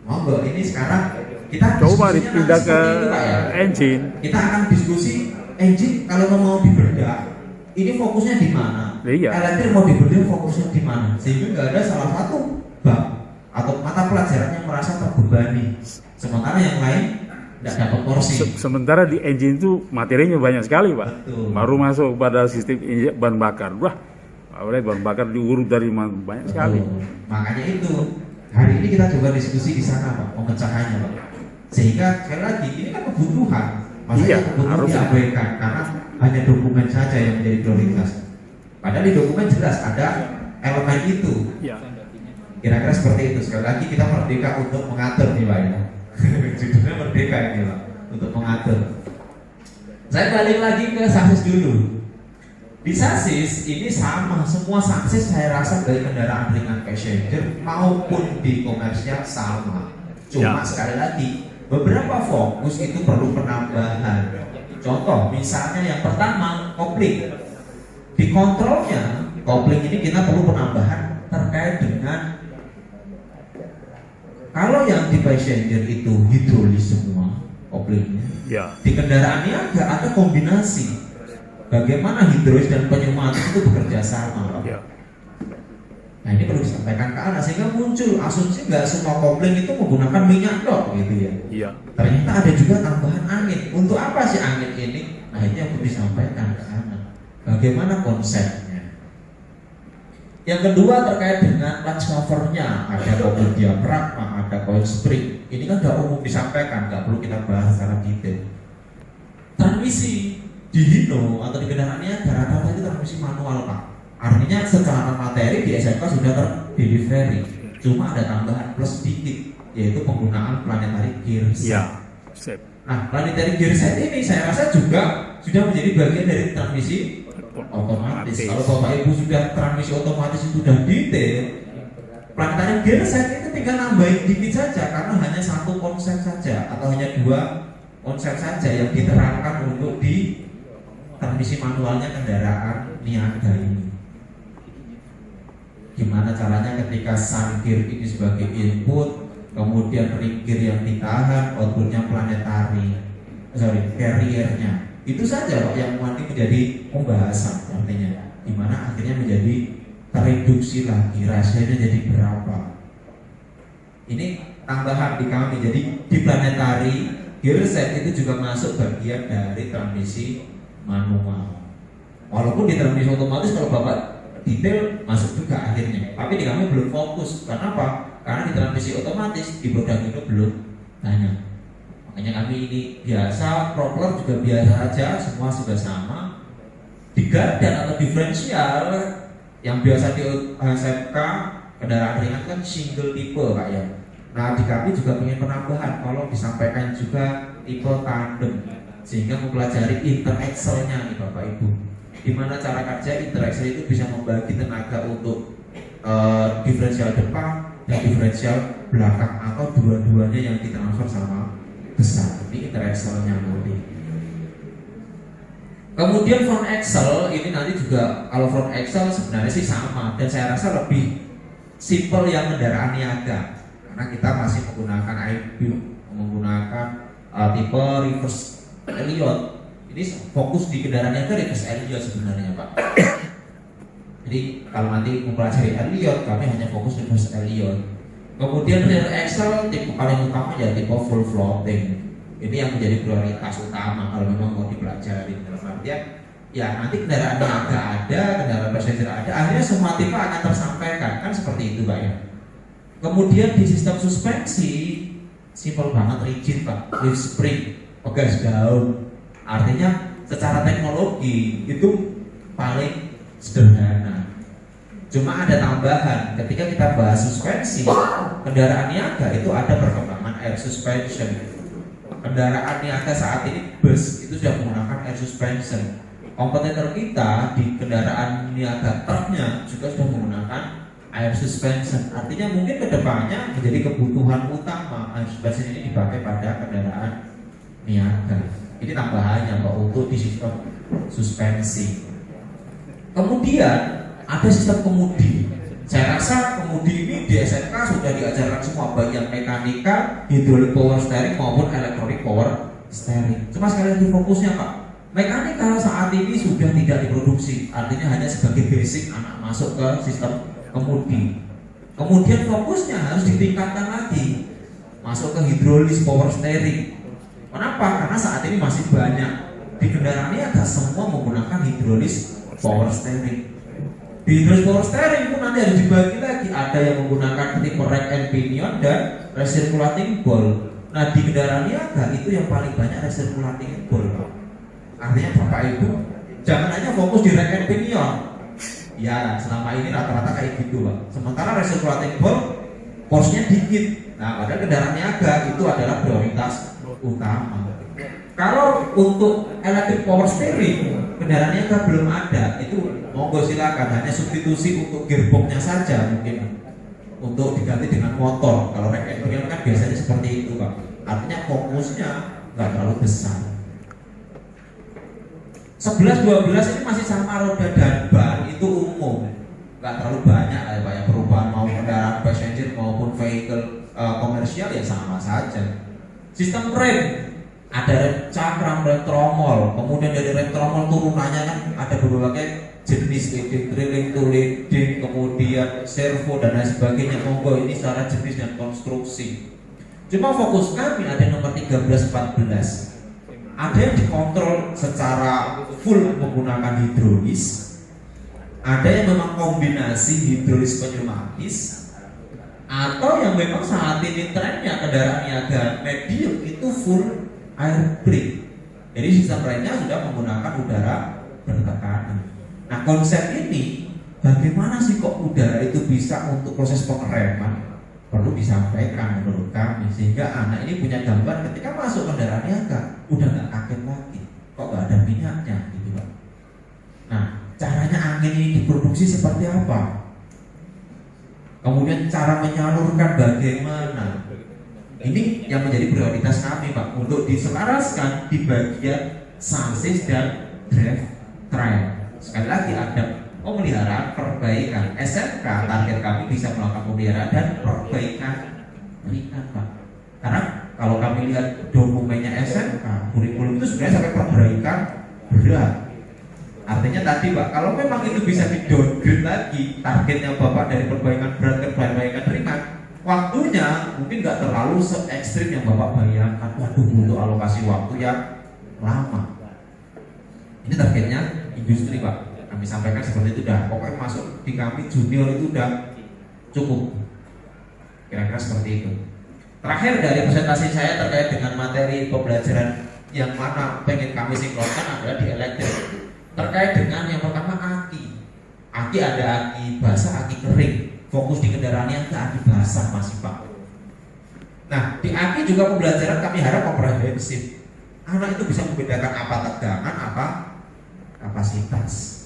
monggo ini sekarang kita Coba diskusinya dipindah nanti ke seperti itu, Pak, ya. engine. Kita akan diskusi engine kalau mau dibedah, ini fokusnya di mana? Iya. Elektrik mau dibedah fokusnya di mana? Sehingga nggak ada salah satu bab atau mata pelajaran yang merasa terbebani, sementara yang lain tidak dapat porsi. Sementara di engine itu materinya banyak sekali Pak. Betul. Baru masuk pada sistem bahan bakar. Wah, bahan bakar diurut dari banyak sekali. Makanya itu hari ini kita coba diskusi di sana, Pak, pemecahannya, Pak. Sehingga sekali lagi ini kan kebutuhan, Iya, masanya kebutuhan harus. diabaikan karena hanya dokumen saja yang menjadi prioritas. Padahal di dokumen jelas ada elemen itu. Iya. Kira-kira seperti itu. Sekali lagi kita merdeka untuk mengatur nih, Pak, ya. Judulnya merdeka ini, Pak, untuk mengatur. Saya balik lagi ke sasis dulu. Di sasis ini sama, semua sasis saya rasa dari kendaraan ringan passenger maupun di komersial sama. Cuma Ya. sekali lagi beberapa fokus itu perlu penambahan. Contoh misalnya yang pertama kopling. Di kontrolnya kopling ini kita perlu penambahan terkait dengan kalau yang di passenger itu hidrolis semua koplingnya, Ya. di kendaraan niaga ada kombinasi bagaimana hidrolis dan pneumatik itu bekerja sama. Ya. Nah ini perlu disampaikan ke anak sehingga muncul asumsi nggak semua kopling itu menggunakan minyak dok gitu ya. Iya. Ternyata ada juga tambahan angin. Untuk apa sih angin ini? Nah ini yang perlu disampaikan ke anak. Bagaimana konsepnya? Yang kedua terkait dengan clutch covernya, ada mobil diafragma, ada coil spring. Ini kan sudah umum disampaikan, nggak perlu kita bahas secara detail. Transmisi di Hino atau di kendaraan niaga rata-rata itu transmisi manual pak. Artinya secara materi di SMK sudah terdelivery. Cuma ada tambahan plus sedikit, yaitu penggunaan planetary gearset. Ya. Sip. Nah, planetary gearset ini saya rasa juga sudah menjadi bagian dari transmisi otomatis. Kalau Bapak Ibu sudah transmisi otomatis itu sudah detail, planetary gearset itu tinggal nambahin dikit saja karena hanya satu konsep saja atau hanya dua konsep saja yang diterapkan untuk di transmisi manualnya kendaraan niaga ini. Gimana caranya ketika sun gear ini sebagai input, kemudian ring gear yang ditahan, outputnya planetary, carriernya. Itu saja Pak yang nanti menjadi pembahasan artinya. Gimana akhirnya menjadi tereduksi lagi, rasionya jadi berapa. Ini tambahan di kami, jadi di planetary gearset itu juga masuk bagian dari transmisi manual. Walaupun di transmisi otomatis kalau Bapak detail masuk juga akhirnya, tapi di kami belum fokus. Karena apa? Karena di transmisi otomatis di produk itu belum banyak. Makanya kami ini biasa, propeller juga biasa aja, semua sudah sama. Di gardan atau diferensial yang biasa di SMK kendaraan ringan kan single tipe Pak ya. Nah di kami juga ingin penambahan, kalau disampaikan juga tipe tandem, sehingga mempelajari interaxle-nya nih Bapak Ibu. Gimana cara kerja interaxle itu bisa membagi tenaga untuk diferensial depan dan diferensial belakang atau dua-duanya yang ditransfer sama besar. Ini interaxle-nya nanti. Kemudian front axle ini nanti juga, kalau front axle sebenarnya sih sama dan saya rasa lebih simple yang kendaraan niaga karena kita masih menggunakan iBeam, menggunakan tipe reverse Elliott. Ini fokus di kendaraan niaga reverse Elliott sebenarnya Pak. Jadi kalau nanti mempelajari Elliott, kami hanya fokus reverse Elliott. Kemudian rear axle tipe paling utama ya tipe full floating. Ini yang menjadi prioritas utama kalau memang mau dipelajari. Dalam artian ya nanti kendaraan niaga ada, kendaraan passenger ada, akhirnya semua tipe akan tersampaikan, kan seperti itu Pak ya. Kemudian di sistem suspensi simple banget, rigid Pak, lift spring, pegas daun. Artinya secara teknologi itu paling sederhana. Cuma ada tambahan ketika kita bahas suspensi kendaraan niaga itu ada perkembangan air suspension. Kendaraan niaga saat ini bus itu sudah menggunakan air suspension. Kompetitor kita di kendaraan niaga truknya juga sudah menggunakan air suspension. Artinya mungkin kedepannya menjadi kebutuhan utama air suspension ini dipakai pada kendaraan niaga. Ini tambahannya Pak untuk di sistem suspensi. Kemudian ada sistem kemudi. Saya rasa kemudi ini di SMK sudah diajarkan semua, baik yang mekanika, hidrolik power steering maupun elektronik power steering. Cuma sekali lagi fokusnya Pak, mekanika saat ini sudah tidak diproduksi, artinya hanya sebagai basic anak masuk ke sistem kemudi. Kemudian fokusnya harus ditingkatkan lagi, masuk ke hidrolis power steering. Kenapa? Karena saat ini masih banyak di kendaraan niaga semua menggunakan hidrolis power steering. Di hidrolis power steering pun nanti harus dibagi lagi, ada yang menggunakan tipe rack and pinion dan recirculating ball. Nah di kendaraan niaga itu yang paling banyak recirculating ball. Artinya Bapak Ibu jangan hanya fokus di rack and pinion. Ya selama ini rata-rata kayak gitu Pak. Sementara recirculating ball porsinya dikit. Nah padahal kendaraan niaga itu adalah prioritas utama. Kalau untuk electric power steering kendaraan niaga belum ada, itu monggo silakan, hanya substitusi untuk gearboxnya saja mungkin untuk diganti dengan motor. Kalau rack and pinion kan biasanya seperti itu Pak. Artinya fokusnya nggak terlalu besar. 11-12 ini masih sama roda dan ban, itu umum. nggak terlalu banyak lah ya Pak ya, perubahan mau kendaraan passenger maupun vehicle komersial ya sama saja. Sistem rem, ada rem cakram, rem tromol, kemudian dari rem tromol turunannya kan ada berbagai jenis, leading, trailing to leading, kemudian servo dan lain sebagainya. Monggo ini secara jenis dan konstruksi. Cuma fokus kami ada nomor 13-14. Ada yang dikontrol secara full menggunakan hidrolis, ada yang memang kombinasi hidrolis pneumatis, atau yang memang saat ini trennya kendaraan niaga medium itu full air brake. Jadi sistem remnya sudah menggunakan udara bertekanan. Nah konsep ini bagaimana sih kok udara itu bisa untuk proses pengereman, perlu disampaikan menurut kami, sehingga anak ini punya gambar ketika masuk kendaraan niaga udah nggak kaget lagi, kok nggak ada minyaknya gitu Pak. Nah caranya angin ini diproduksi seperti apa? Kemudian cara menyalurkan bagaimana? Ini yang menjadi prioritas kami Pak, untuk diselaraskan di bagian chassis dan drive train. Sekali lagi ada pemeliharaan perbaikan. SMK target kami bisa melakukan pemeliharaan dan perbaikan ringan Pak. Karena kalau kami lihat dokumennya SMK, kurikulum itu sebenarnya sampai perbaikan berat. Artinya tadi Pak, kalau memang itu bisa di-downgrade lagi targetnya Bapak dari perbaikan berat ke perbaikan ringan, waktunya mungkin nggak terlalu se-ekstrim yang Bapak bayangkan. Waduh, butuh alokasi waktu yang lama. Ini targetnya industri Pak, kami sampaikan seperti itu dah. Pokoknya masuk di kami junior itu udah cukup. Kira-kira seperti itu. Terakhir dari presentasi saya terkait dengan materi pembelajaran yang mana pengen kami sinkronkan adalah di elektrik. Terkait dengan yang pertama aki. Aki ada aki basah, aki kering. Fokus di kendaraan yang aki basah masih Pak. Nah di aki juga pembelajaran kami harap komprehensif. Anak itu bisa membedakan apa tegangan, apa kapasitas.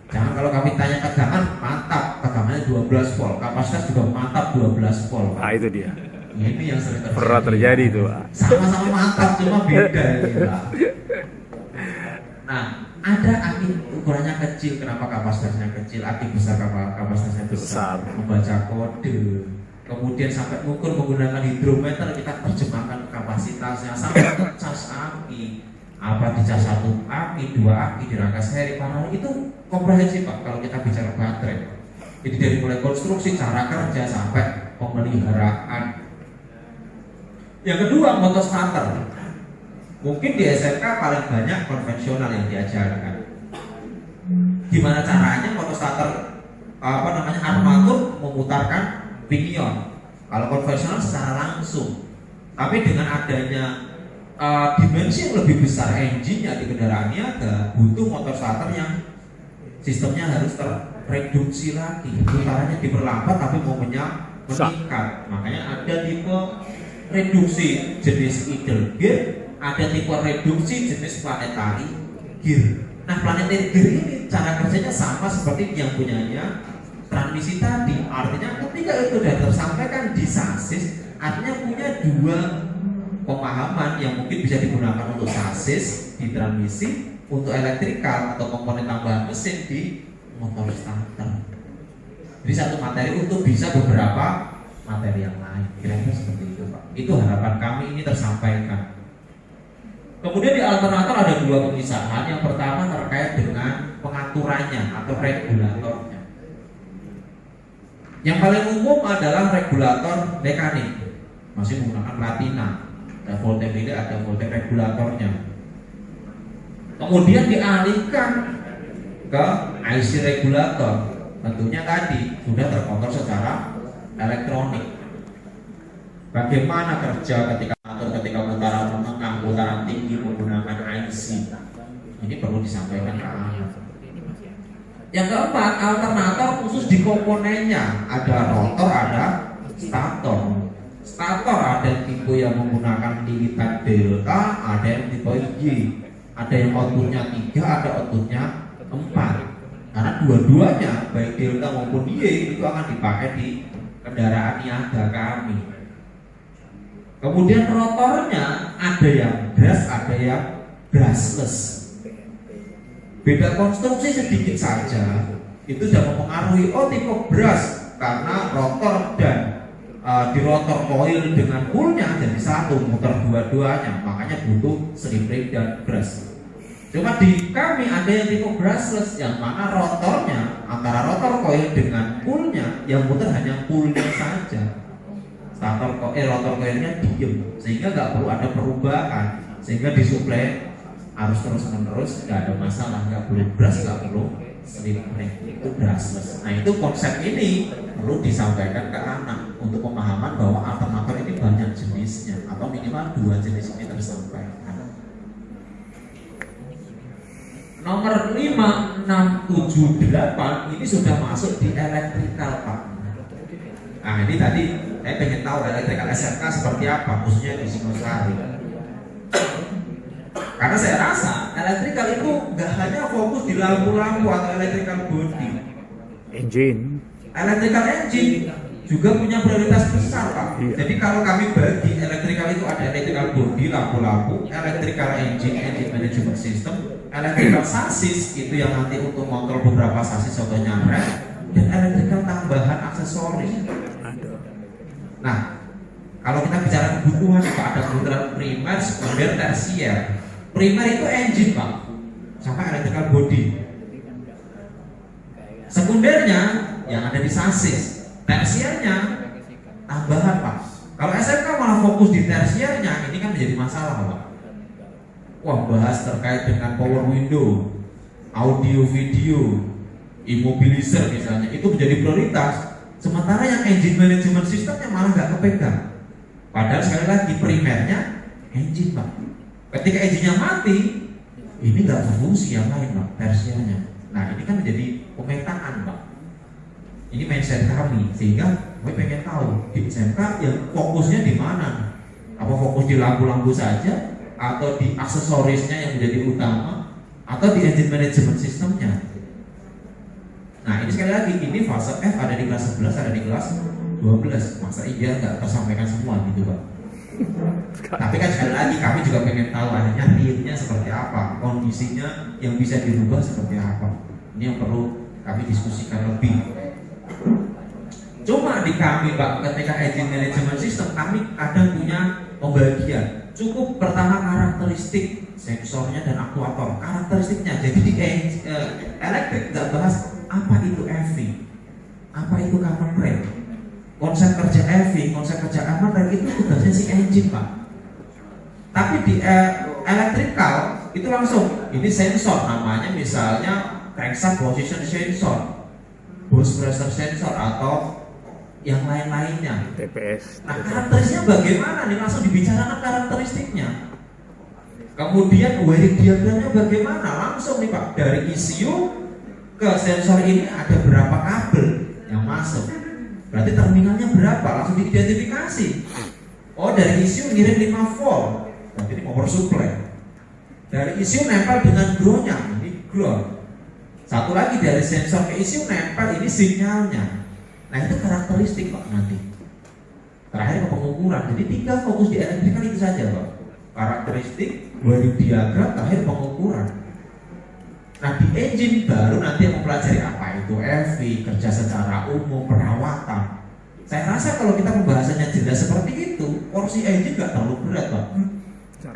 Jangan kalau kami tanya tegangan, mantap, tegangannya 12 volt. Kapasitas juga mantap 12 volt. Nah itu dia. Ini yang sering terjadi. Pernah terjadi itu. Sama-sama mantap, cuma beda gitu lah. Nah, ada aki ukurannya kecil, kenapa kapasitasnya kecil? Aki besar, kapasitasnya besar. Membaca kode, kemudian sampai mengukur menggunakan hidrometer, kita terjemahkan kapasitasnya sampai ke cas aki. Apa di cas 1 aki, 2 aki, di rangka seri, paralel, itu komprehensif Pak kalau kita bicara baterai. Jadi dari mulai konstruksi, cara kerja sampai pemeliharaan. Yang kedua, motor starter. Mungkin di SMK paling banyak konvensional yang diajarkan. Gimana caranya motor starter armatur memutarkan pinion. Kalau konvensional secara langsung. Tapi dengan adanya dimensi yang lebih besar engine-nya di kendaraan niaga, butuh motor starter yang sistemnya harus terreduksi lagi. Putarannya diperlambat tapi momennya meningkat. Makanya ada tipe reduksi jenis idle gear, ada tipe reduksi jenis planetary gear. Nah planetary gear ini cara kerjanya sama seperti yang punyanya transmisi tadi. Artinya ketika itu sudah tersampaikan di chassis, artinya punya dua pemahaman yang mungkin bisa digunakan untuk chassis di transmisi, untuk elektrikal atau komponen tambahan mesin di motor starter. Jadi satu materi untuk bisa beberapa materi yang lain. Kira-kira seperti itu Pak. Itu harapan kami ini tersampaikan. Kemudian di alternator ada dua pemisahan. Yang pertama terkait dengan pengaturannya atau regulatornya. Yang paling umum adalah regulator mekanik, masih menggunakan platina. Ada voltmeter, ada voltage regulatornya. Kemudian dialihkan ke IC regulator. Tentunya tadi sudah terkontrol secara elektronik. Bagaimana kerja ketika putaran menengah, putaran tinggi menggunakan IC. Ini perlu disampaikan ke anak. Yang keempat, alternator khusus di komponennya. Ada rotor, ada stator. Stator ada tipe yang menggunakan lilitan delta, ada yang tipe Y. Ada yang outputnya 3, ada outputnya 4. Karena dua-duanya baik delta maupun Y itu akan dipakai di kendaraan niaga kami. Kemudian rotornya ada yang brush, ada yang brushless. Beda konstruksi sedikit saja. itu sudah mempengaruhi tipe brush karena rotor dan di rotor coil dengan poolnya jadi satu, muter dua-duanya, makanya butuh slip-ring dan brush. Cuma di kami ada yang tipe brushless yang mana rotornya antara rotor coil dengan poolnya yang muter hanya poolnya saja. Rotor coilnya diem sehingga nggak perlu ada perubahan, sehingga disuplai harus terus-menerus, nggak ada masalah, nggak perlu brush, nggak perlu slip-ring, itu brushless. Nah itu konsep ini perlu disampaikan ke anak untuk pemahaman bahwa alternator ini banyak jenisnya atau minimal 2 jenis ini tersampaikan. Nomor 5, 6, 7, 8 ini sudah masuk di elektrikal Pak. Nah ini tadi saya pengen tahu elektrikal SMK seperti apa, khususnya di Singosari. Karena saya rasa elektrikal itu nggak hanya fokus di lampu-lampu atau electrical body. Engine. Electrical engine juga punya prioritas besar Pak. Iya. Jadi kalau kami bagi electrical itu ada electrical body, lampu-lampu, electrical engine management system, electrical chassis itu yang nanti untuk mengontrol beberapa chassis contohnya rem, dan electrical tambahan aksesoris. Nah, kalau kita bicara kebutuhan Pak, ada kebutuhan primer, sekunder, tersier. Primer itu engine Pak, sama electrical body. Sekundernya yang ada di chassis, tersiernya tambahan Pak. Kalau SMK malah fokus di tersiernya, ini kan menjadi masalah Pak. Wah, bahas terkait dengan power window, audio video, immobilizer misalnya, itu menjadi prioritas. Sementara yang engine management systemnya malah nggak kepegang. Padahal sekali lagi primernya engine Pak. Ketika engine-nya mati, ini nggak berfungsi yang lain Pak, tersiernya. Nah ini kan menjadi pemetaan Pak. Ini mindset kami, sehingga gue pengen tahu di SMK yang fokusnya di mana? Apa fokus di lampu-lampu saja, atau di aksesorisnya yang menjadi utama, atau di engine management systemnya? Nah ini sekali lagi, ini fase F ada di kelas 11, ada di kelas 12. Masa iya nggak tersampaikan semua gitu Pak. Tapi kan sekali lagi kami juga pengen tahu adanya realnya seperti apa, kondisinya yang bisa dirubah seperti apa. Ini yang perlu kami diskusikan lebih. Cuma di kami Pak, ketika engine management system kami kadang punya pembagian. Cukup pertama karakteristik sensornya dan aktuator, karakteristiknya. Jadi di elektrik nggak bahas apa itu EV, apa itu common rail, konsep kerja EV, konsep kerja common rail itu tugasnya si engine Pak. Tapi di electrical itu langsung ini sensor, namanya misalnya crankshaft position sensor, boost pressure sensor atau yang lain-lainnya. TPS. Nah karakteristiknya bagaimana nih, langsung dibicarakan karakteristiknya. Kemudian wiring diagramnya bagaimana, langsung nih Pak, dari ECU ke sensor ini ada berapa kabel yang masuk, berarti terminalnya berapa, langsung diidentifikasi. Oh dari ECU ngirim 5 volt, berarti ini power supply. Dari ECU nempel dengan groundnya, ini ground. Satu lagi dari sensor ke ECU nempel, ini sinyalnya. Nah itu karakteristik Pak nanti. Terakhir ke pengukuran. Jadi 3 fokus di elektrikal itu saja Pak. Karakteristik, wiring diagram, terakhir pengukuran. Nah di engine baru nanti yang mempelajari apa itu EV, kerja secara umum, perawatan. Saya rasa kalau kita pembahasannya jelas seperti itu, porsi engine nggak terlalu berat Pak.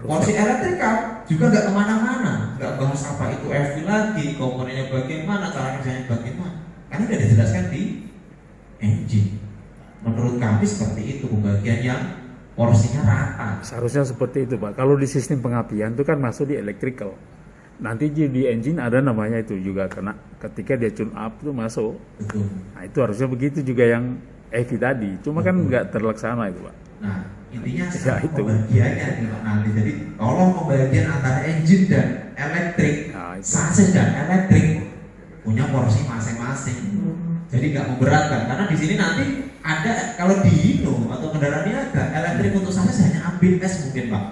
Porsi elektrikal juga nggak kemana-mana, nggak bahas apa itu EV lagi, komponennya bagaimana, cara kerjanya bagaimana. Karena sudah dijelaskan di engine. Menurut kami seperti itu pembagian yang porsinya rata. Seharusnya seperti itu Pak. Kalau di sistem pengapian itu kan masuk di electrical. Nanti di engine ada namanya itu juga, karena ketika dia tune up itu masuk. Betul. Nah itu harusnya begitu juga yang EV tadi. Cuma kan nggak terlaksana itu Pak. Nah intinya Ya, itu. pembagiannya nih Pak nanti. Jadi tolong pembagian antara engine dan elektrik, Nah, itu. chassis dan elektrik punya porsi masing-masing. Jadi nggak memberatkan, karena di sini nanti ada kalau di Hino atau kendaraan niaga elektrik untuk chassis hanya ABS mungkin Pak.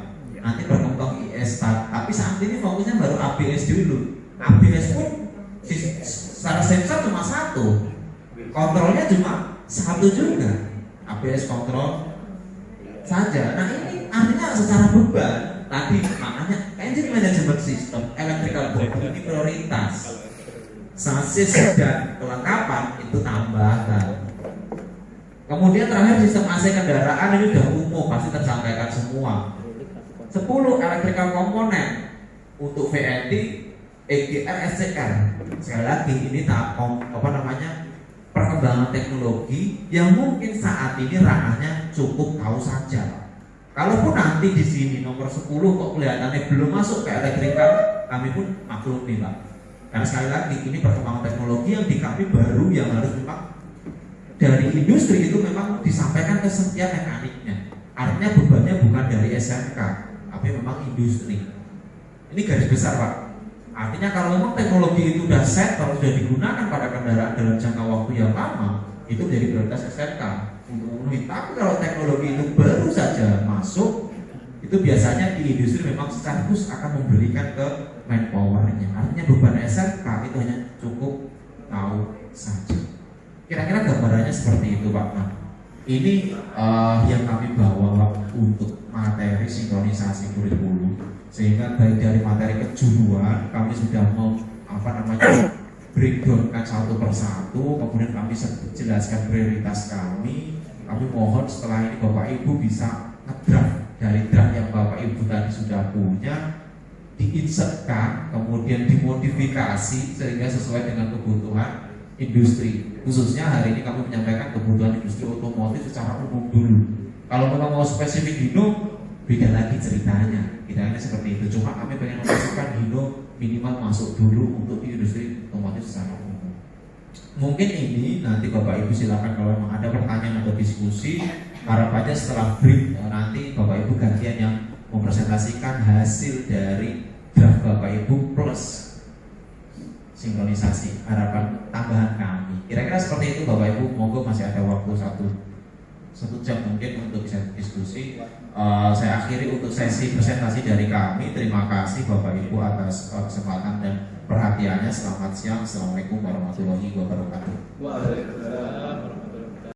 Nanti berkembang IS, tapi saat ini fokusnya baru ABS dulu. ABS pun secara sensor cuma satu, kontrolnya cuma satu juga, ABS kontrol saja. Nah ini artinya secara beban tadi, makanya engine management system, electrical body ini prioritas. sasis dan kelengkapan itu tambahan. Kemudian terakhir sistem AC kendaraan ini sudah umum, pasti tersampaikan semua. 10 electrical komponen untuk VNT, EGR, SCR. Sekali lagi ini perkembangan teknologi yang mungkin saat ini ranahnya cukup tahu saja. Kalaupun nanti di sini nomor 10 kok kelihatannya belum masuk ke electrical, kami pun maklum nih Pak. Karena sekali lagi ini perkembangan teknologi yang di kami baru yang harus memang dari industri itu memang disampaikan ke setiap mekaniknya. Artinya bebannya bukan dari SMK, tapi memang industri. Ini garis besar Pak. Artinya kalau memang teknologi itu sudah set, kalau sudah digunakan pada kendaraan dalam jangka waktu yang lama, itu menjadi prioritas SMK untuk memenuhi. Tapi kalau teknologi itu baru saja masuk, itu biasanya di industri memang sekaligus akan memberikan ke manpowernya. Artinya beban SMK itu hanya cukup tahu saja. Kira-kira gambarannya seperti itu Pak. Nah, ini yang kami bawa untuk materi sinkronisasi kurikulum, sehingga baik dari materi kejuruan kami sudah breakdownkan satu persatu, kemudian kami jelaskan prioritas kami. Kami mohon setelah ini Bapak Ibu bisa ngedraft dari draft yang Bapak Ibu tadi sudah punya, diinsertkan, kemudian dimodifikasi sehingga sesuai dengan kebutuhan industri. Khususnya hari ini kami menyampaikan kebutuhan industri otomotif secara umum dulu. Kalau memang mau spesifik Hino, beda lagi ceritanya. Kira-kira seperti itu. Cuma kami pengen memastikan Hino minimal masuk dulu untuk di industri otomotif secara umum. Mungkin ini nanti Bapak Ibu silakan kalau memang ada pertanyaan atau diskusi. Harapannya setelah break nanti Bapak Ibu gantian yang mempresentasikan hasil dari draft Bapak Ibu plus sinkronisasi, harapan tambahan kami. Kira-kira seperti itu Bapak Ibu. Monggo masih ada waktu satu jam mungkin untuk bisa diskusi. Saya akhiri untuk sesi presentasi dari kami. Terima kasih Bapak Ibu atas kesempatan dan perhatiannya. Selamat siang. Assalamualaikum warahmatullahi wabarakatuh. Waalaikumsalam.